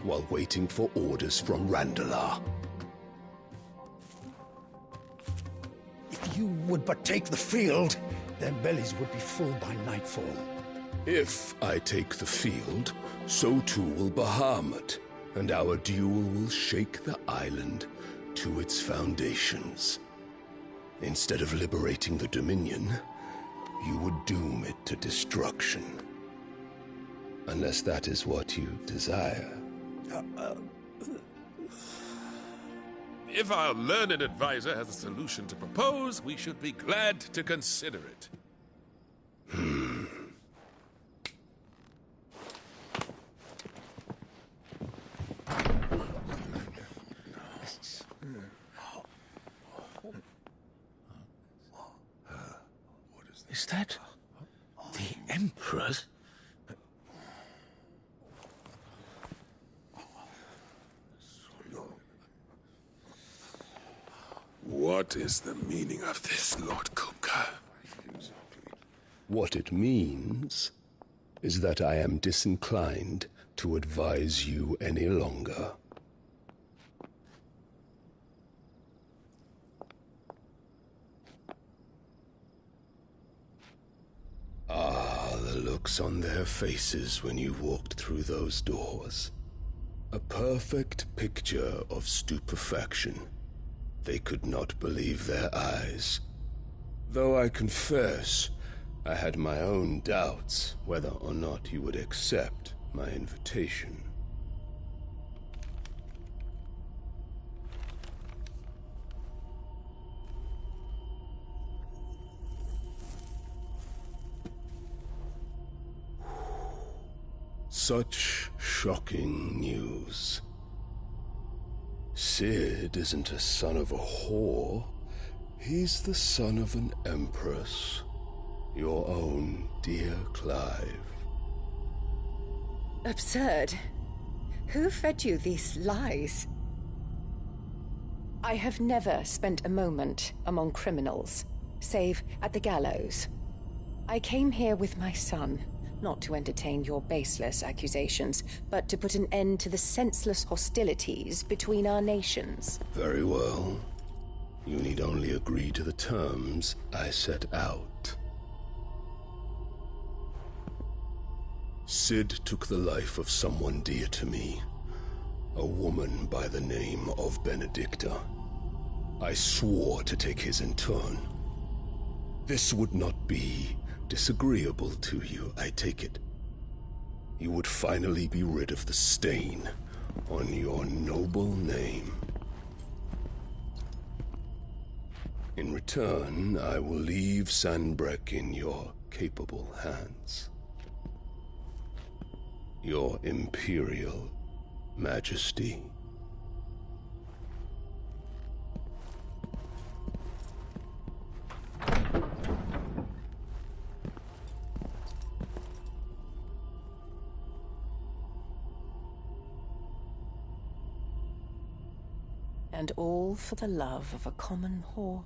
while waiting for orders from Randalar. If you would but take the field, their bellies would be full by nightfall. If I take the field, so too will Bahamut, and our duel will shake the island to its foundations. Instead of liberating the Dominion, you would doom it to destruction. Unless that is what you desire. If our learned advisor has a solution to propose, we should be glad to consider it. Is that the Emperor's? What is the meaning of this, Lord Kupka? What it means is that I am disinclined to advise you any longer. Ah, the looks on their faces when you walked through those doors. A perfect picture of stupefaction. They could not believe their eyes. Though I confess, I had my own doubts whether or not you would accept my invitation. Such shocking news. Sid isn't a son of a whore. He's the son of an empress. Your own dear Clive. Absurd. Who fed you these lies? I have never spent a moment among criminals, save at the gallows. I came here with my son, not to entertain your baseless accusations, but to put an end to the senseless hostilities between our nations. Very well. You need only agree to the terms I set out. Sid took the life of someone dear to me, a woman by the name of Benedicta. I swore to take his in turn. This would not be disagreeable to you, I take it. You would finally be rid of the stain on your noble name. In return, I will leave Sanbreque in your capable hands. Your Imperial Majesty. And all for the love of a common whore.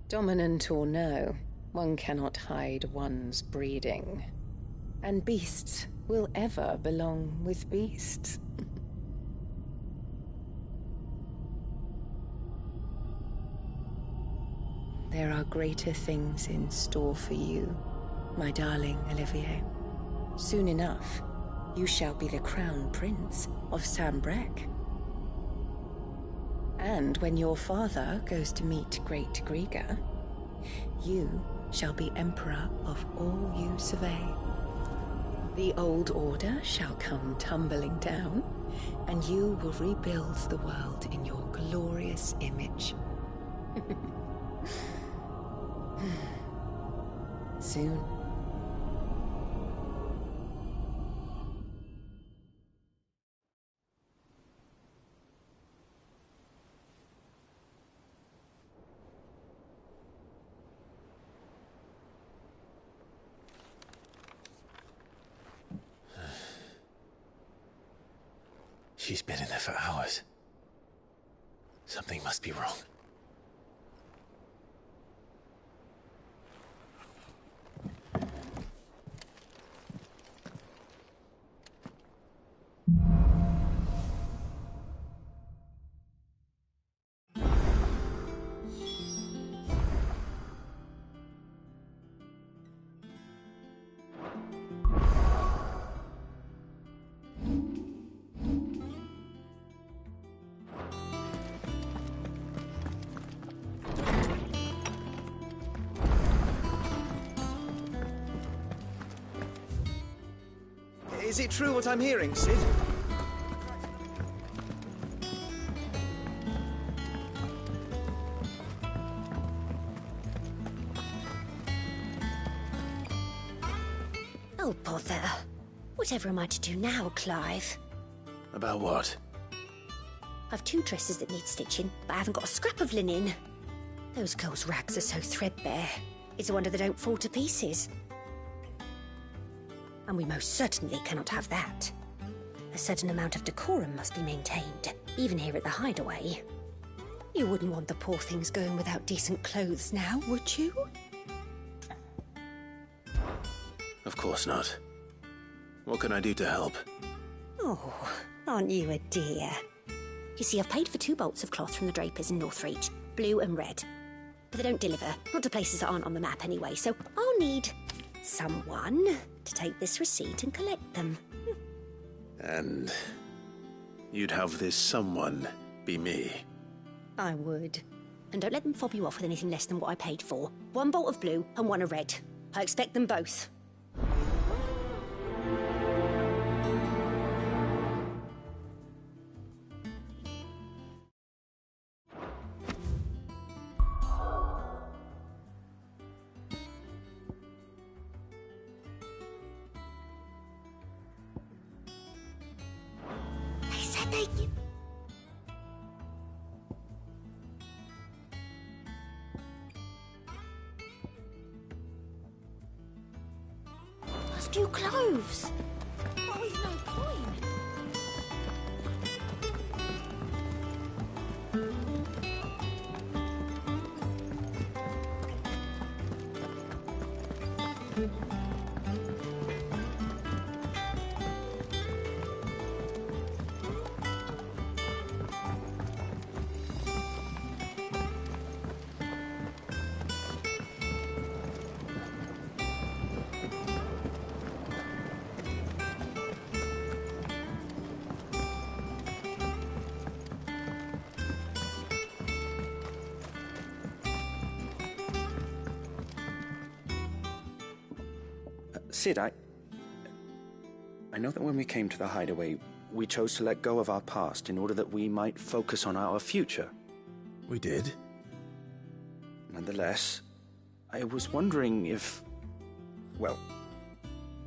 Dominant or no, one cannot hide one's breeding. And beasts will ever belong with beasts. There are greater things in store for you, my darling Olivier. Soon enough, you shall be the crown prince of Sanbreque. And when your father goes to meet Great Griga, you shall be emperor of all you survey. The old order shall come tumbling down, and you will rebuild the world in your glorious image. Soon. She's been in there for hours. Something must be wrong. Is it true what I'm hearing, Sid? Oh, bother. Whatever am I to do now, Clive? About what? I've 2 dresses that need stitching, but I haven't got a scrap of linen. Those girls' rags are so threadbare. It's a wonder they don't fall to pieces. And we most certainly cannot have that. A certain amount of decorum must be maintained, even here at the Hideaway. You wouldn't want the poor things going without decent clothes now, would you? Of course not. What can I do to help? Oh, aren't you a dear? You see, I've paid for 2 bolts of cloth from the drapers in Northreach, blue and red. But they don't deliver, not to places that aren't on the map anyway, so I'll need someone to take this receipt and collect them. And you'd have this someone be me? I would. And don't let them fob you off with anything less than what I paid for. 1 bolt of blue and 1 of red. I expect them both. They said they... A few cloves. But with no coin. Sid, I know that when we came to the Hideaway, we chose to let go of our past in order that we might focus on our future. We did? Nonetheless, I was wondering if... Well,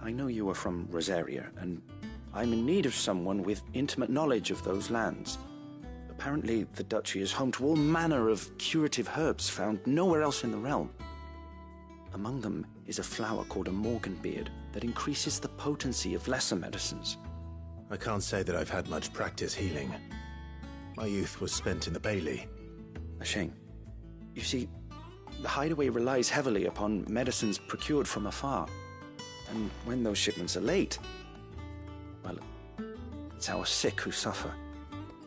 I know you are from Rosaria, and I'm in need of someone with intimate knowledge of those lands. Apparently, the Duchy is home to all manner of curative herbs found nowhere else in the realm. Among them is a flower called a morganbeard that increases the potency of lesser medicines. I can't say that I've had much practice healing. My youth was spent in the Bailey. A shame. You see, the Hideaway relies heavily upon medicines procured from afar. And when those shipments are late, well, it's our sick who suffer.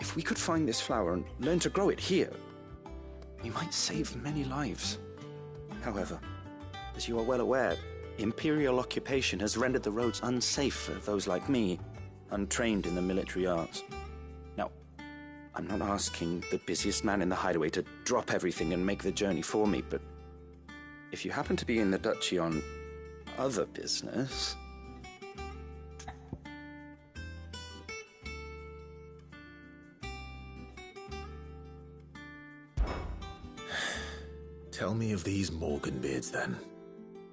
If we could find this flower and learn to grow it here, we might save many lives. However, as you are well aware, Imperial occupation has rendered the roads unsafe for those like me, untrained in the military arts. Now, I'm not asking the busiest man in the Hideaway to drop everything and make the journey for me, but if you happen to be in the Duchy on other business... Tell me of these morganbeards, then.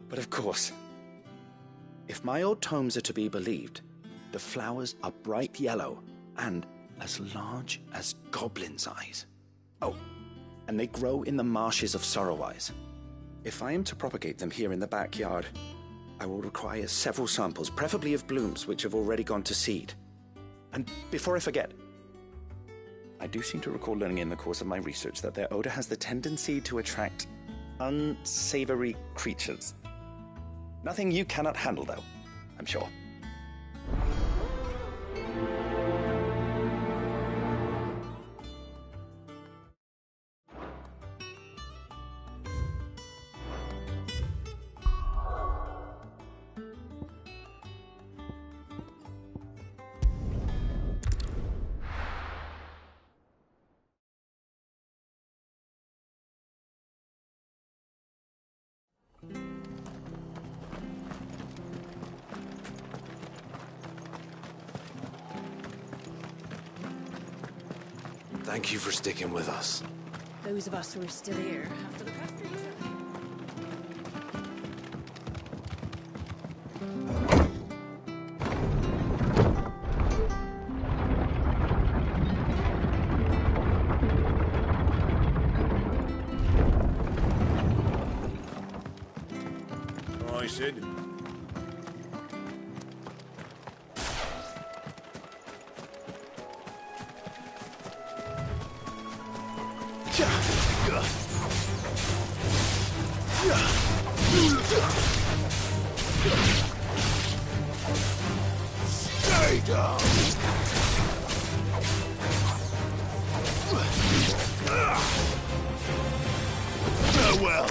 But of course. If my old tomes are to be believed, the flowers are bright yellow and as large as goblins' eyes. Oh, and they grow in the marshes of Sorrowise. If I am to propagate them here in the backyard, I will require several samples, preferably of blooms which have already gone to seed. And before I forget, I do seem to recall learning in the course of my research that their odor has the tendency to attract unsavory creatures. Nothing you cannot handle, though, I'm sure. Thank you for sticking with us. Those of us who are still here have to look after each other. Hi, Sid. Stay down! Farewell!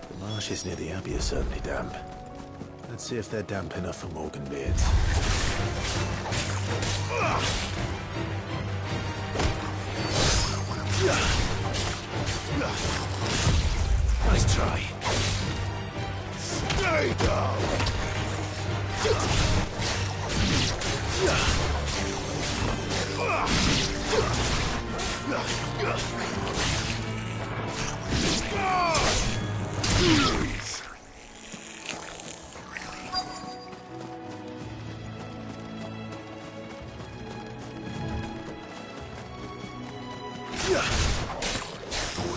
The marshes near the Abbey are certainly damp. Let's see if they're damp enough for Morgan beards. Nice try. Stay down!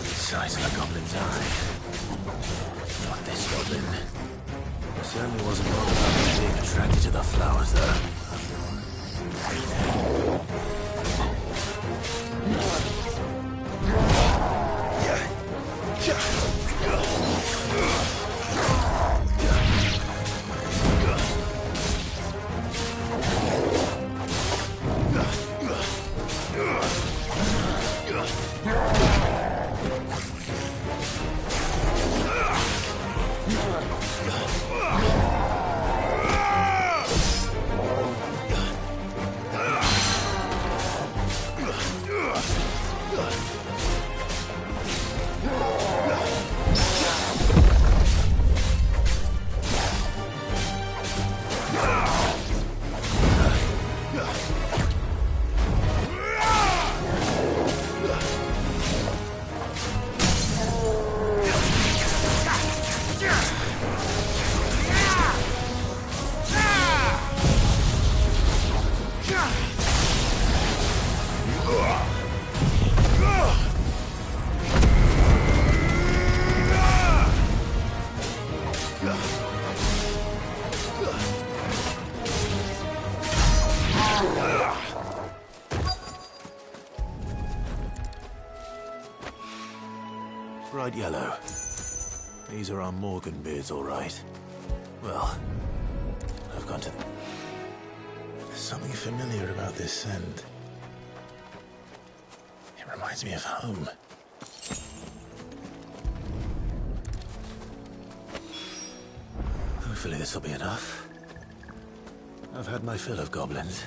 The size of a goblin's eye. Not this goblin. Certainly wasn't wrong about being attracted to the flowers, though. Bright yellow. These are our Morgan beards, all right. Well, I've gone to... There's something familiar about this scent. It reminds me of home. Hopefully this will be enough. I've had my fill of goblins.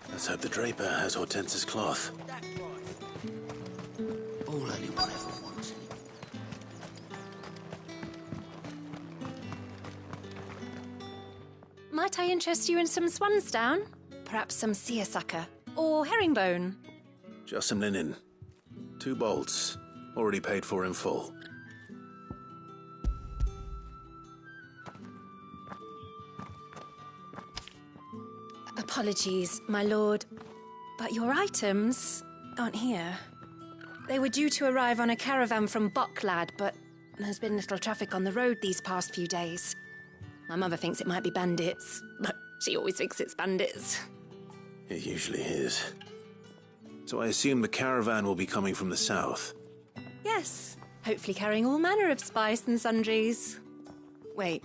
Let's hope the draper has Hortense's cloth. All anyone ever wants. Might I interest you in some swansdown? Perhaps some seersucker or herringbone? Just some linen. 2 bolts. Already paid for in full. Apologies, my lord, but your items aren't here. They were due to arrive on a caravan from Bocklad, but there's been little traffic on the road these past few days. My mother thinks it might be bandits, but she always thinks it's bandits. It usually is. So I assume the caravan will be coming from the south. Yes, hopefully carrying all manner of spice and sundries. Wait,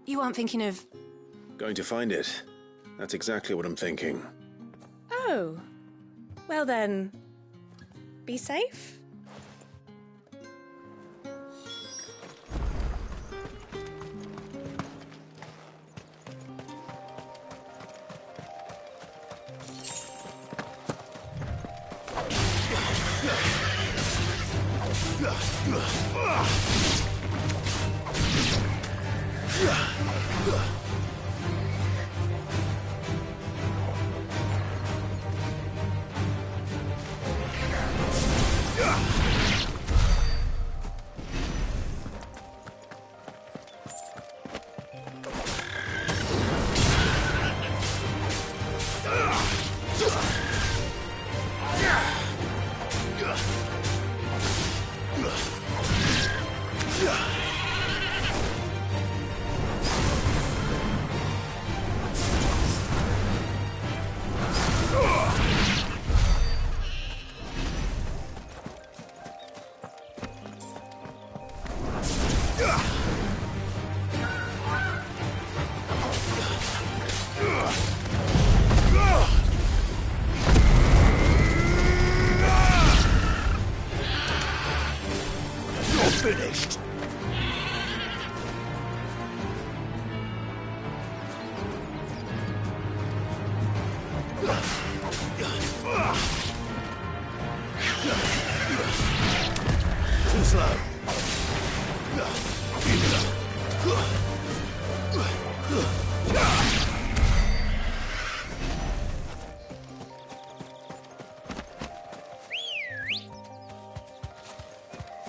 you aren't thinking of... Going to find it. That's exactly what I'm thinking. Oh. Well then, be safe. Finished. Too slow.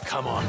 Come on.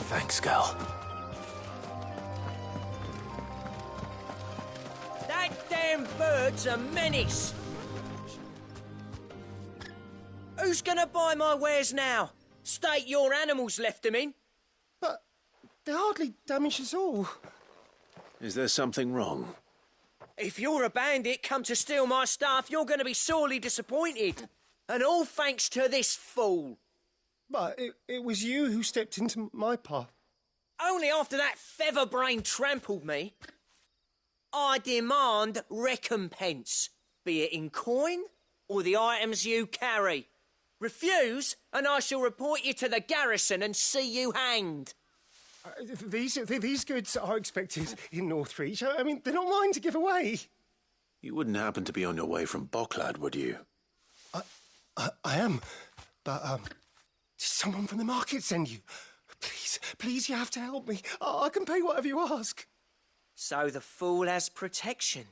Thanks, girl. That damn bird's a menace. Who's gonna buy my wares now? State your animals left them in. But they hardly damage us all. Is there something wrong? If you're a bandit come to steal my stuff, you're gonna be sorely disappointed. And all thanks to this fool. But it was you who stepped into my path. Only after that feather-brain trampled me. I demand recompense, be it in coin or the items you carry. Refuse, and I shall report you to the garrison and see you hanged. These goods are expected in Northreach. I mean, they're not mine to give away. You wouldn't happen to be on your way from Bocklad, would you? I am, but did someone from the market send you? Please, you have to help me. I can pay whatever you ask. So the fool has protection.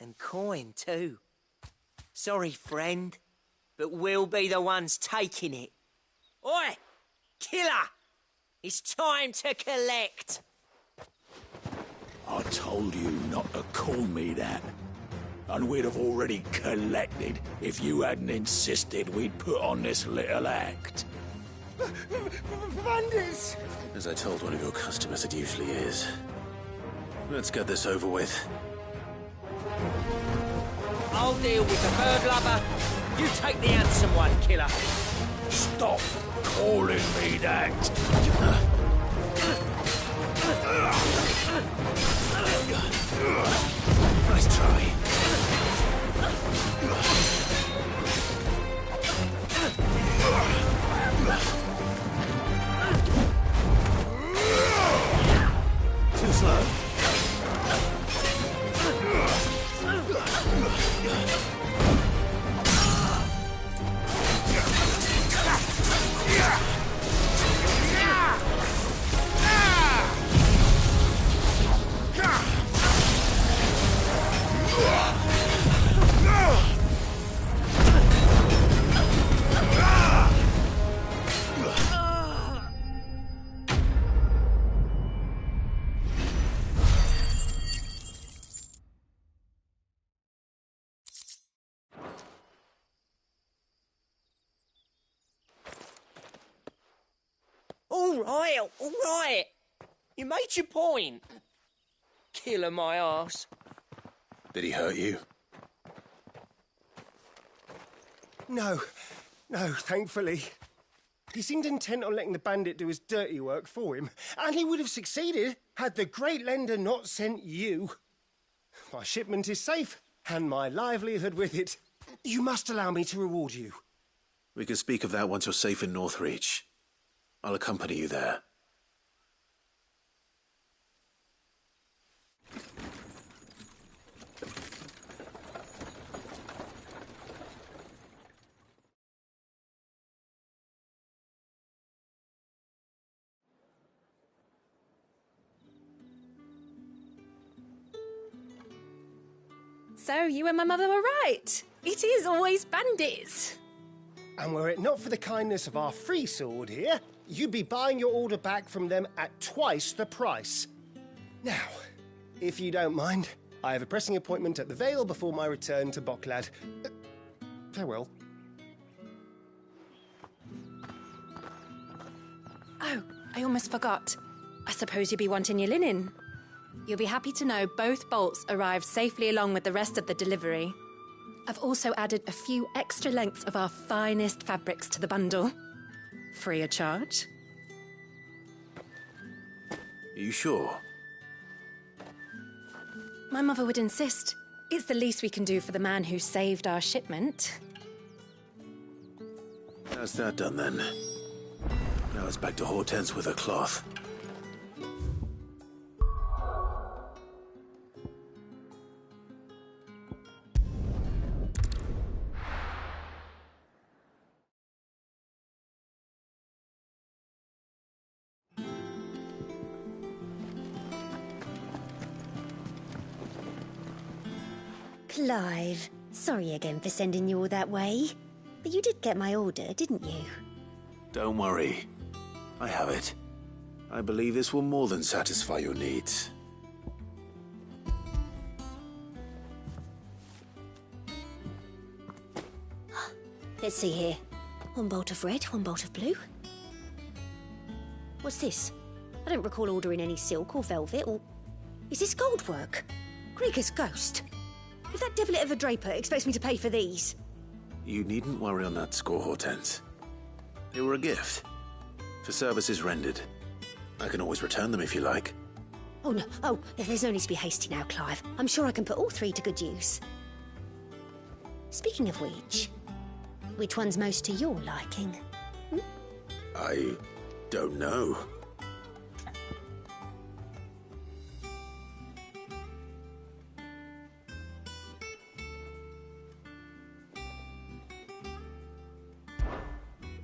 And coin, too. Sorry, friend, but we'll be the ones taking it. Oi! Killer! It's time to collect! I told you not to call me that. And we'd have already collected if you hadn't insisted we'd put on this little act. Bandits! As I told one of your customers, it usually is. Let's get this over with. I'll deal with the bird lover. You take the handsome one, killer. Stop calling me that. All right. You made your point. Killer my ass. Did he hurt you? No, thankfully. He seemed intent on letting the bandit do his dirty work for him, and he would have succeeded had the great lender not sent you. My shipment is safe, and my livelihood with it. You must allow me to reward you. We can speak of that once you're safe in Northreach. I'll accompany you there. So you and my mother were right. It is always bandits. And were it not for the kindness of our free sword here, you'd be buying your order back from them at twice the price. Now, if you don't mind, I have a pressing appointment at the Vale before my return to Bocklad. Farewell. Oh, I almost forgot. I suppose you'll be wanting your linen. You'll be happy to know both bolts arrived safely along with the rest of the delivery. I've also added a few extra lengths of our finest fabrics to the bundle. Free of charge. Are you sure? My mother would insist. It's the least we can do for the man who saved our shipment. That's that done then. Now it's back to Hortense with her cloth. Clive, sorry again for sending you all that way. But you did get my order, didn't you? Don't worry. I have it. I believe this will more than satisfy your needs. Let's see here. One bolt of red, one bolt of blue. What's this? I don't recall ordering any silk or velvet or... Is this gold work? Krieger's ghost. If that devil of a draper expects me to pay for these... You needn't worry on that score, Hortense. They were a gift. For services rendered. I can always return them if you like. Oh, no. Oh, there's no need to be hasty now, Clive. I'm sure I can put all three to good use. Speaking of which one's most to your liking? I don't know.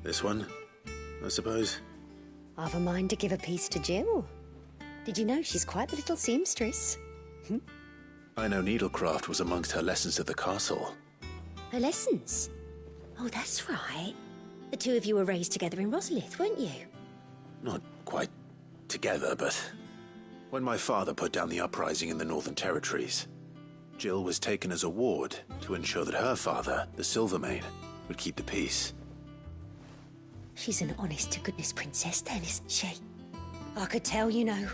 This one, I suppose. I've a mind to give a piece to Jill. Did you know she's quite the little seamstress? I know needlecraft was amongst her lessons at the castle. Her lessons? Oh, that's right. The two of you were raised together in Rosalith, weren't you? Not quite together, but when my father put down the uprising in the Northern Territories, Jill was taken as a ward to ensure that her father, the Silvermane, would keep the peace. She's an honest-to-goodness princess then, isn't she? I could tell, you know.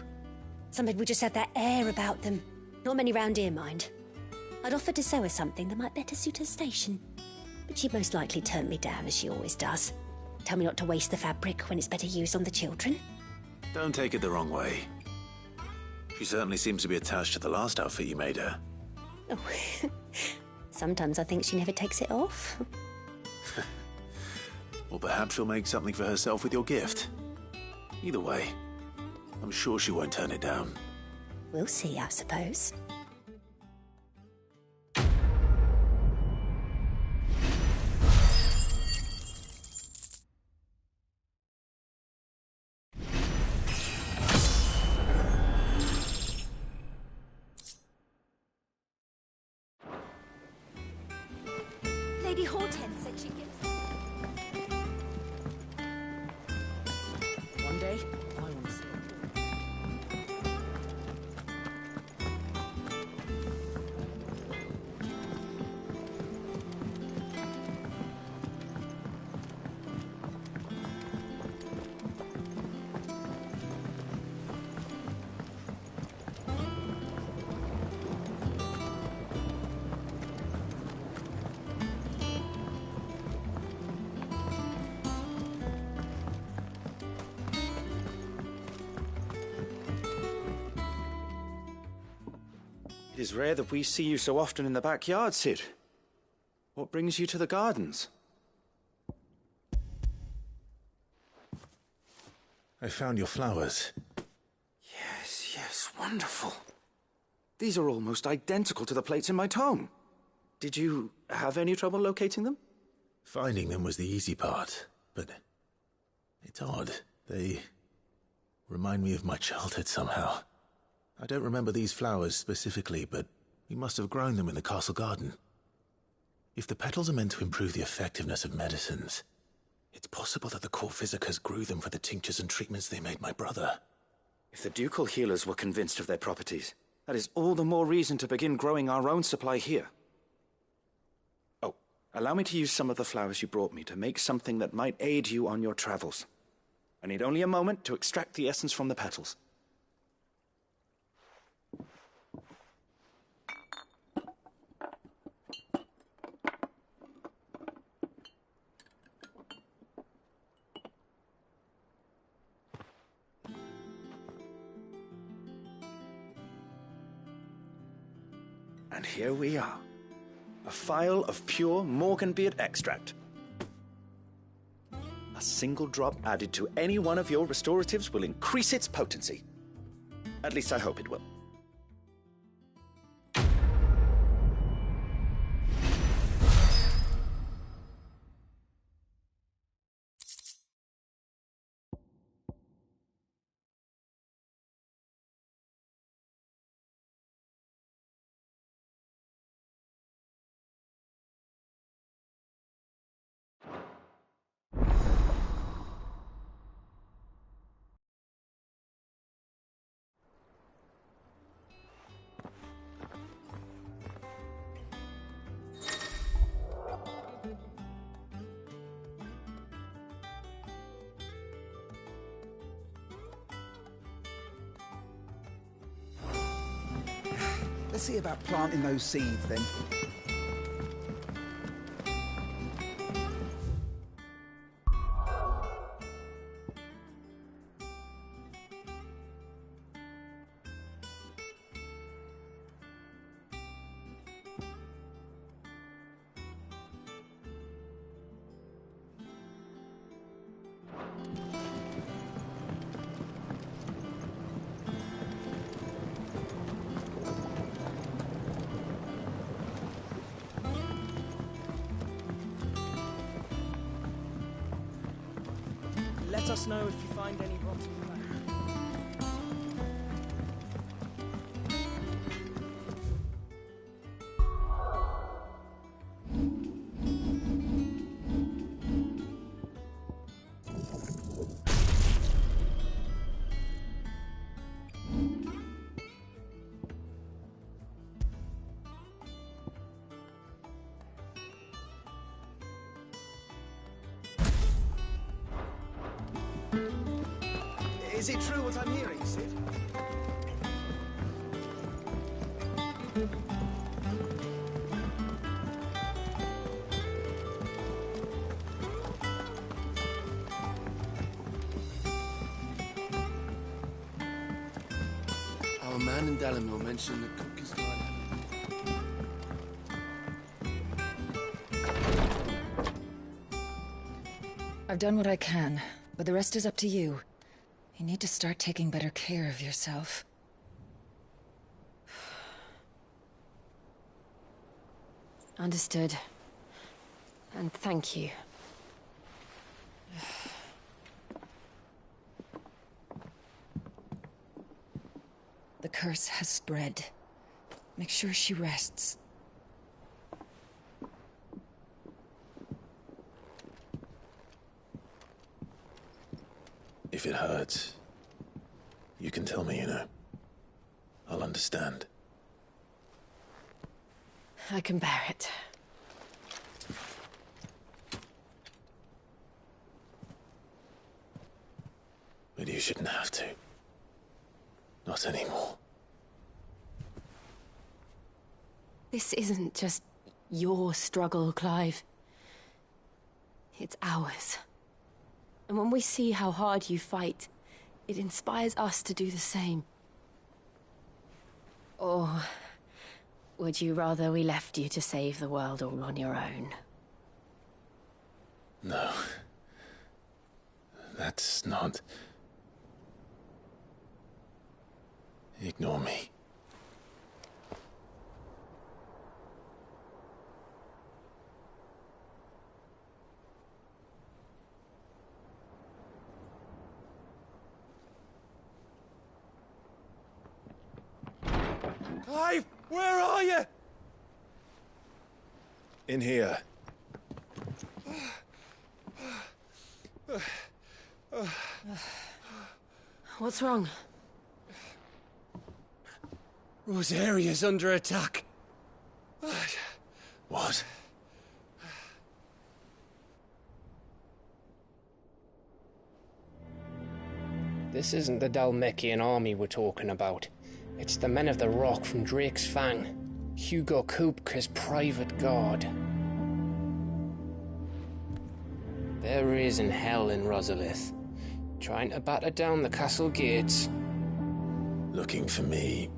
Some people just have that air about them. Not many round here, mind. I'd offered to sew her something that might better suit her station. But she'd most likely turn me down, as she always does. Tell me not to waste the fabric when it's better used on the children. Don't take it the wrong way. She certainly seems to be attached to the last outfit you made her. Oh, sometimes I think she never takes it off. Or perhaps she'll make something for herself with your gift. Either way, I'm sure she won't turn it down. We'll see, I suppose. Lady Hortense said she'd give us... One day, I want to see 'Tis rare that we see you so often in the backyard, Cid. What brings you to the gardens? I found your flowers. Yes, wonderful. These are almost identical to the plates in my tome. Did you have any trouble locating them? Finding them was the easy part, but it's odd. They remind me of my childhood somehow. I don't remember these flowers specifically, but we must have grown them in the castle garden. If the petals are meant to improve the effectiveness of medicines, it's possible that the court physicers grew them for the tinctures and treatments they made my brother. If the ducal healers were convinced of their properties, that is all the more reason to begin growing our own supply here. Oh, allow me to use some of the flowers you brought me to make something that might aid you on your travels. I need only a moment to extract the essence from the petals. And here we are. A phial of pure Morganbeard extract. A single drop added to any one of your restoratives will increase its potency. At least I hope it will. Let's see about planting those seeds, then. Let us know if you find any rotten plant. Is it true what I'm hearing, Cid? Our man in Dalamore mentioned the cook is gone. I've done what I can, but the rest is up to you. You need to start taking better care of yourself. Understood. And thank you. The curse has spread. Make sure she rests. If it hurts, you can tell me, I'll understand. I can bear it. But you shouldn't have to. Not anymore. This isn't just your struggle, Clive. It's ours. And when we see how hard you fight, it inspires us to do the same. Or Would you rather we left you to save the world all on your own? No. That's not... Ignore me. Clive, where are you? In here. What's wrong? Rosaria's under attack. What? This isn't the Dalmekian army we're talking about. It's the men of the Rock from Drake's Fang. Hugo Kupka's private guard. There is in hell in Rosalith, trying to batter down the castle gates. Looking for me.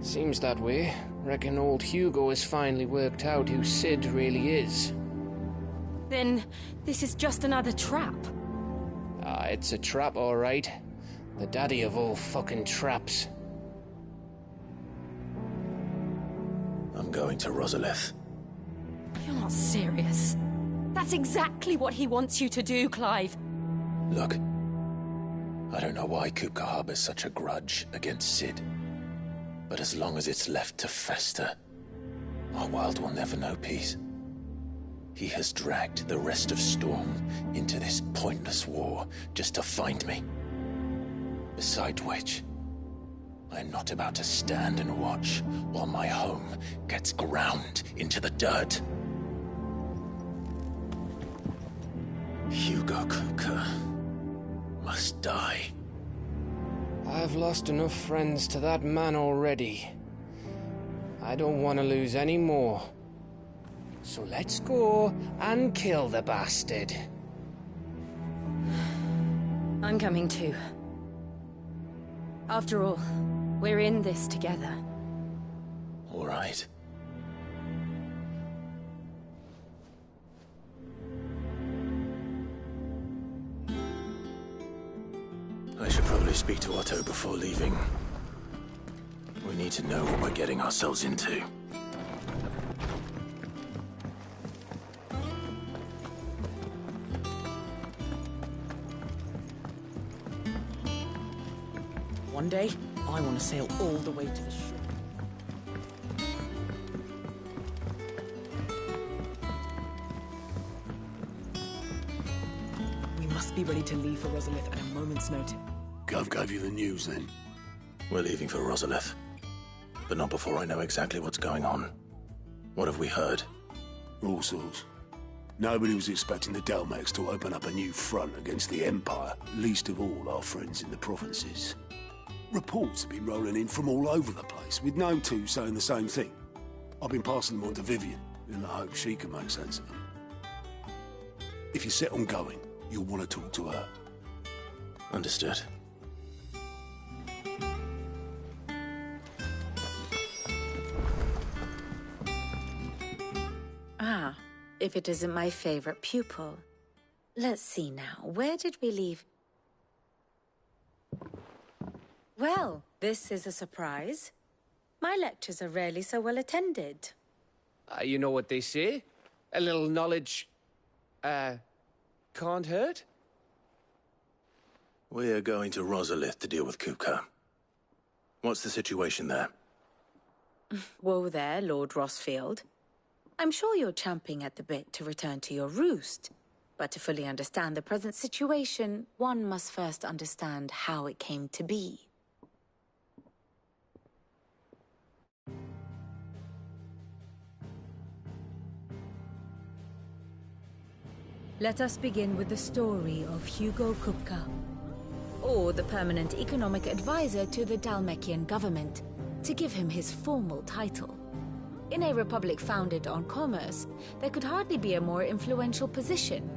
Seems that way. Reckon old Hugo has finally worked out who Sid really is. Then this is just another trap. Ah, it's a trap, all right. The daddy of all fucking traps. I'm going to Rosalith. You're not serious. That's exactly what he wants you to do, Clive. Look, I don't know why Kupka harbors such a grudge against Sid. But as long as it's left to fester, our world will never know peace. He has dragged the rest of Storm into this pointless war just to find me. Besides which, I'm not about to stand and watch while my home gets ground into the dirt. Hugo Kupka must die. I've lost enough friends to that man already. I don't want to lose any more. So let's go and kill the bastard. I'm coming too. After all, we're in this together. All right. I should probably speak to Otto before leaving. We need to know what we're getting ourselves into. One day, I want to sail all the way to the shore. We must be ready to leave for Rosalith at a moment's notice. Gov gave you the news, then? We're leaving for Rosalith. But not before I know exactly what's going on. What have we heard? All sorts. Nobody was expecting the Dalmeks to open up a new front against the Empire, least of all our friends in the provinces. Reports have been rolling in from all over the place, with no two saying the same thing. I've been passing them on to Vivian, in the hope she can make sense of them. If you're set on going, you'll want to talk to her. Understood. Ah, if it isn't my favorite pupil. Let's see now, where did we leave? Well, this is a surprise. My lectures are rarely so well attended. You know what they say? A little knowledge, can't hurt? We're going to Rosalith to deal with Kupka. What's the situation there? Whoa there, Lord Rossfield. I'm sure you're champing at the bit to return to your roost. But to fully understand the present situation, one must first understand how it came to be. Let us begin with the story of Hugo Kupka, or the permanent economic advisor to the Dalmekian government, to give him his formal title. In a republic founded on commerce, there could hardly be a more influential position.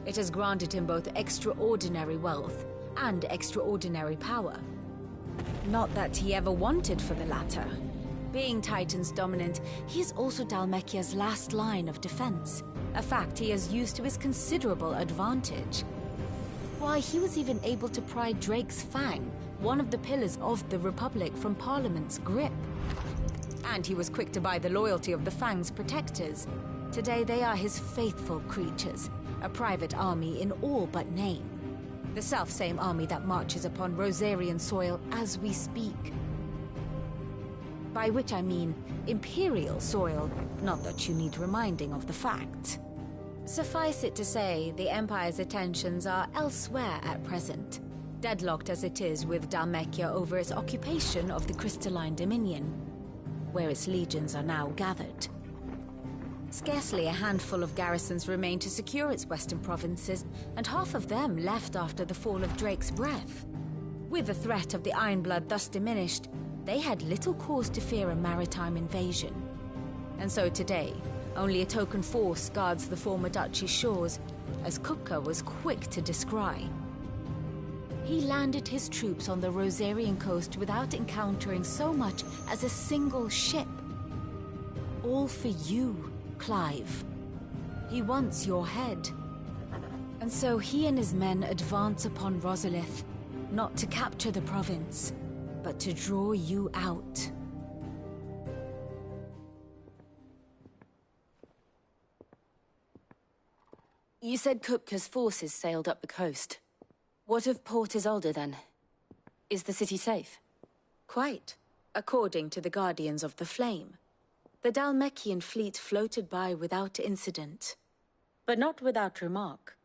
It has granted him both extraordinary wealth and extraordinary power. Not that he ever wanted for the latter. Being Titan's dominant, he is also Dhalmekia's last line of defense, a fact he has used to his considerable advantage. Why, he was even able to pry Drake's Fang, one of the pillars of the Republic, from Parliament's grip. And he was quick to buy the loyalty of the Fang's protectors. Today they are his faithful creatures, a private army in all but name. The self-same army that marches upon Rosarian soil as we speak. By which I mean Imperial soil, not that you need reminding of the fact. Suffice it to say, the Empire's attentions are elsewhere at present, deadlocked as it is with Dhalmekia over its occupation of the Crystalline Dominion, where its legions are now gathered. Scarcely a handful of garrisons remain to secure its western provinces, and half of them left after the fall of Drake's Breath. With the threat of the Ironblood thus diminished, they had little cause to fear a maritime invasion. And so today, only a token force guards the former duchy's shores, as Kupka was quick to descry. He landed his troops on the Rosarian coast without encountering so much as a single ship. All for you, Clive. He wants your head. And so he and his men advance upon Rosalith, not to capture the province, but to draw you out. You said Kupka's forces sailed up the coast. What of Port Isolde, then? Is the city safe? Quite, according to the Guardians of the Flame. The Dhalmekian fleet floated by without incident. But not without remark.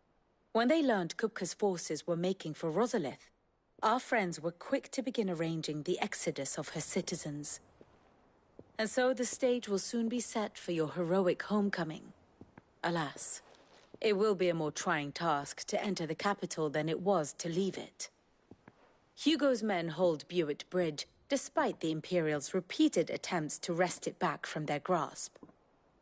When they learned Kupka's forces were making for Rosalith, our friends were quick to begin arranging the exodus of her citizens. And so the stage will soon be set for your heroic homecoming. Alas, it will be a more trying task to enter the capital than it was to leave it. Hugo's men hold Buett Bridge, despite the Imperials' repeated attempts to wrest it back from their grasp.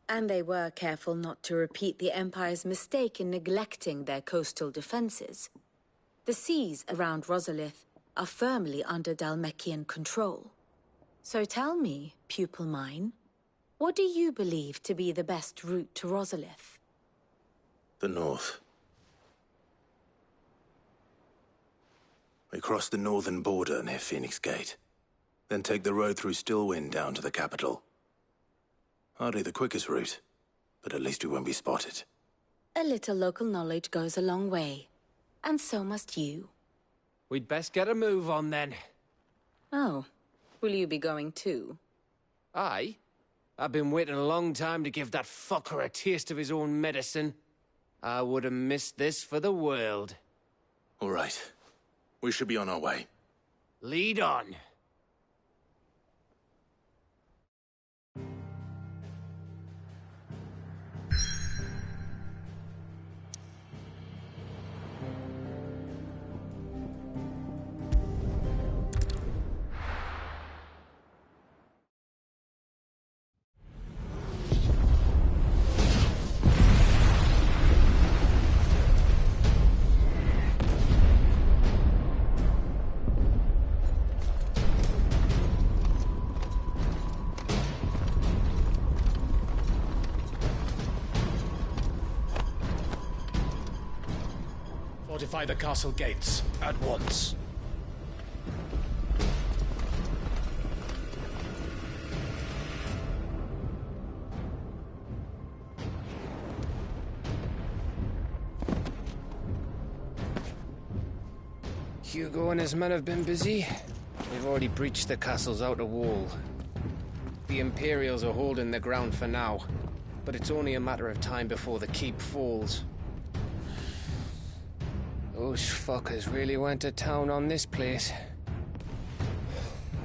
And they were careful not to repeat the Empire's mistake in neglecting their coastal defenses. The seas around Rosalith are firmly under Dhalmekian control. So tell me, pupil mine, what do you believe to be the best route to Rosalith? The north. We cross the northern border near Phoenix Gate, then take the road through Stillwind down to the capital. Hardly the quickest route, but at least we won't be spotted. A little local knowledge goes a long way, and so must you. We'd best get a move on then. Oh, will you be going too? Aye. I've been waiting a long time to give that fucker a taste of his own medicine. I would have missed this for the world. All right. We should be on our way. Lead on. Fortify the castle gates, at once. Hugo and his men have been busy. They've already breached the castle's outer wall. The Imperials are holding the ground for now, but it's only a matter of time before the keep falls. Those fuckers really went to town on this place.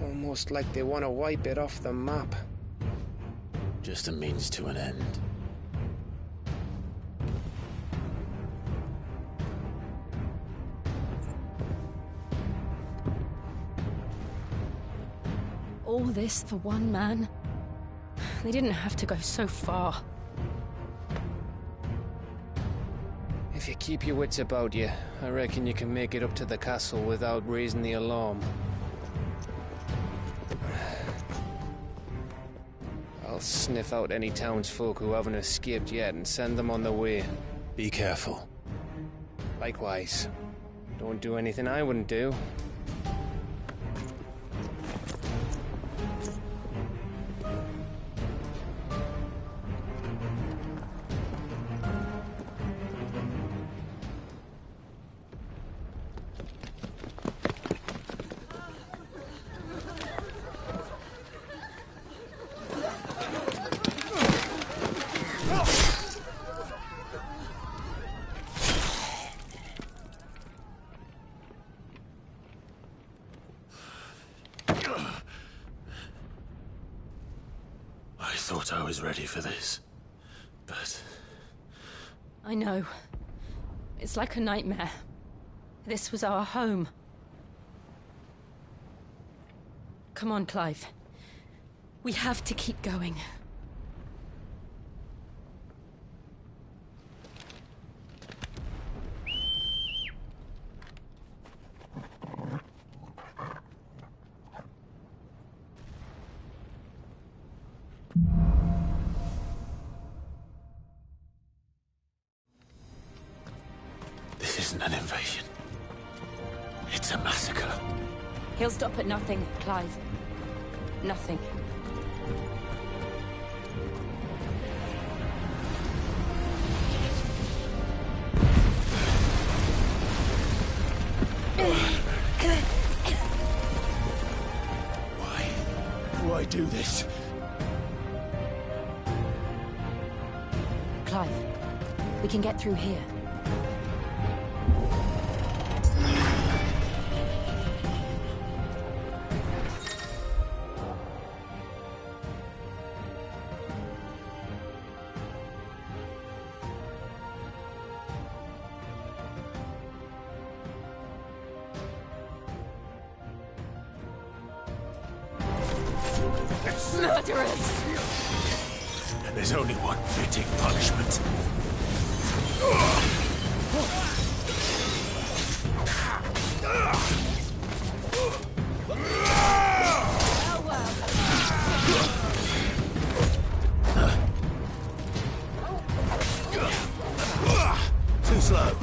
Almost like they want to wipe it off the map. Just a means to an end. All this for one man? They didn't have to go so far. If you keep your wits about you, I reckon you can make it up to the castle without raising the alarm. I'll sniff out any townsfolk who haven't escaped yet and send them on their way. Be careful. Likewise. Don't do anything I wouldn't do. I thought I was ready for this, but... I know. It's like a nightmare. This was our home. Come on, Clive. We have to keep going. This isn't an invasion. It's a massacre. He'll stop at nothing, Clive. Nothing. Why do this? Clive, we can get through here. Murderers! And there's only one fitting punishment. Too slow.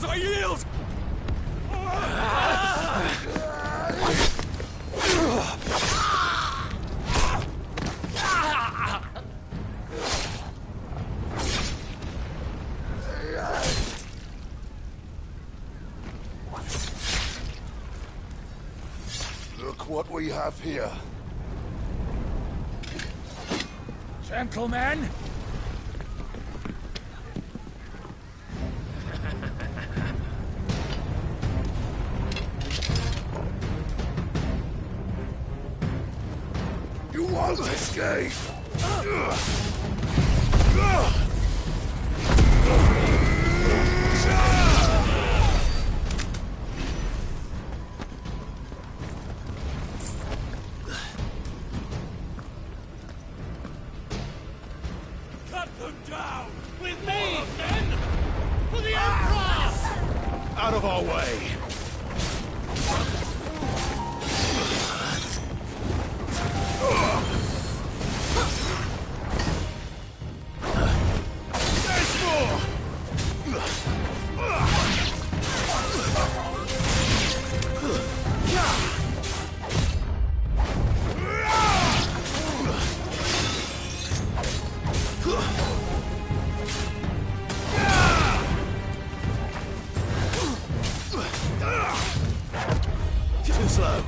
I yield! Look what we have here. Gentlemen! You won't escape! Cut them down! With me, men! For the Emperor! Out of our way! There's more! Too slow.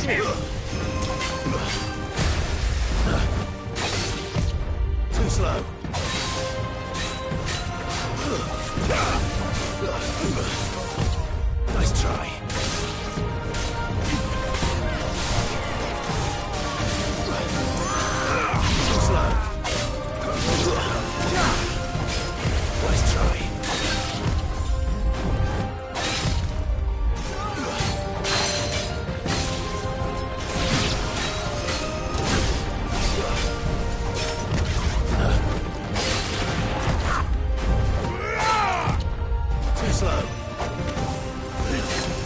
Too slow. Nice try. Too slow. Nice try. Too slow. Nice try.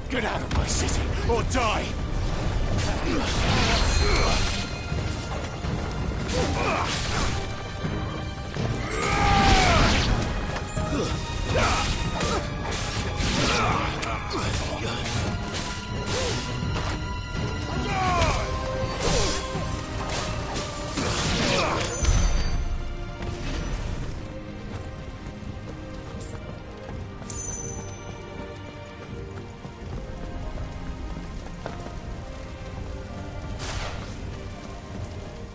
Get out of my city, or die!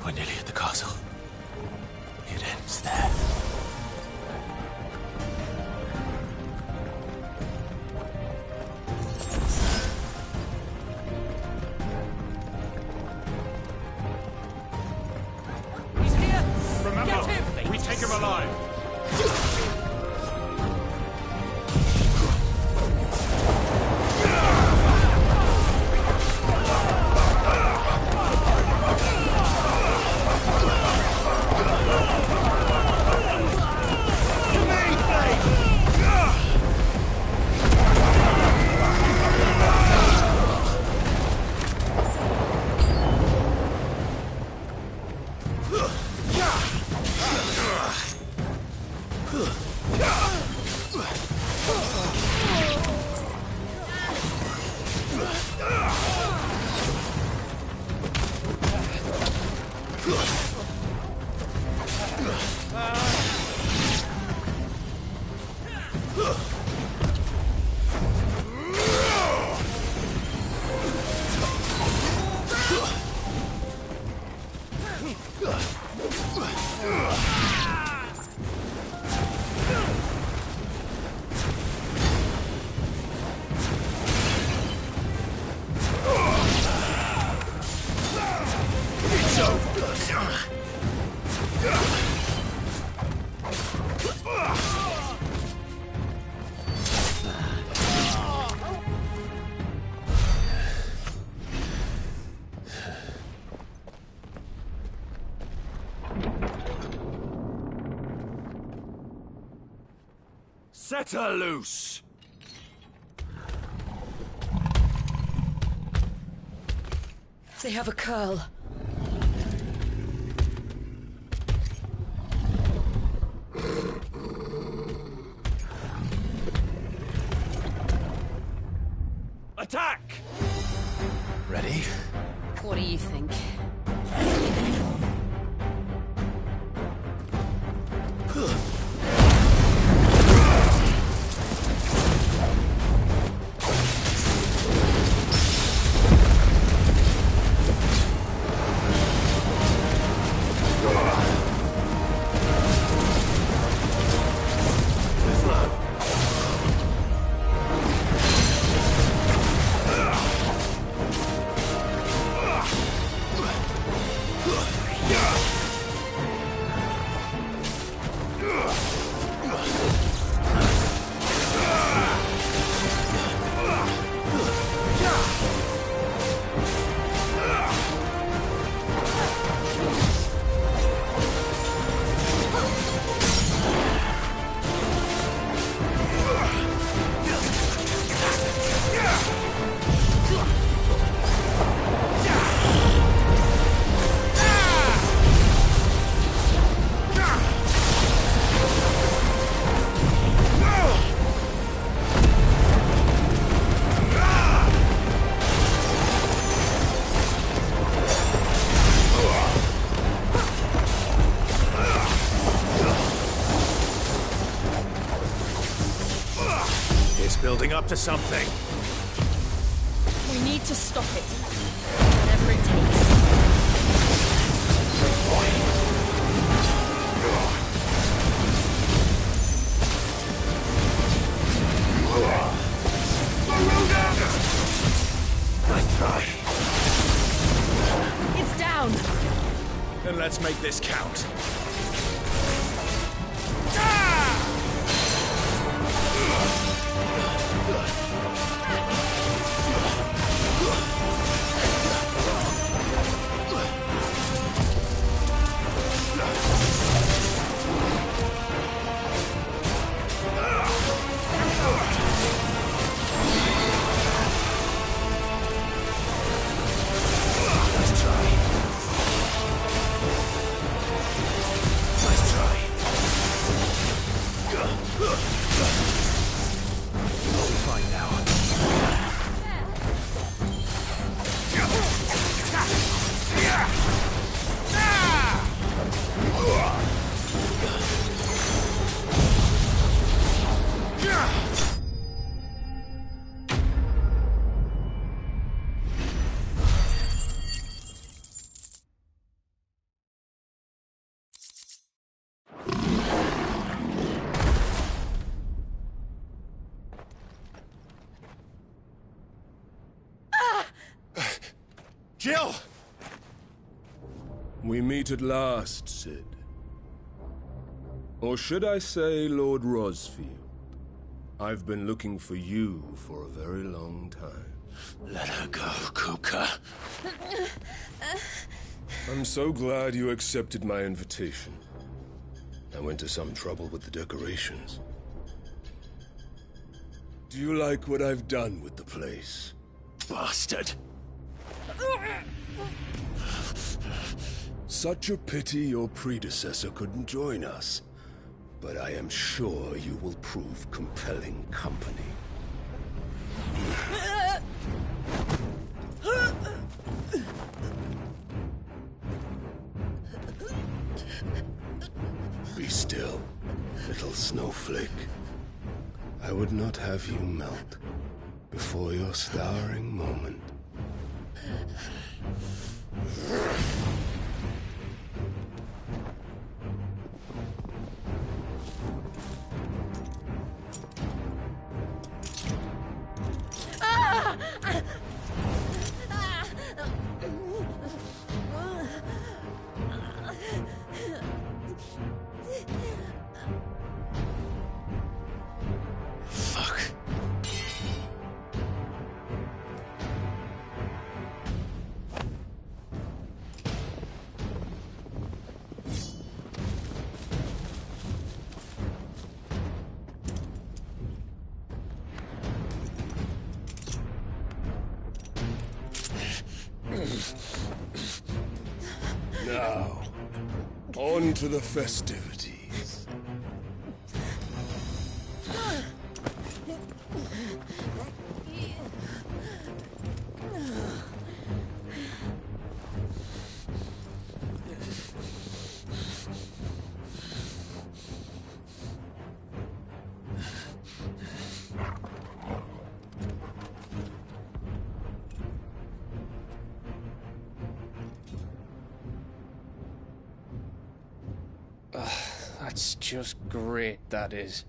We're nearly at the castle. It ends there. He's here! Remember, get him! We take him alive. Set her loose! They have a curl. Attack! Ready? What do you think? Building up to something. We need to stop it. Whatever it takes. Nice try. It's down. Then let's make this count. Jill! We meet at last, Sid. Or should I say, Lord Rosfield? I've been looking for you for a very long time. Let her go, Kupka. I'm so glad you accepted my invitation. I went to some trouble with the decorations. Do you like what I've done with the place? Bastard! Such a pity your predecessor couldn't join us. But I am sure you will prove compelling company. Be still, little snowflake. I would not have you melt before your starring moment. Now, on to the festivities. That's just great, that is.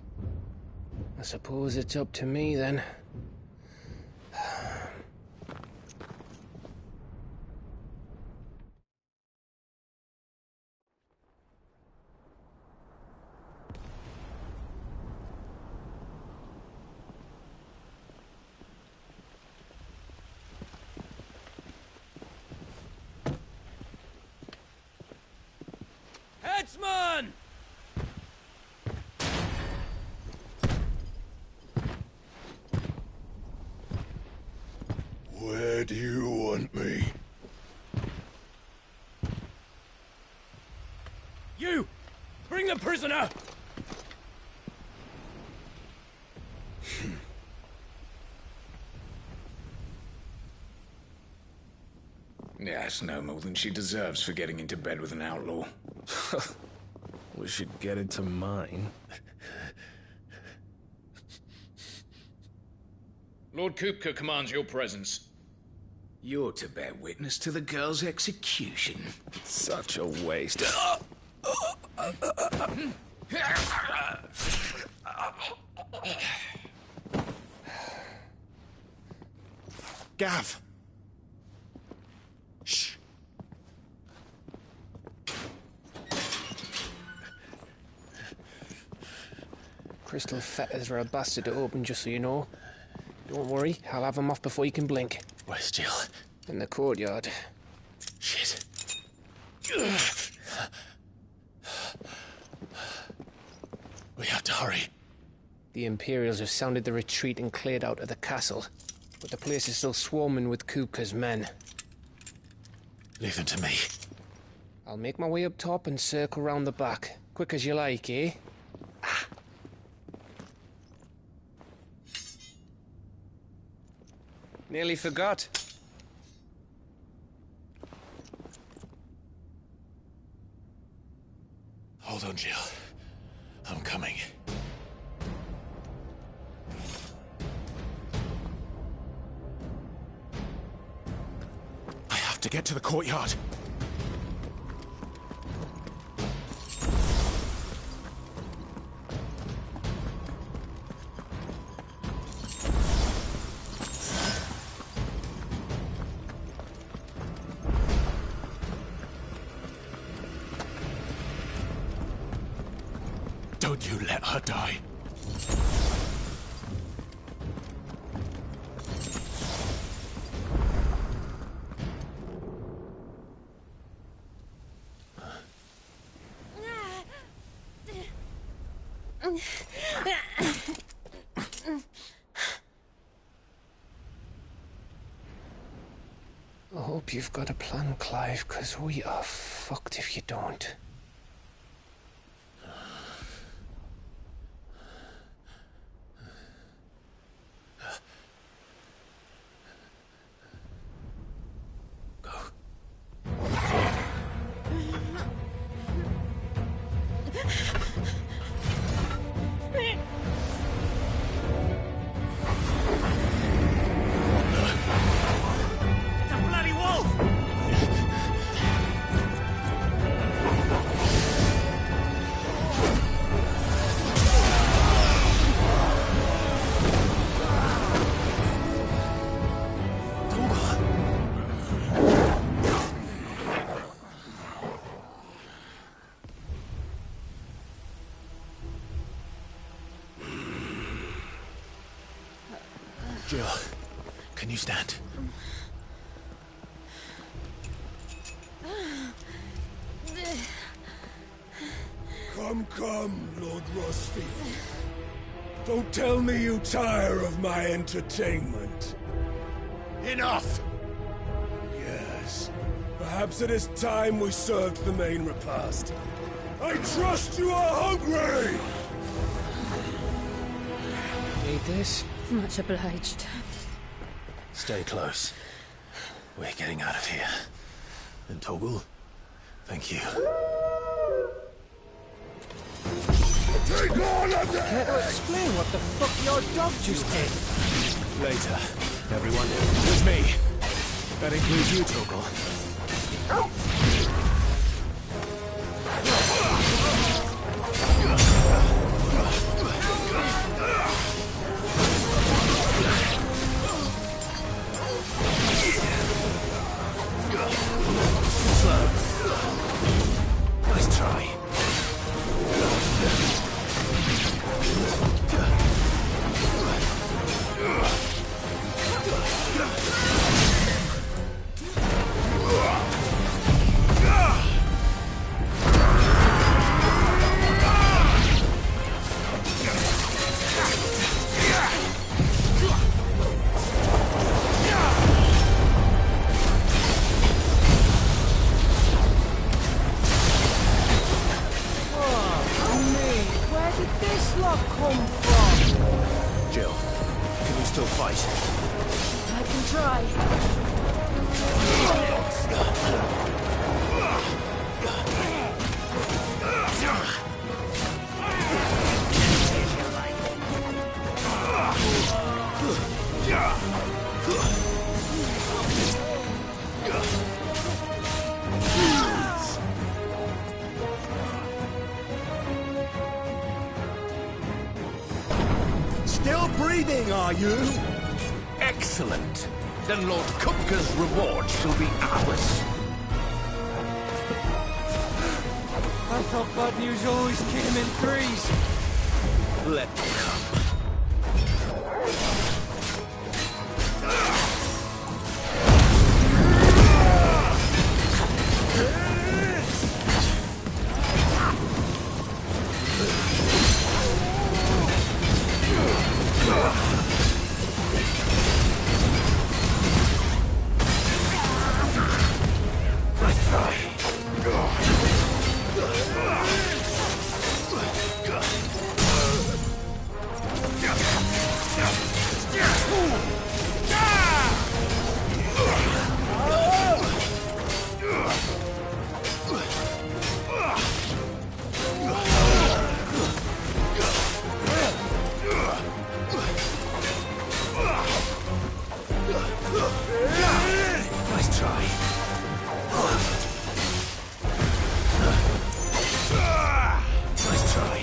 I suppose it's up to me, then. Headsman! Where do you want me? You! Bring the prisoner! Yes, no more than she deserves for getting into bed with an outlaw. We should get into mine. Lord Kupka commands your presence. You're to bear witness to the girl's execution. Such a waste. Gav! Shh! Crystal fetters are a bastard to open, just so you know. Don't worry, I'll have them off before you can blink. Where's Jill? In the courtyard. Shit. We have to hurry. The Imperials have sounded the retreat and cleared out of the castle, but the place is still swarming with Kupka's men. Leave them to me. I'll make my way up top and circle round the back. Quick as you like, eh? Nearly forgot. Hold on, Jill. I'm coming. I have to get to the courtyard. Don't you let her die. I hope you've got a plan, Clive, 'cause we are fucked if you don't. Jill, can you stand? Come, Lord Rosfield. Don't tell me you tire of my entertainment. Enough! Yes. Perhaps it is time we served the main repast. I trust you are hungry! Need this? Much obliged. Stay close. We're getting out of here. And Toggle, thank you. Take on at the Care to explain what the fuck your dog just did? Later, everyone. With me. That includes you, Toggle. still fight. I can try. Still breathing, are you? Excellent. Then Lord Kupka's reward shall be ours. I thought bad news always came in threes. Let them come. Nice try. Nice try.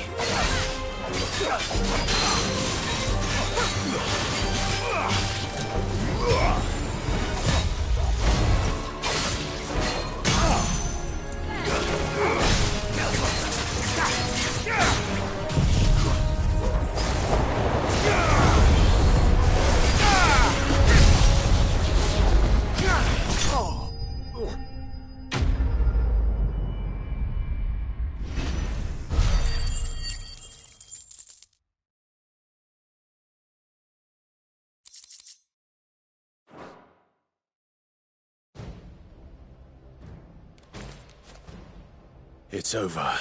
It's over.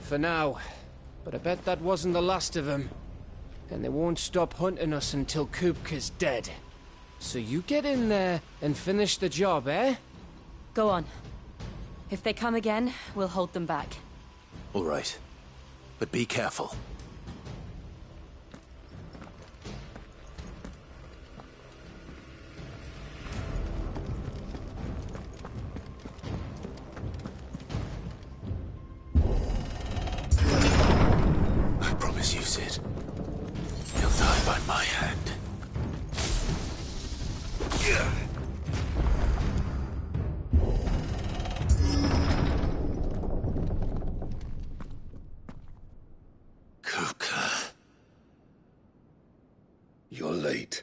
For now. But I bet that wasn't the last of them. And they won't stop hunting us until Kupka's dead. So you get in there and finish the job, eh? Go on. If they come again, we'll hold them back. All right. But be careful. I promise you, Sid. He'll die by my hand. Kupka. You're late.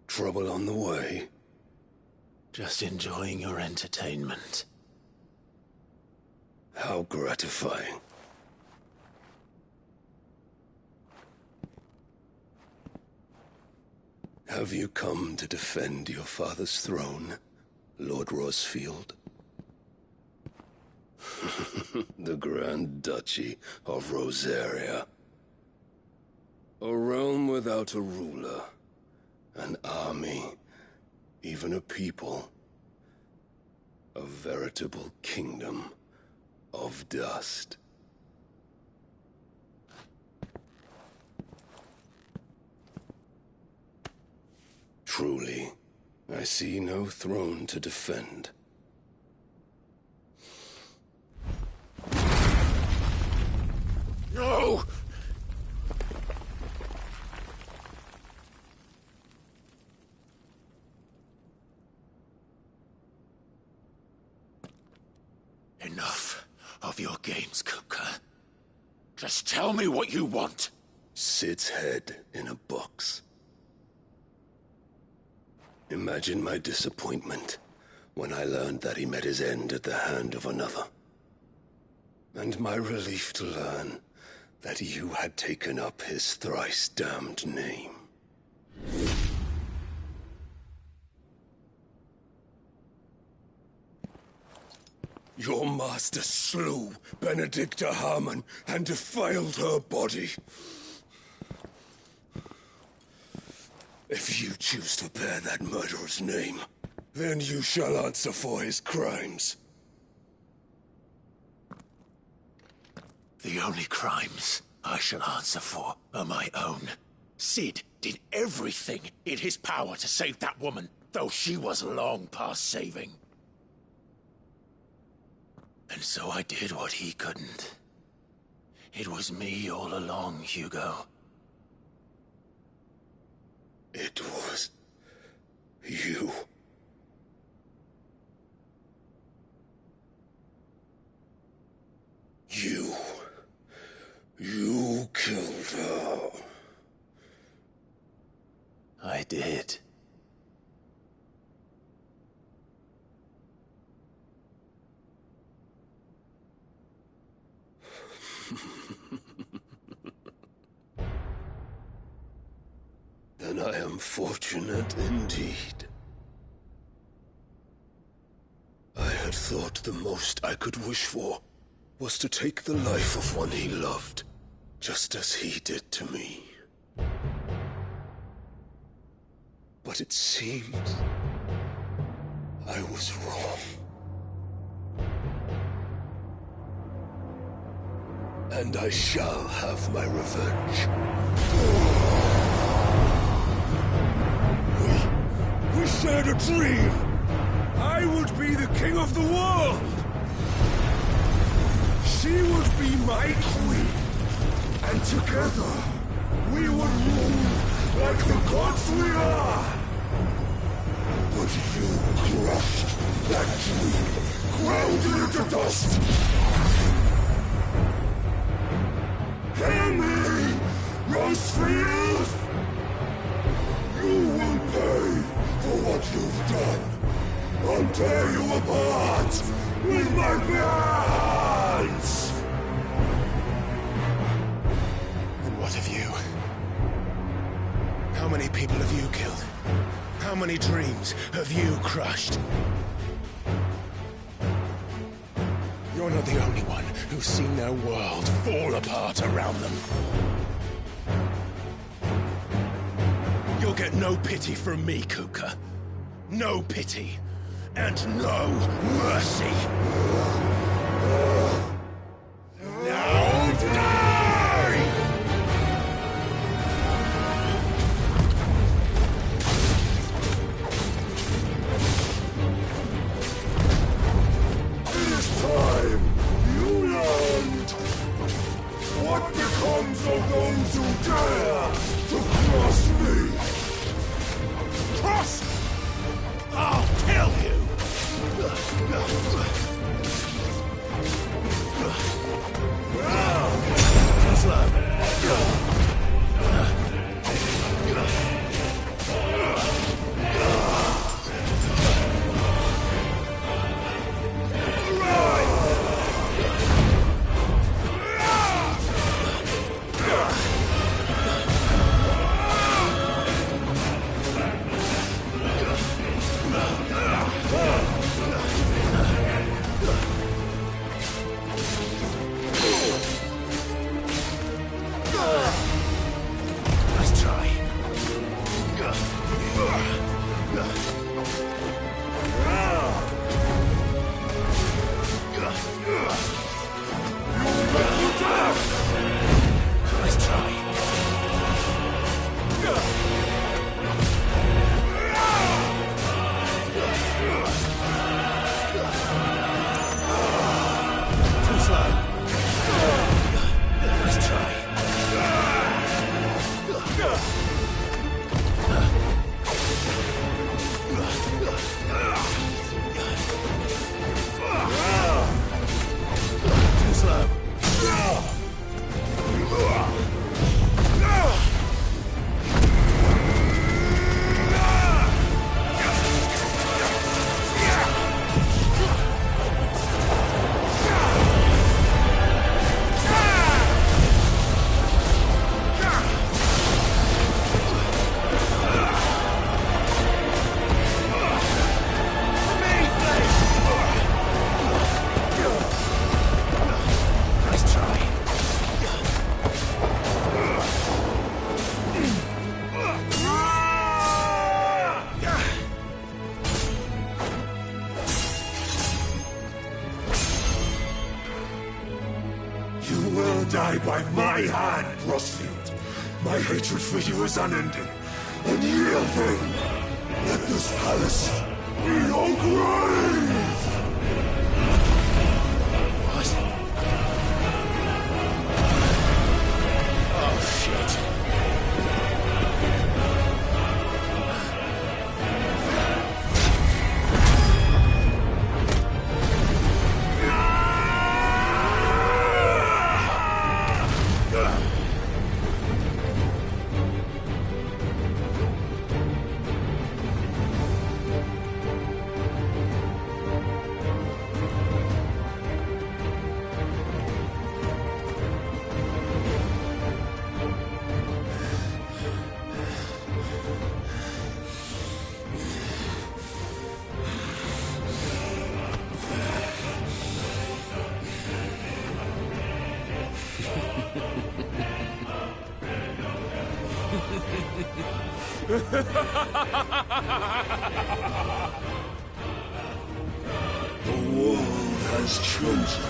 Trouble on the way. Just enjoying your entertainment. How gratifying. Have you come to defend your father's throne, Lord Rosfield? The Grand Duchy of Rosaria. A realm without a ruler, an army, even a people. A veritable kingdom of dust. Truly, I see no throne to defend. No! Enough of your games, Kupka. Just tell me what you want. Sid's head in a box. Imagine my disappointment when I learned that he met his end at the hand of another. And my relief to learn that you had taken up his thrice-damned name. Your master slew Benedicta Harmon and defiled her body. If you choose to bear that murderer's name, then you shall answer for his crimes. The only crimes I shall answer for are my own. Sid did everything in his power to save that woman, though she was long past saving. And so I did what he couldn't. It was me all along, Hugo. It was you. You killed her. I did. Then I am fortunate indeed. I had thought the most I could wish for was to take the life of one he loved, just as he did to me. But it seems I was wrong. And I shall have my revenge. We shared a dream! I would be the king of the world! She would be my queen! And together, we would rule like the gods we are! But you crushed that dream, ground it into dust! Hear me, Rosefield! You will pay for what you've done. I'll tear you apart with my bare hands! And what of you? How many people have you killed? How many dreams have you crushed? You're not the only one who's seen their world fall apart around them. You'll get no pity from me, Kuka. No pity. And no mercy. Now die! It is time you learned what becomes of those who dare to cross me. Cross! I'll kill you! Too slow. Let's try. Let's try. Too slow. Let's try. Too slow. die by my hand, Rosfield. My hatred for you is unending, unyielding. Let this palace be your grave! What? Oh, shit. The world has chosen.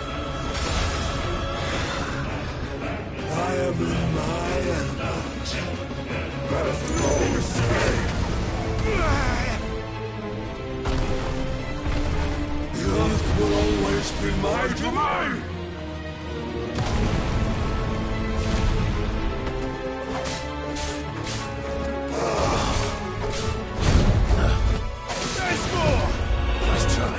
I am in my element. There's no escape. The earth will always be my domain. There's more! Let's try.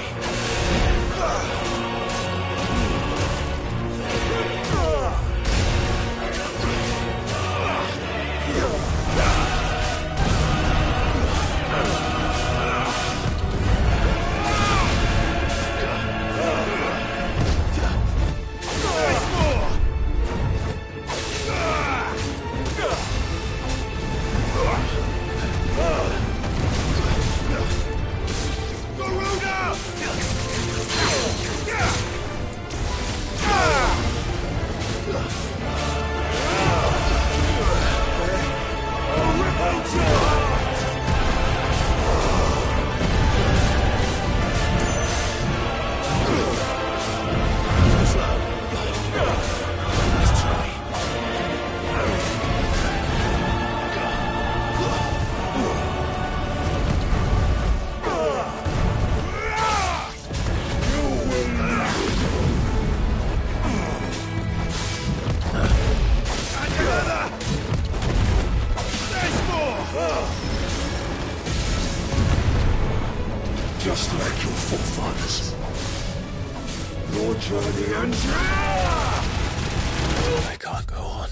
Just like your forefathers. Your journey ends here! I can't go on.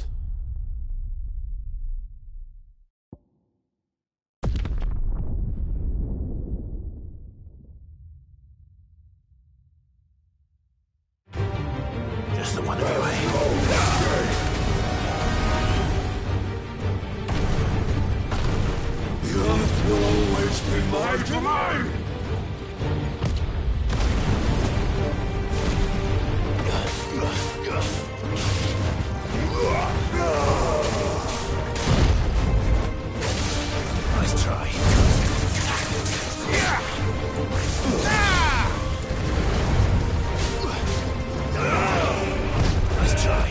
Just the one anyway. The earth will always be my domain! Nice try. Nice try.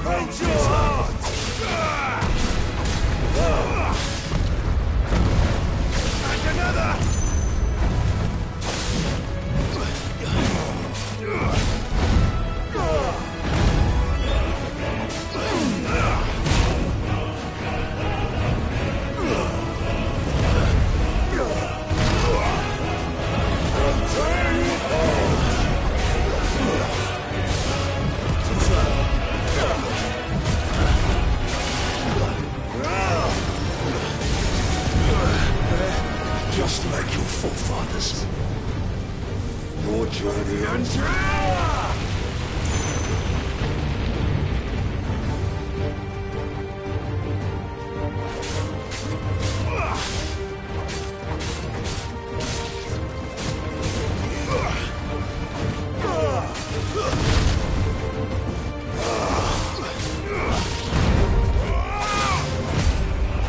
Hold your heart! And another! Just like your forefathers. Your journey ends here!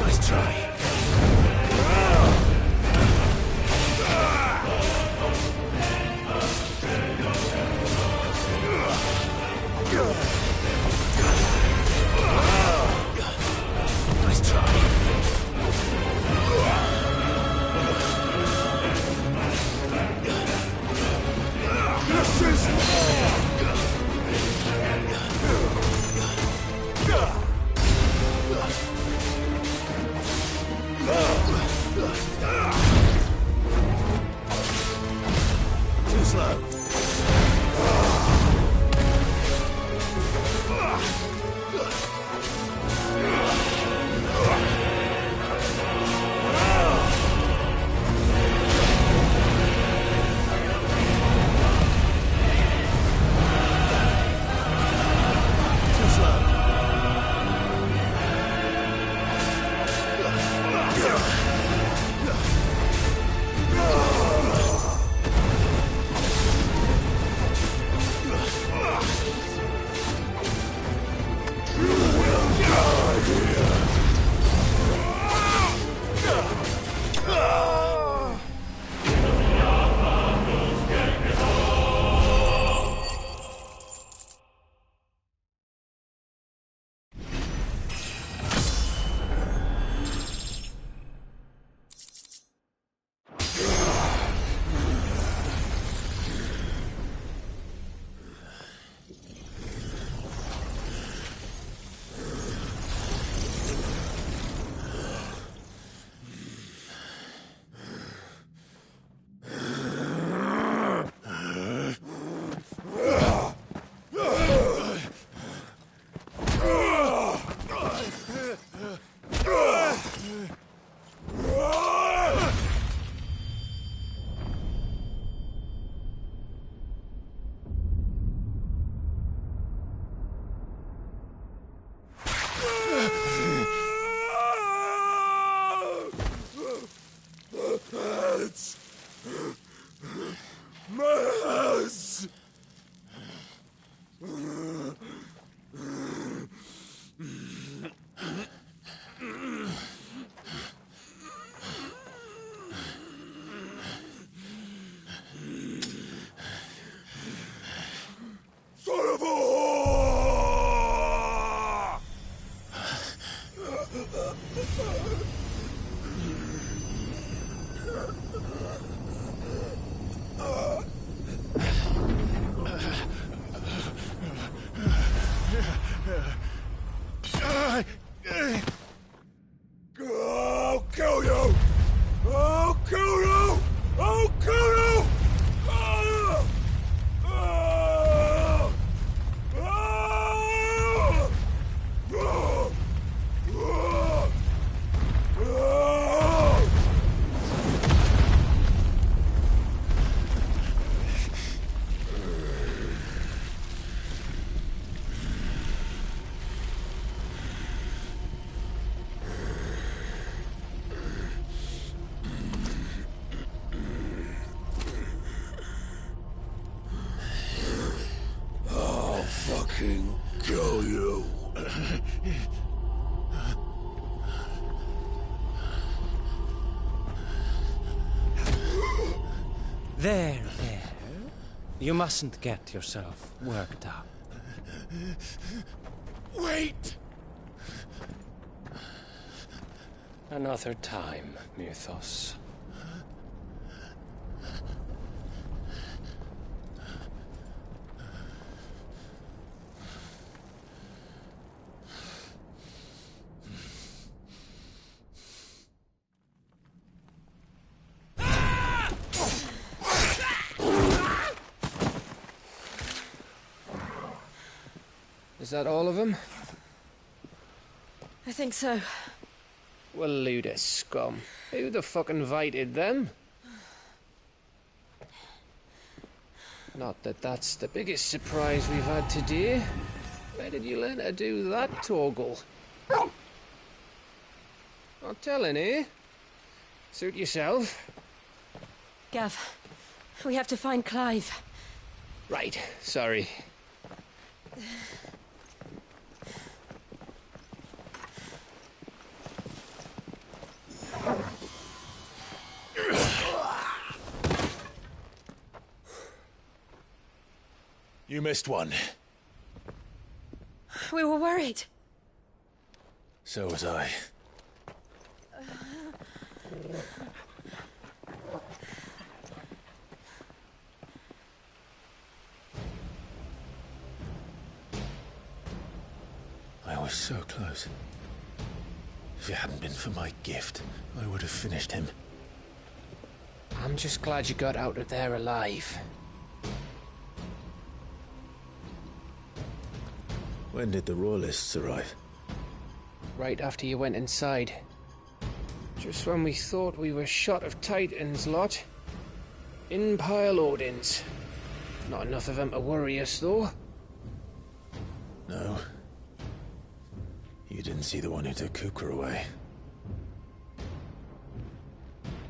Nice try. Nice try. This is Too slow. Too slow. Mars! Son of a whore! I'll kill you! I'll kill you! I'll kill you! Ah! Ah! Ah! Ah! Ah! Ah! I'll fucking kill you. There. You mustn't get yourself worked up. Wait! Wait! Another time, Mythos. Is that all of them? I think so. Well, load of scum. Who the fuck invited them? Not that that's the biggest surprise we've had today. Where did you learn to do that, Torgal? Not telling, eh? Suit yourself. Gav, we have to find Clive. Right, sorry. You missed one. We were worried. So was I. I was so close. If it hadn't been for my gift, I would have finished him. I'm just glad you got out of there alive. When did the Royalists arrive? Right after you went inside. Just when we thought we were shot of Titans, lot. In pile Odins. Not enough of them to worry us, though. No. You didn't see the one who took Kupka away.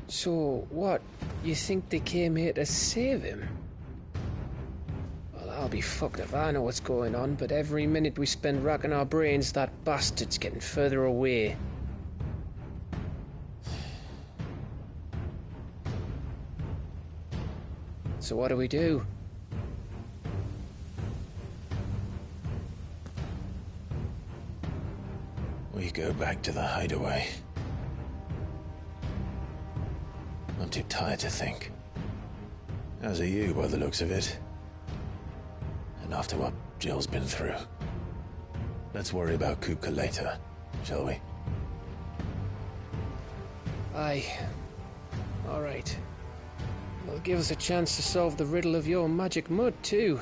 So, what? You think they came here to save him? Well, I'll be fucked if I know what's going on, but every minute we spend racking our brains, that bastard's getting further away. So what do we do? We go back to the hideaway. I'm too tired to think. As are you, by the looks of it. And after what Jill's been through. Let's worry about Kupka later, shall we? Aye. All right. Well, give us a chance to solve the riddle of your magic mud, too.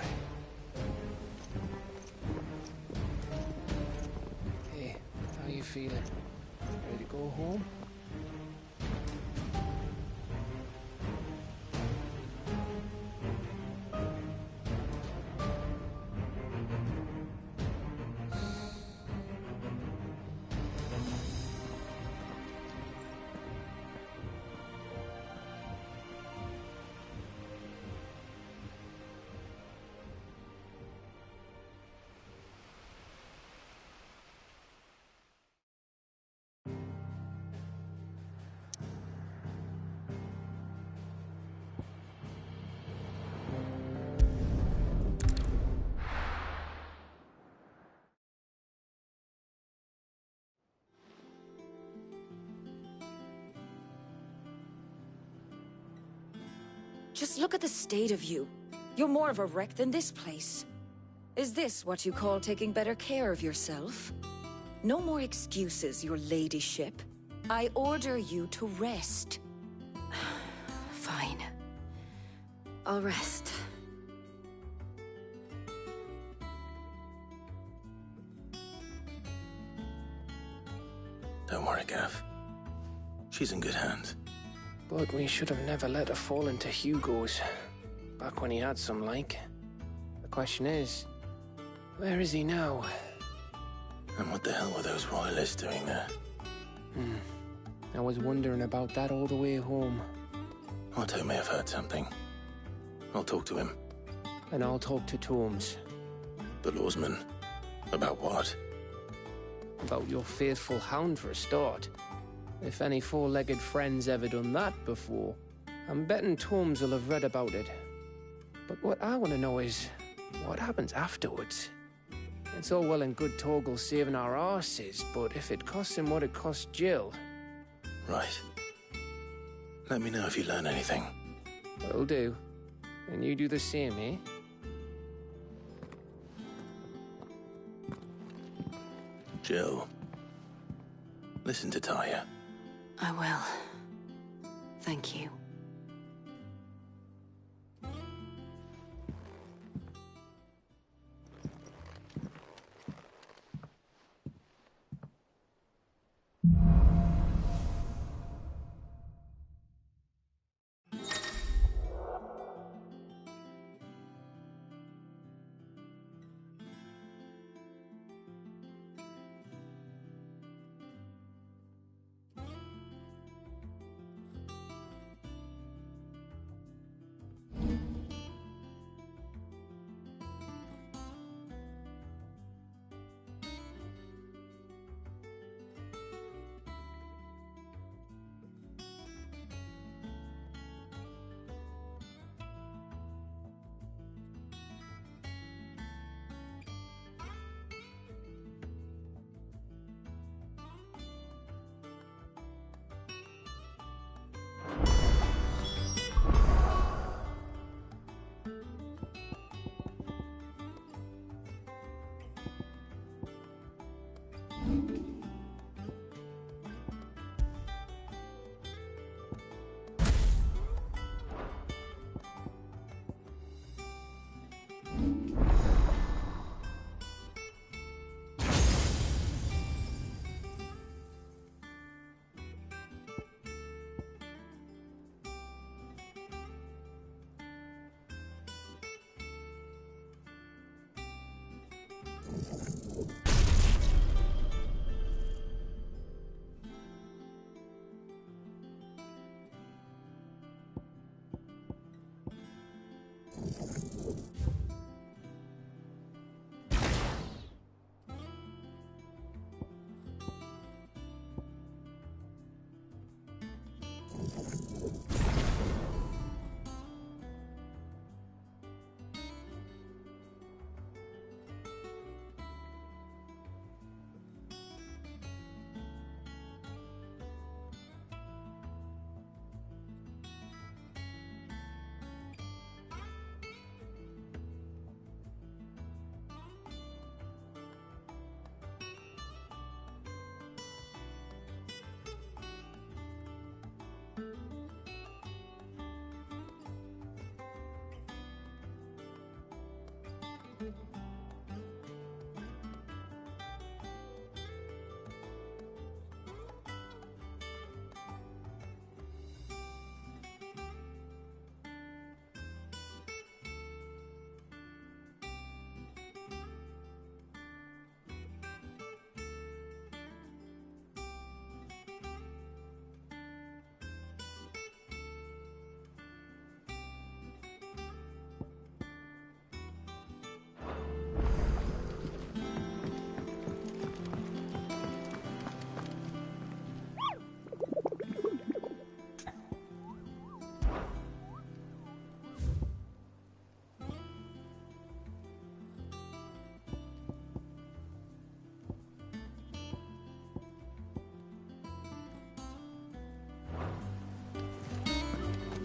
Hey, how you feeling? Ready to go home? Just look at the state of you. You're more of a wreck than this place. Is this what you call taking better care of yourself? No more excuses, your ladyship. I order you to rest. Fine. I'll rest. Don't worry, Gav. She's in good hands. But we should have never let her fall into Hugo's. Back when he had some, like. The question is, where is he now? And what the hell were those royalists doing there? I was wondering about that all the way home. Otto may have heard something. I'll talk to him. And I'll talk to Torms. The lawsman? About what? About your faithful hound, for a start. If any four-legged friend's ever done that before, I'm betting Torms will have read about it. But what I want to know is, what happens afterwards? It's all well and good Torgal saving our arses, but if it costs him what it cost Jill... Right. Let me know if you learn anything. Will do. And you do the same, eh? Jill, listen to Taya. I will. Thank you.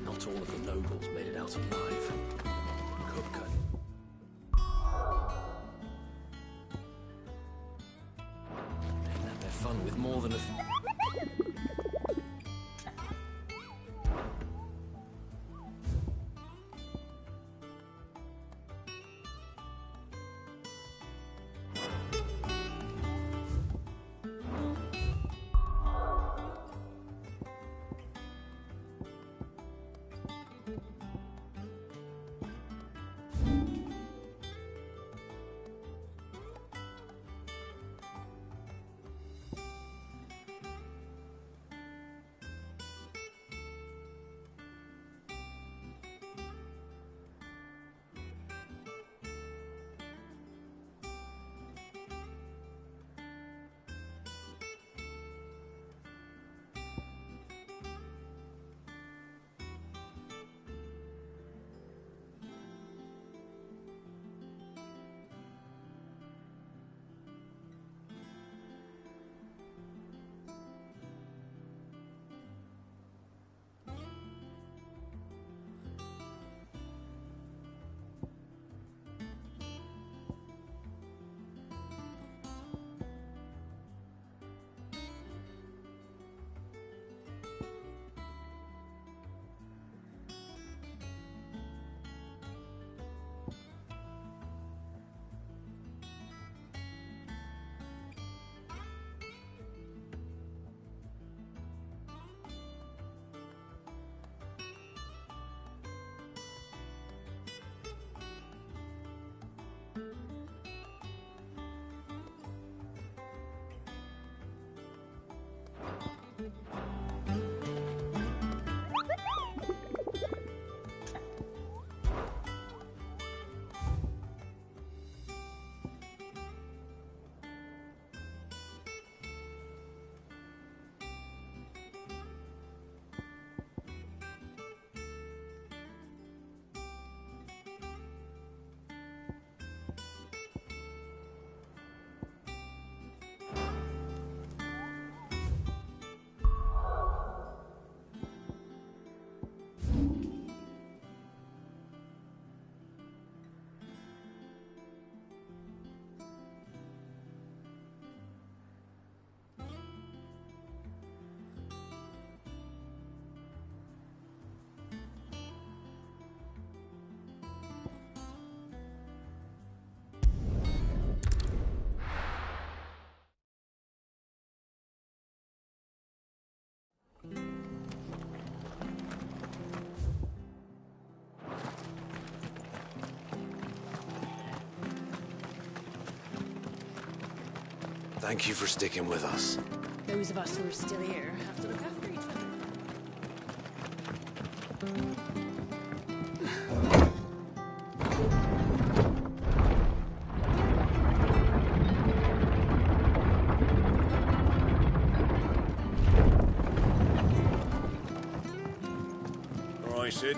Not all of the nobles made it out alive. Kupka. They had their fun with more than a... Thank you for sticking with us. Those of us who are still here have to look after each other. All right, Sid.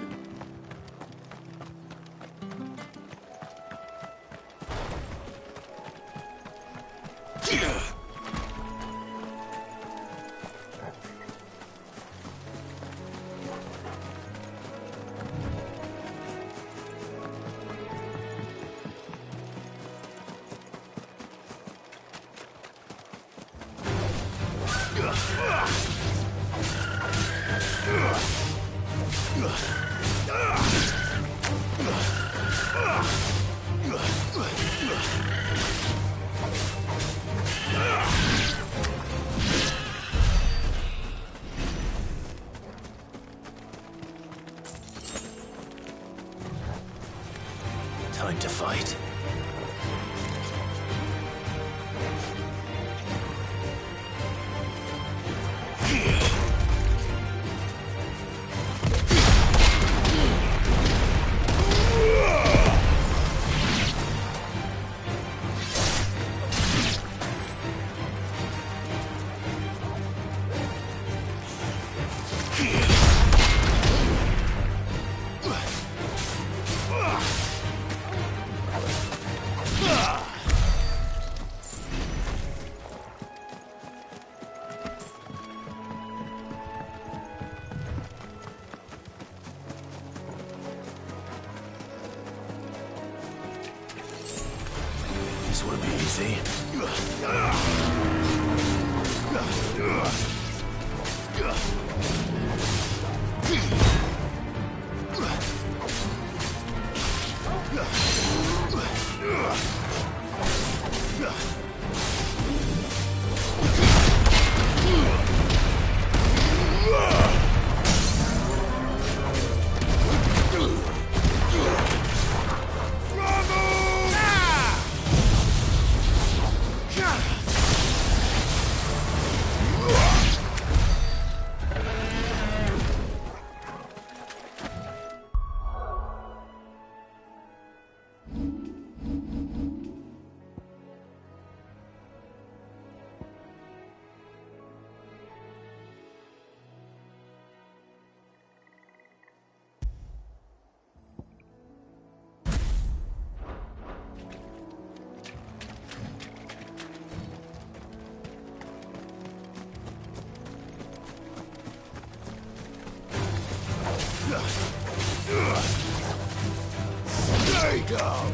Time to fight. This won't be easy. Stay down!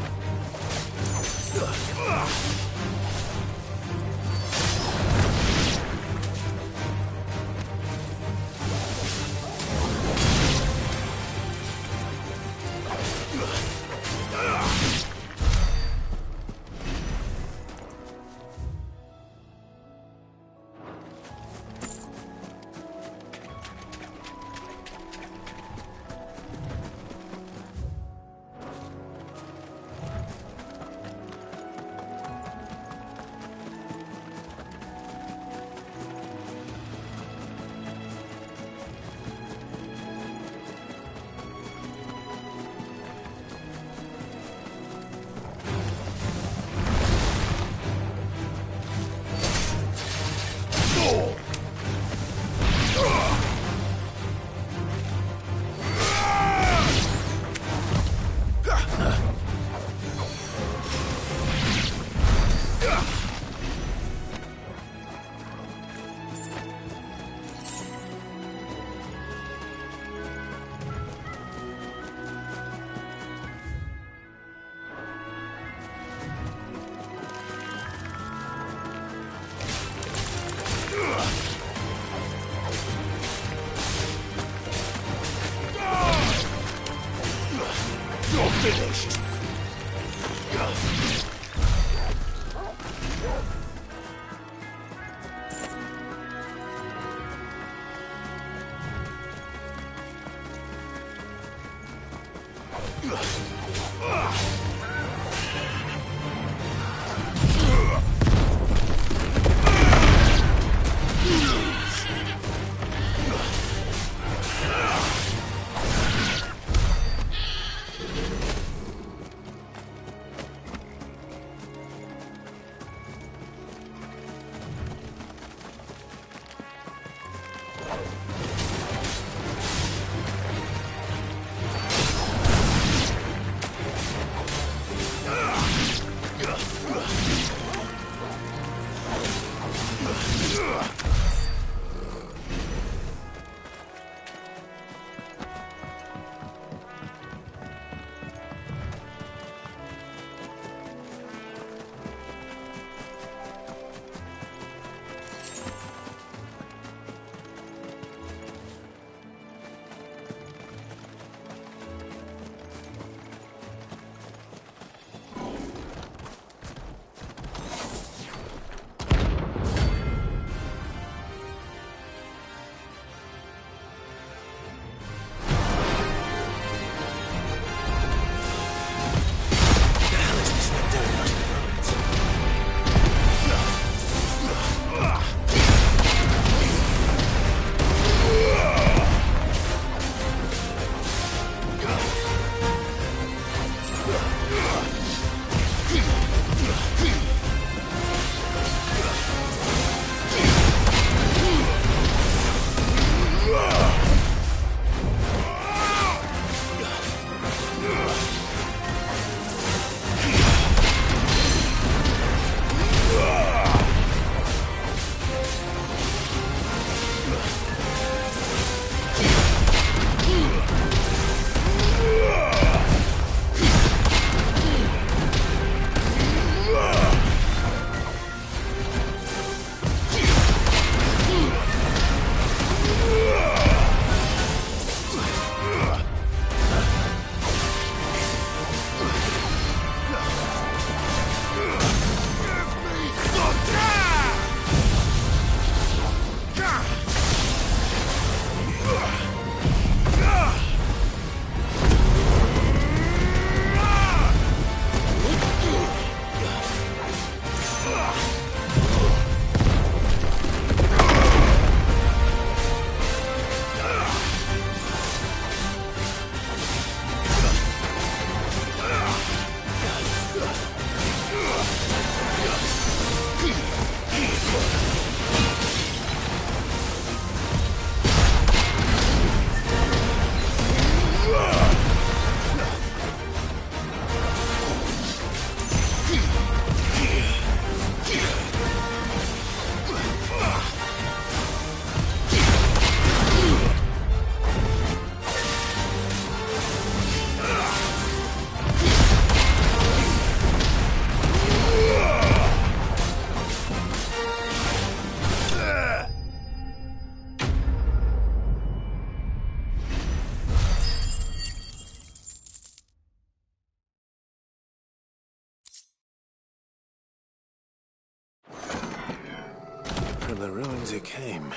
From the ruins it came,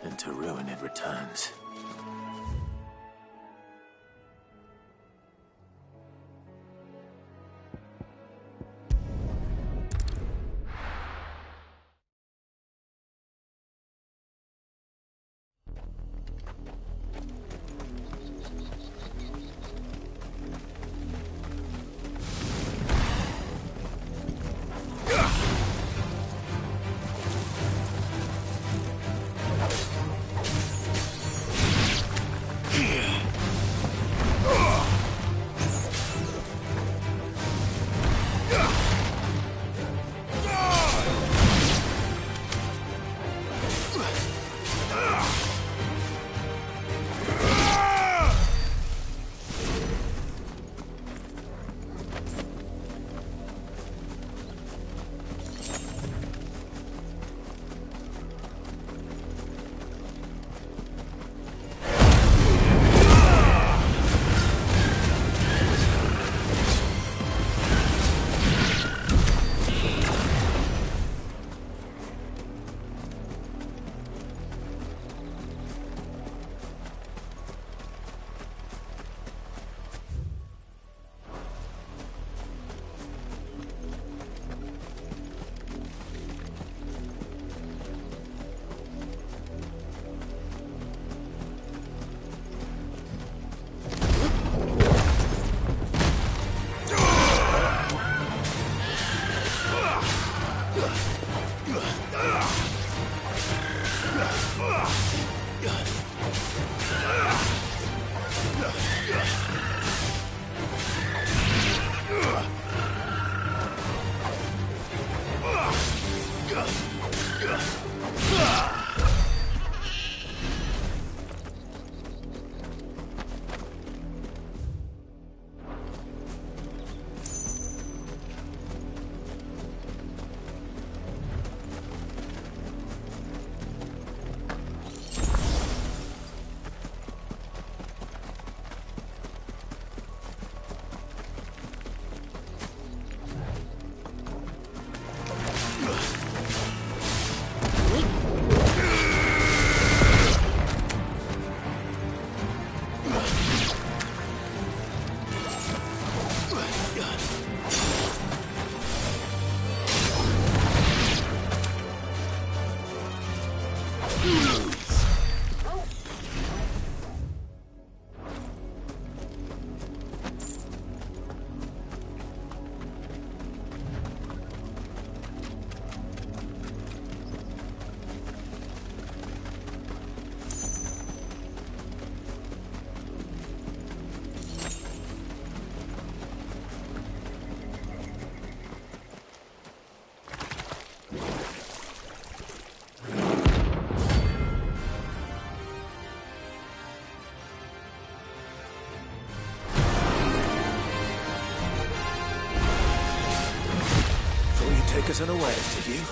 and to ruin it returns. Take us unawares, did you?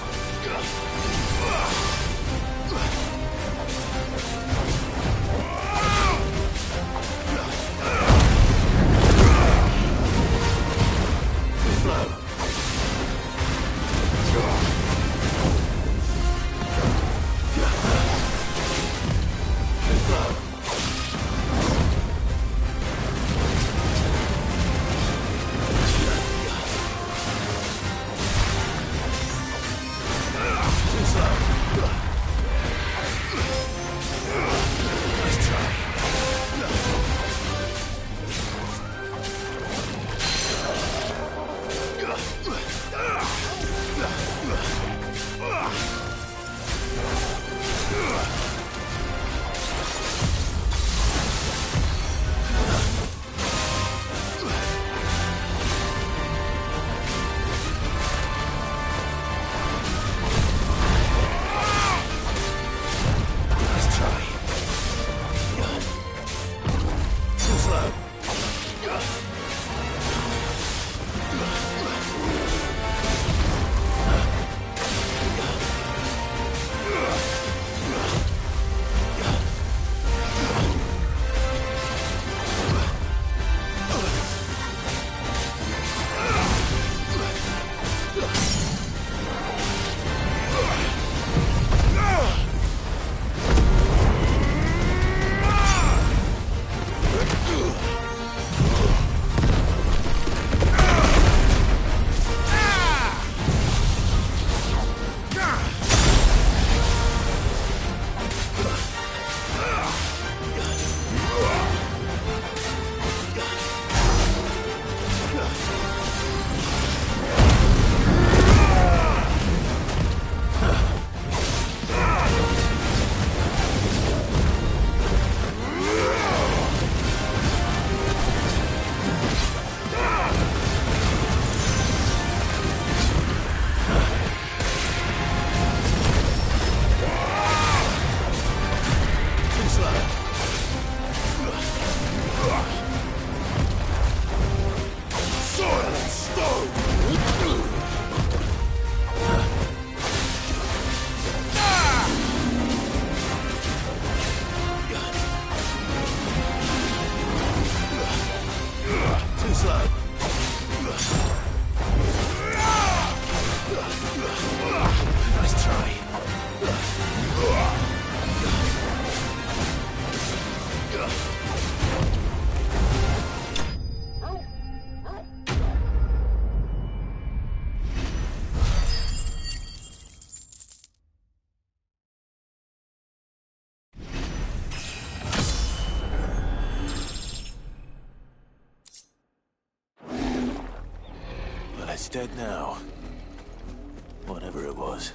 It's dead now. Whatever it was.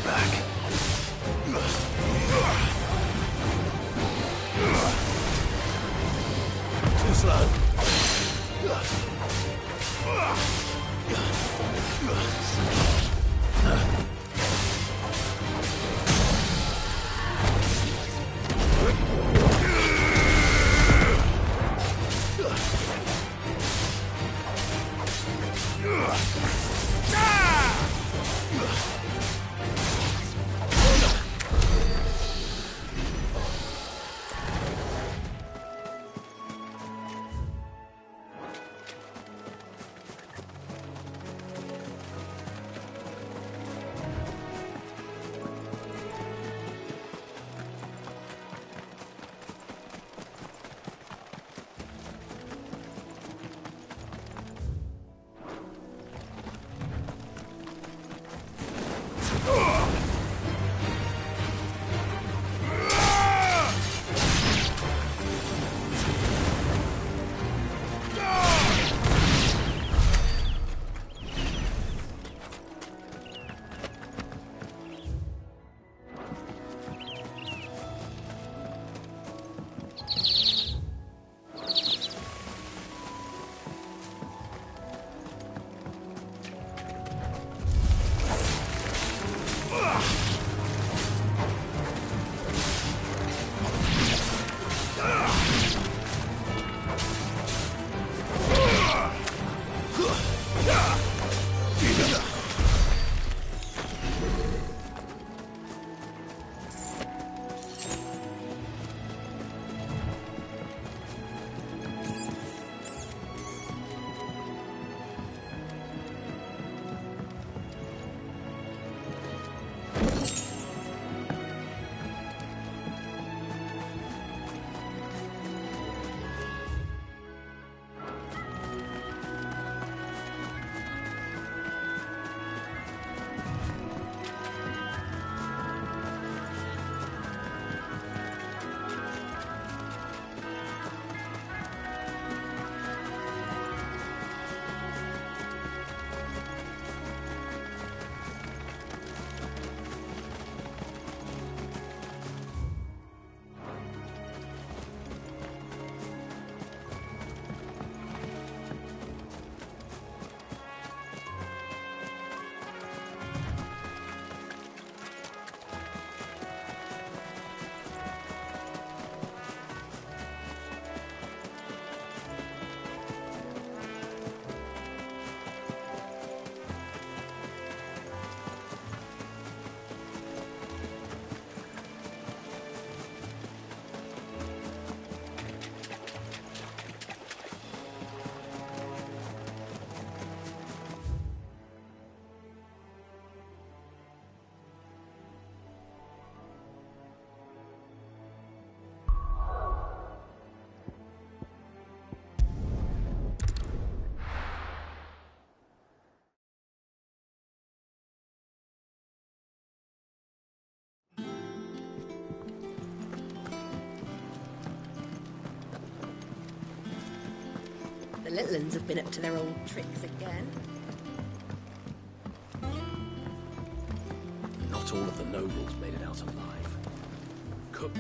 back. Too slow. The little uns have been up to their old tricks again. Not all of the nobles made it out alive. Cook.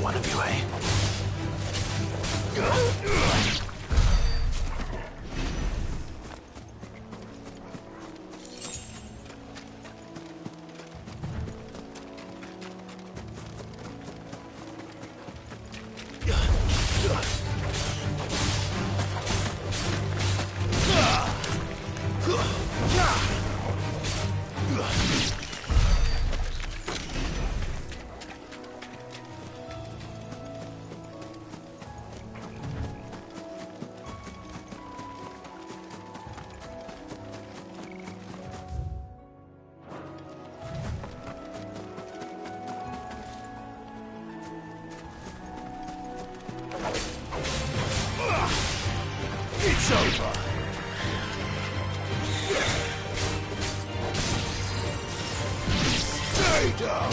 one of you, eh? It's over. Stay down.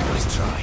Nice try.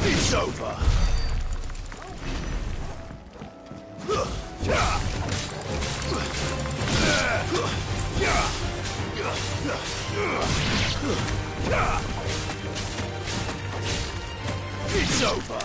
It's over. It's over.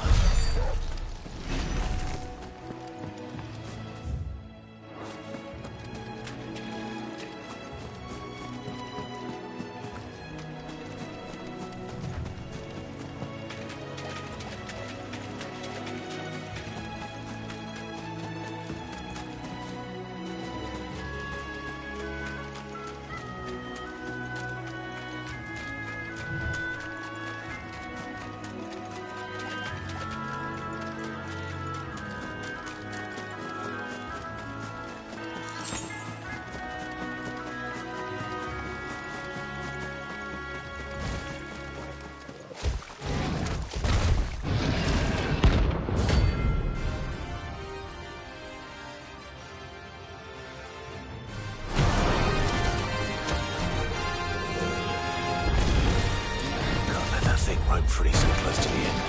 Rope free so close to the end.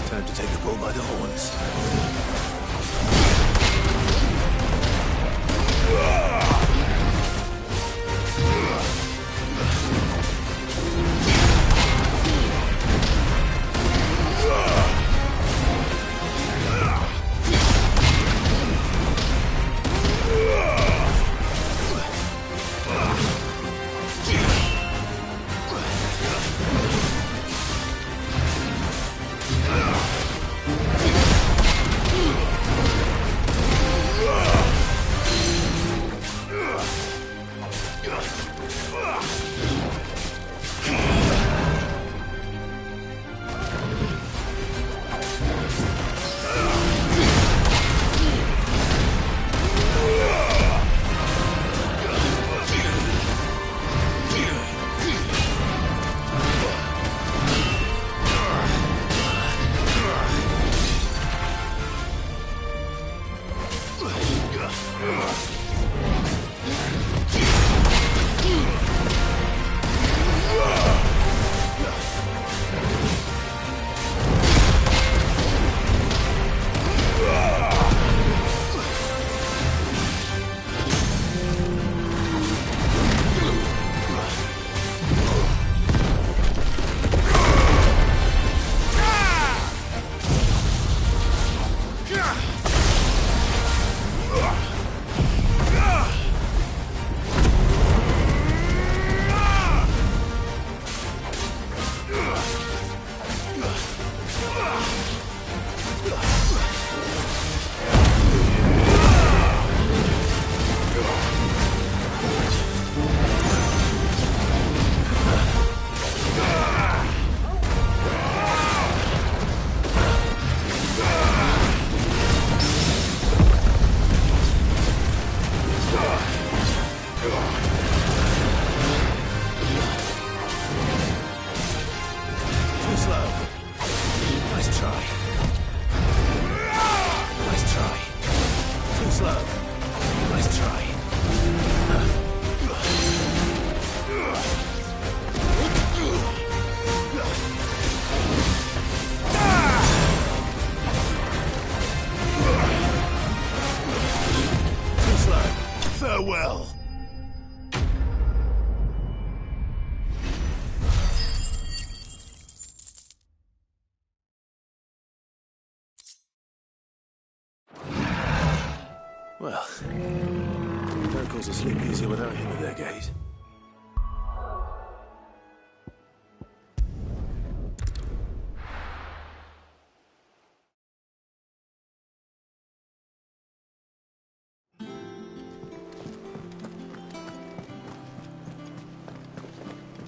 Time to take the bull by the horns. Farewell. Well, locals will sleep easier without him at their gate.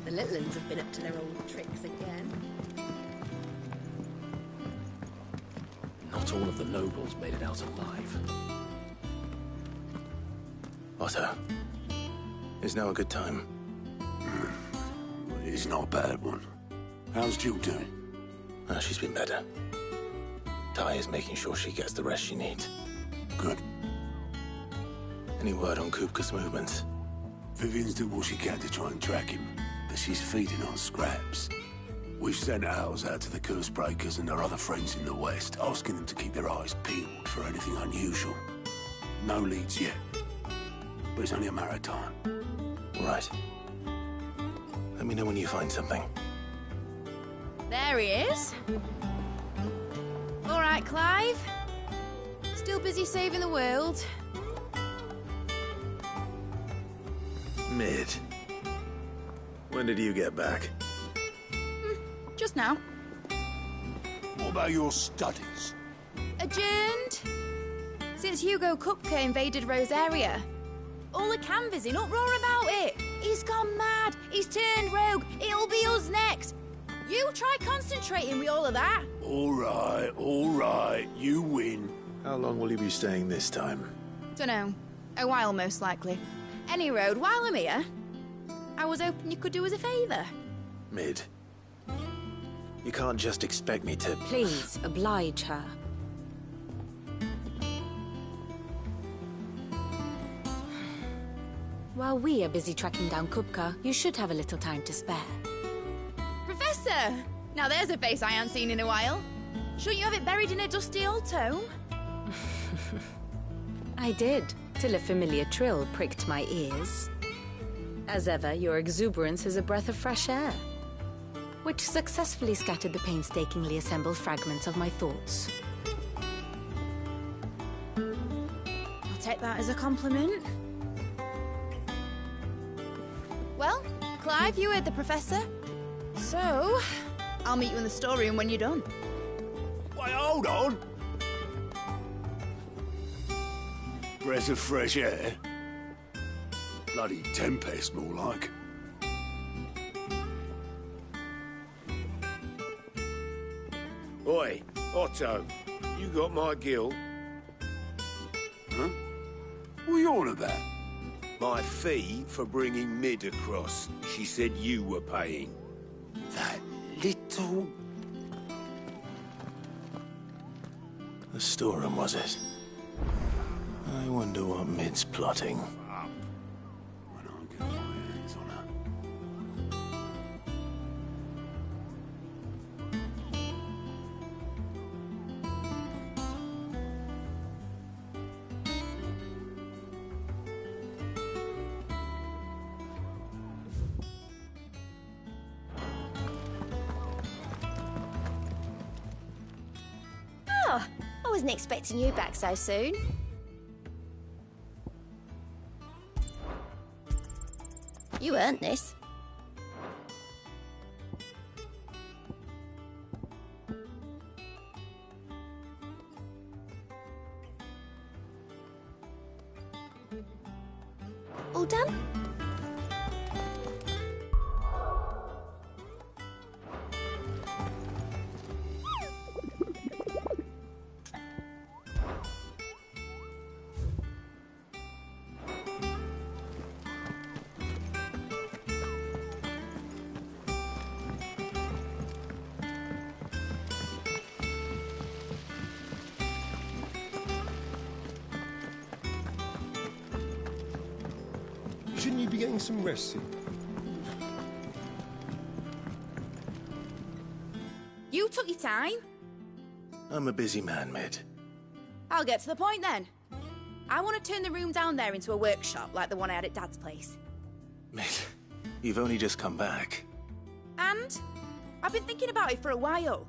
The little ones have been up to their old tricks again. Not all of the nobles made it out alive. Otto, is now a good time? It's not a bad one. How's Jill doing? She's been better. Ty is making sure she gets the rest she needs. Good. Any word on Kupka's movements? Vivian's doing what she can to try and track him, but she's feeding on scraps. We've sent ours out to the curse breakers and our other friends in the west, asking them to keep their eyes peeled for anything unusual. No leads yet, but it's only a matter of time. Right. Let me know when you find something. There he is. All right, Clive. Still busy saving the world. Mid. When did you get back? Just now. What about your studies? Adjourned. Since Hugo Kupka invaded Rosaria. All the canvassing, uproar about it. He's gone mad. He's turned rogue. It'll be us next. You try concentrating with all of that. All right. You win. How long will you be staying this time? Dunno. A while, most likely. Any road, while I'm here, I was hoping you could do us a favour. Mid. You can't just expect me to... Please, oblige her. While we are busy tracking down Kupka, you should have a little time to spare. Professor! Now there's a face I haven't seen in a while. Shouldn't you have it buried in a dusty old tome? I did, till a familiar trill pricked my ears. As ever, your exuberance is a breath of fresh air, which successfully scattered the painstakingly assembled fragments of my thoughts. I'll take that as a compliment. Well, Clive, you heard the Professor. So, I'll meet you in the storeroom when you're done. Wait, hold on! Breath of fresh air? Bloody tempest, more like. Oi, Otto, you got my gill? Huh? What are you on about? My fee for bringing Mid across. She said you were paying. That little... The storeroom, was it? I wonder what Mid's plotting. When I get my hands on her. Oh, I wasn't expecting you back so soon. You earned this. All done? Shouldn't you be getting some rest soon? You took your time. I'm a busy man, Mid. I'll get to the point then. I want to turn the room down there into a workshop like the one I had at Dad's place. Mid, you've only just come back. And I've been thinking about it for a while.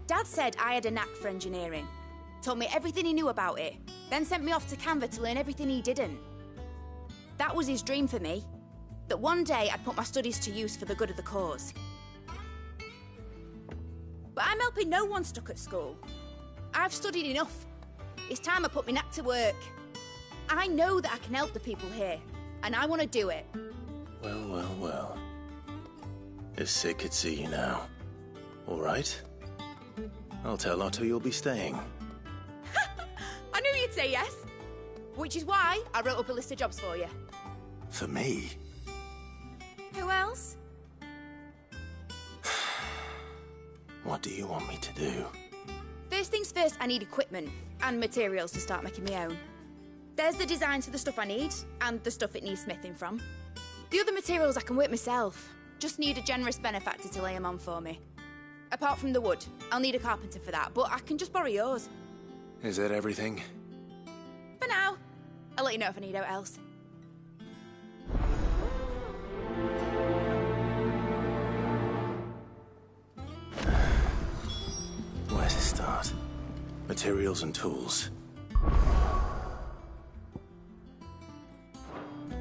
Dad said I had a knack for engineering. Told me everything he knew about it, then sent me off to Canva to learn everything he didn't. That was his dream for me. That one day I'd put my studies to use for the good of the cause. But I'm helping no one stuck at school. I've studied enough. It's time I put my knack to work. I know that I can help the people here, and I want to do it. Well, well, well. If Sid could see you now. All right. I'll tell Otto you'll be staying. I knew you'd say yes. Which is why I wrote up a list of jobs for you. For me? Who else? What do you want me to do? First things first, I need equipment and materials to start making my own. There's the designs for the stuff I need, and the stuff it needs smithing from. The other materials I can work myself. Just need a generous benefactor to lay them on for me. Apart from the wood, I'll need a carpenter for that, but I can just borrow yours. Is that everything? For now. I'll let you know if I need out else. Where to start? Materials and tools.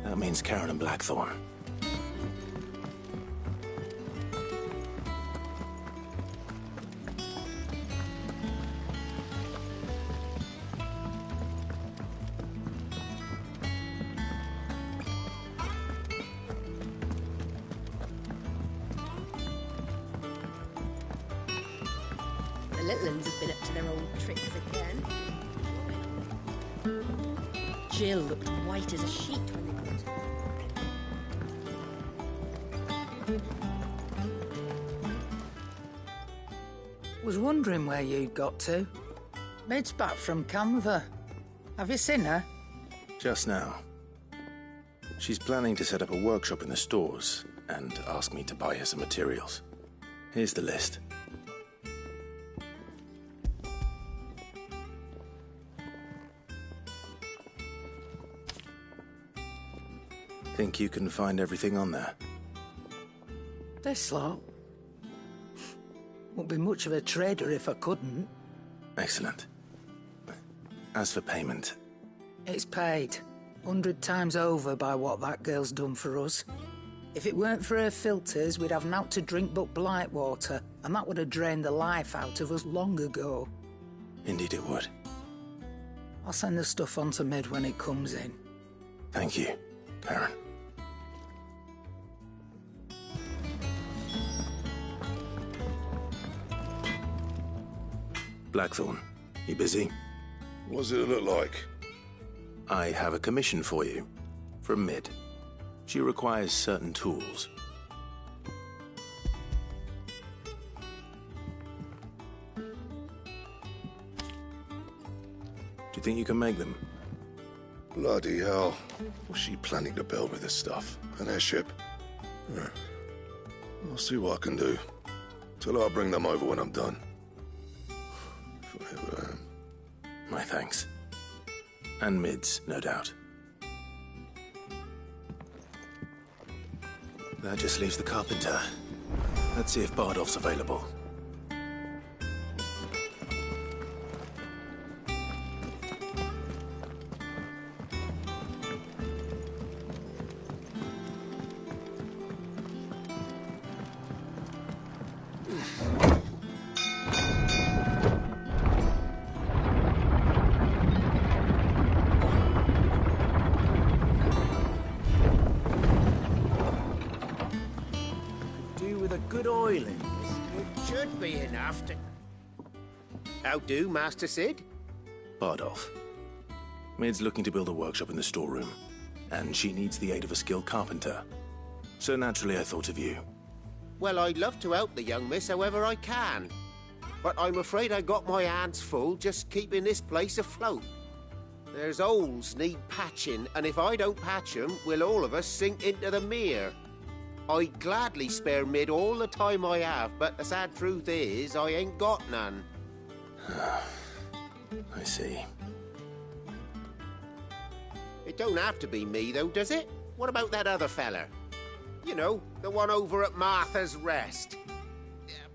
That means Karen and Blackthorn. The little uns have been up to their old tricks again. Jill looked white as a sheet when they got her. Was wondering where you'd got to. Mid's back from Canva. Have you seen her? Just now. She's planning to set up a workshop in the stores and ask me to buy her some materials. Here's the list. Think you can find everything on there? This lot. Wouldn't be much of a trader if I couldn't. Excellent. As for payment... It's paid. 100 times over by what that girl's done for us. If it weren't for her filters, we'd have naught to drink but blight water, and that would have drained the life out of us long ago. Indeed it would. I'll send the stuff on to Mid when it comes in. Thank you, Karen. Blackthorn, you busy? What does it look like? I have a commission for you. From Mid. She requires certain tools. you think you can make them? Bloody hell. What's she planning to build with this stuff? An airship? I'll see what I can do. Tell her I'll bring them over when I'm done. Forever. My thanks. And Mids, no doubt. That just leaves the carpenter. Let's see if Bardolph's available. Good oiling. It should be enough to... How do, Master Sid? Bardolph. Mid's looking to build a workshop in the storeroom, and she needs the aid of a skilled carpenter. So naturally I thought of you. Well, I'd love to help the young miss however I can. But I'm afraid I got my hands full just keeping this place afloat. There's holes need patching, and if I don't patch them, we'll all of us sink into the mere. I'd gladly spare Mid all the time I have, but the sad truth is, I ain't got none. I see. It don't have to be me, though, does it? What about that other fella? You know, the one over at Martha's Rest.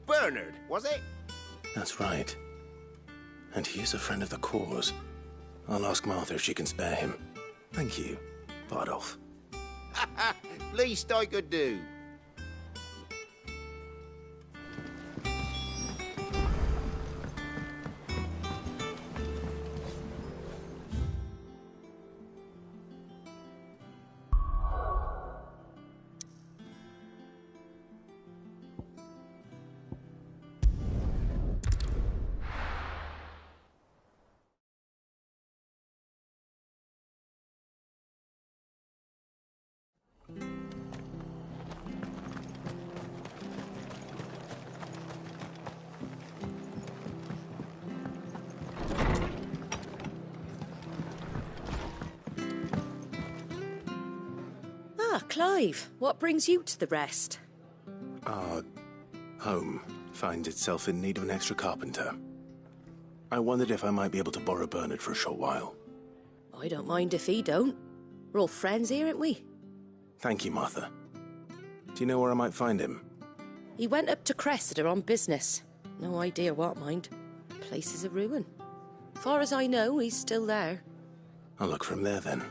Bernard, was it? That's right. And he is a friend of the cause. I'll ask Martha if she can spare him. Thank you, Bardolph. Least I could do. Clive, what brings you to the Rest? Our home finds itself in need of an extra carpenter. I wondered if I might be able to borrow Bernard for a short while. I don't mind if he don't. We're all friends here, aren't we? Thank you, Martha. Do you know where I might find him? He went up to Cressida on business. No idea what, mind. Place is a ruin. Far as I know, he's still there. I'll look for him there, then.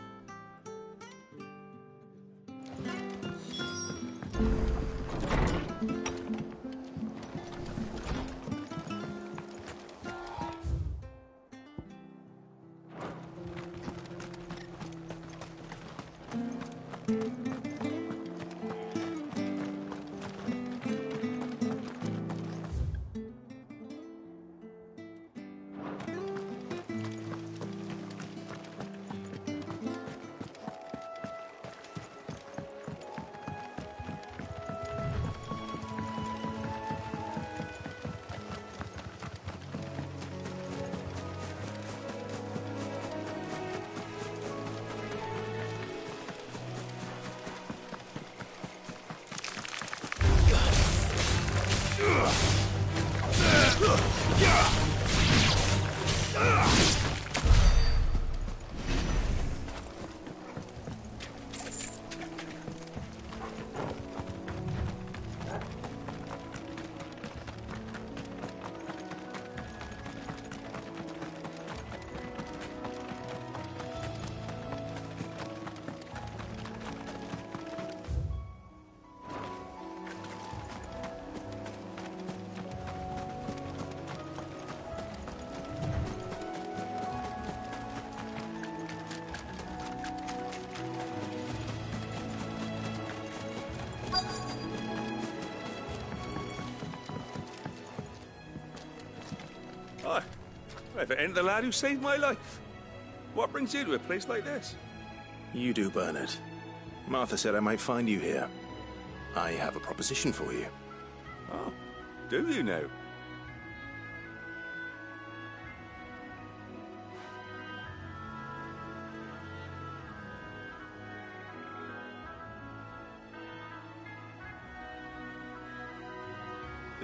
Hi. I've entered the lad who saved my life. What brings you to a place like this? You do, Bernard. Martha said I might find you here. I have a proposition for you. Oh, do you now?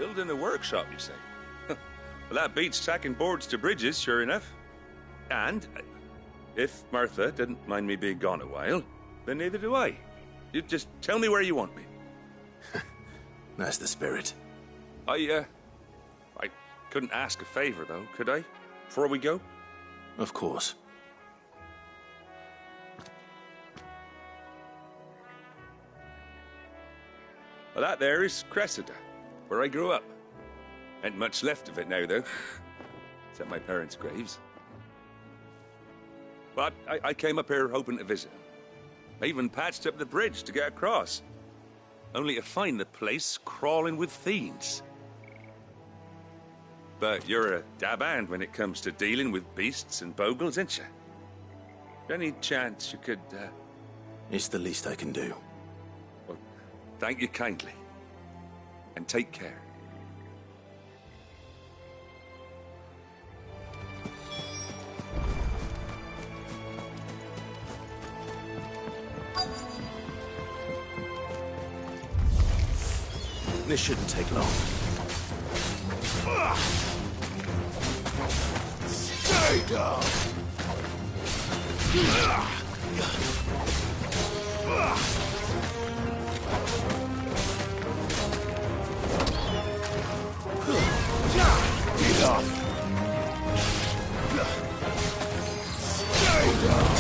Building a workshop, you say? Well, that beats tacking boards to bridges, sure enough. And if Martha didn't mind me being gone a while, then neither do I. You just tell me where you want me. That's the spirit. I couldn't ask a favor, though, could I? Before we go? Of course. Well, that there is Cressida, where I grew up. Ain't much left of it now, though. Except my parents' graves. But I came up here hoping to visit. I even patched up the bridge to get across. Only to find the place crawling with fiends. But you're a dab hand when it comes to dealing with beasts and bogles, ain't you? Any chance you could, It's the least I can do. Well, thank you kindly. And take care. This shouldn't take long. Stay down! Get up! Stay down!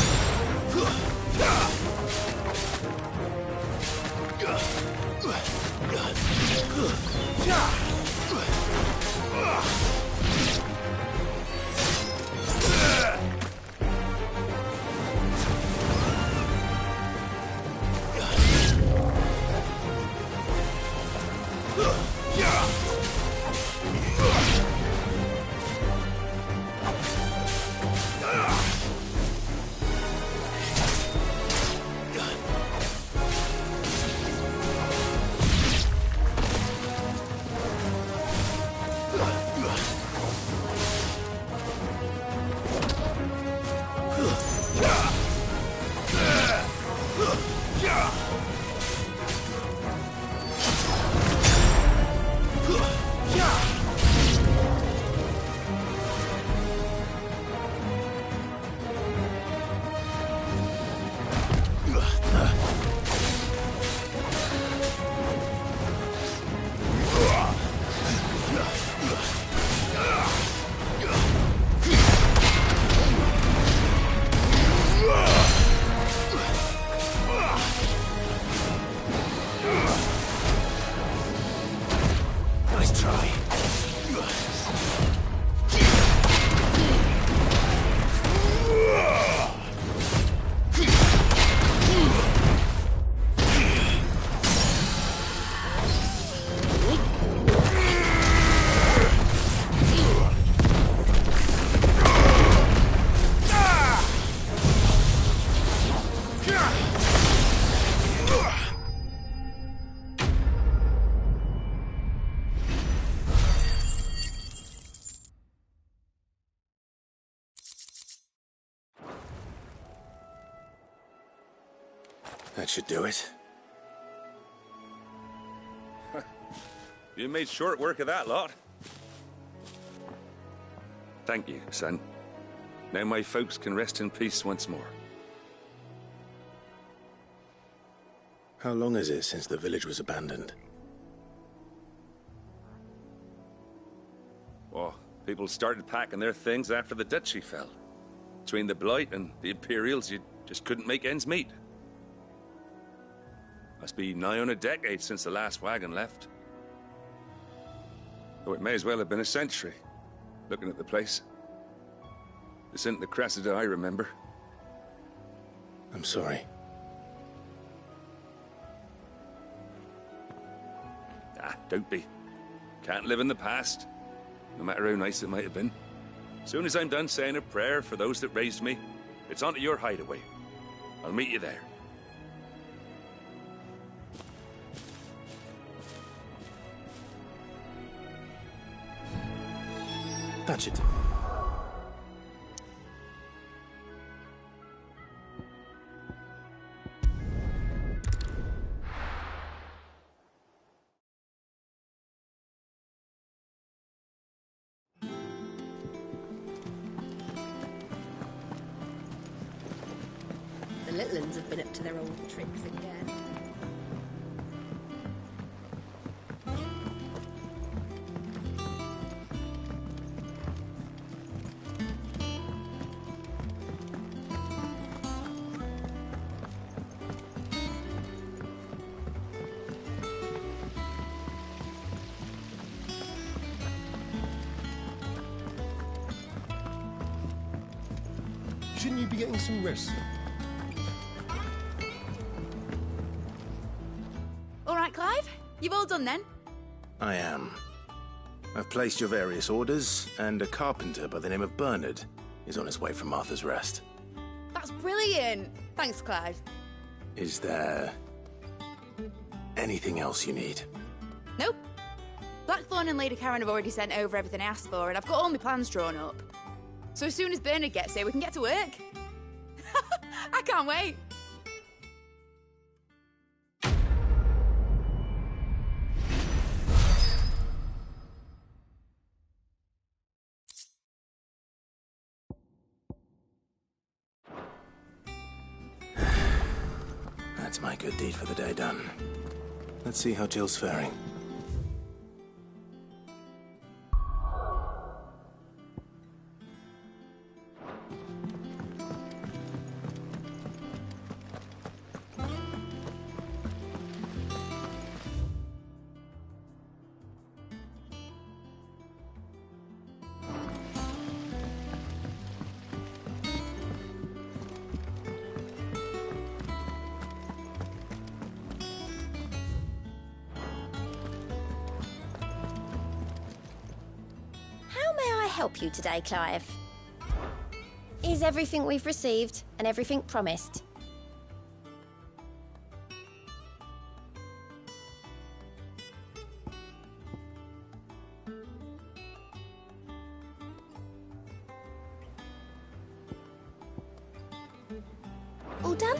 That should do it. You made short work of that lot. Thank you, son. Now my folks can rest in peace once more. How long is it since the village was abandoned? Oh, people started packing their things after the duchy fell. Between the Blight and the Imperials, you just couldn't make ends meet. Must be nigh on a decade since the last wagon left. Oh, it may as well have been a century, looking at the place. This isn't the Cressida I remember. I'm sorry. Ah, don't be. Can't live in the past, no matter how nice it might have been. Soon as I'm done saying a prayer for those that raised me, it's on to your hideaway. I'll meet you there. That's it. the little uns have been up to their old tricks again. Shouldn't you be getting some rest? All right, Clive? You've all done then? I am. I've placed your various orders, and a carpenter by the name of Bernard is on his way from Martha's Rest. That's brilliant! Thanks, Clive. Is there anything else you need? Nope. Blackthorn and Lady Karen have already sent over everything I asked for, and I've got all my plans drawn up. So as soon as Bernard gets here, we can get to work. I can't wait. That's my good deed for the day done. Let's see how Jill's faring. How may I help you today, Clive? Is everything we've received and everything promised? All done?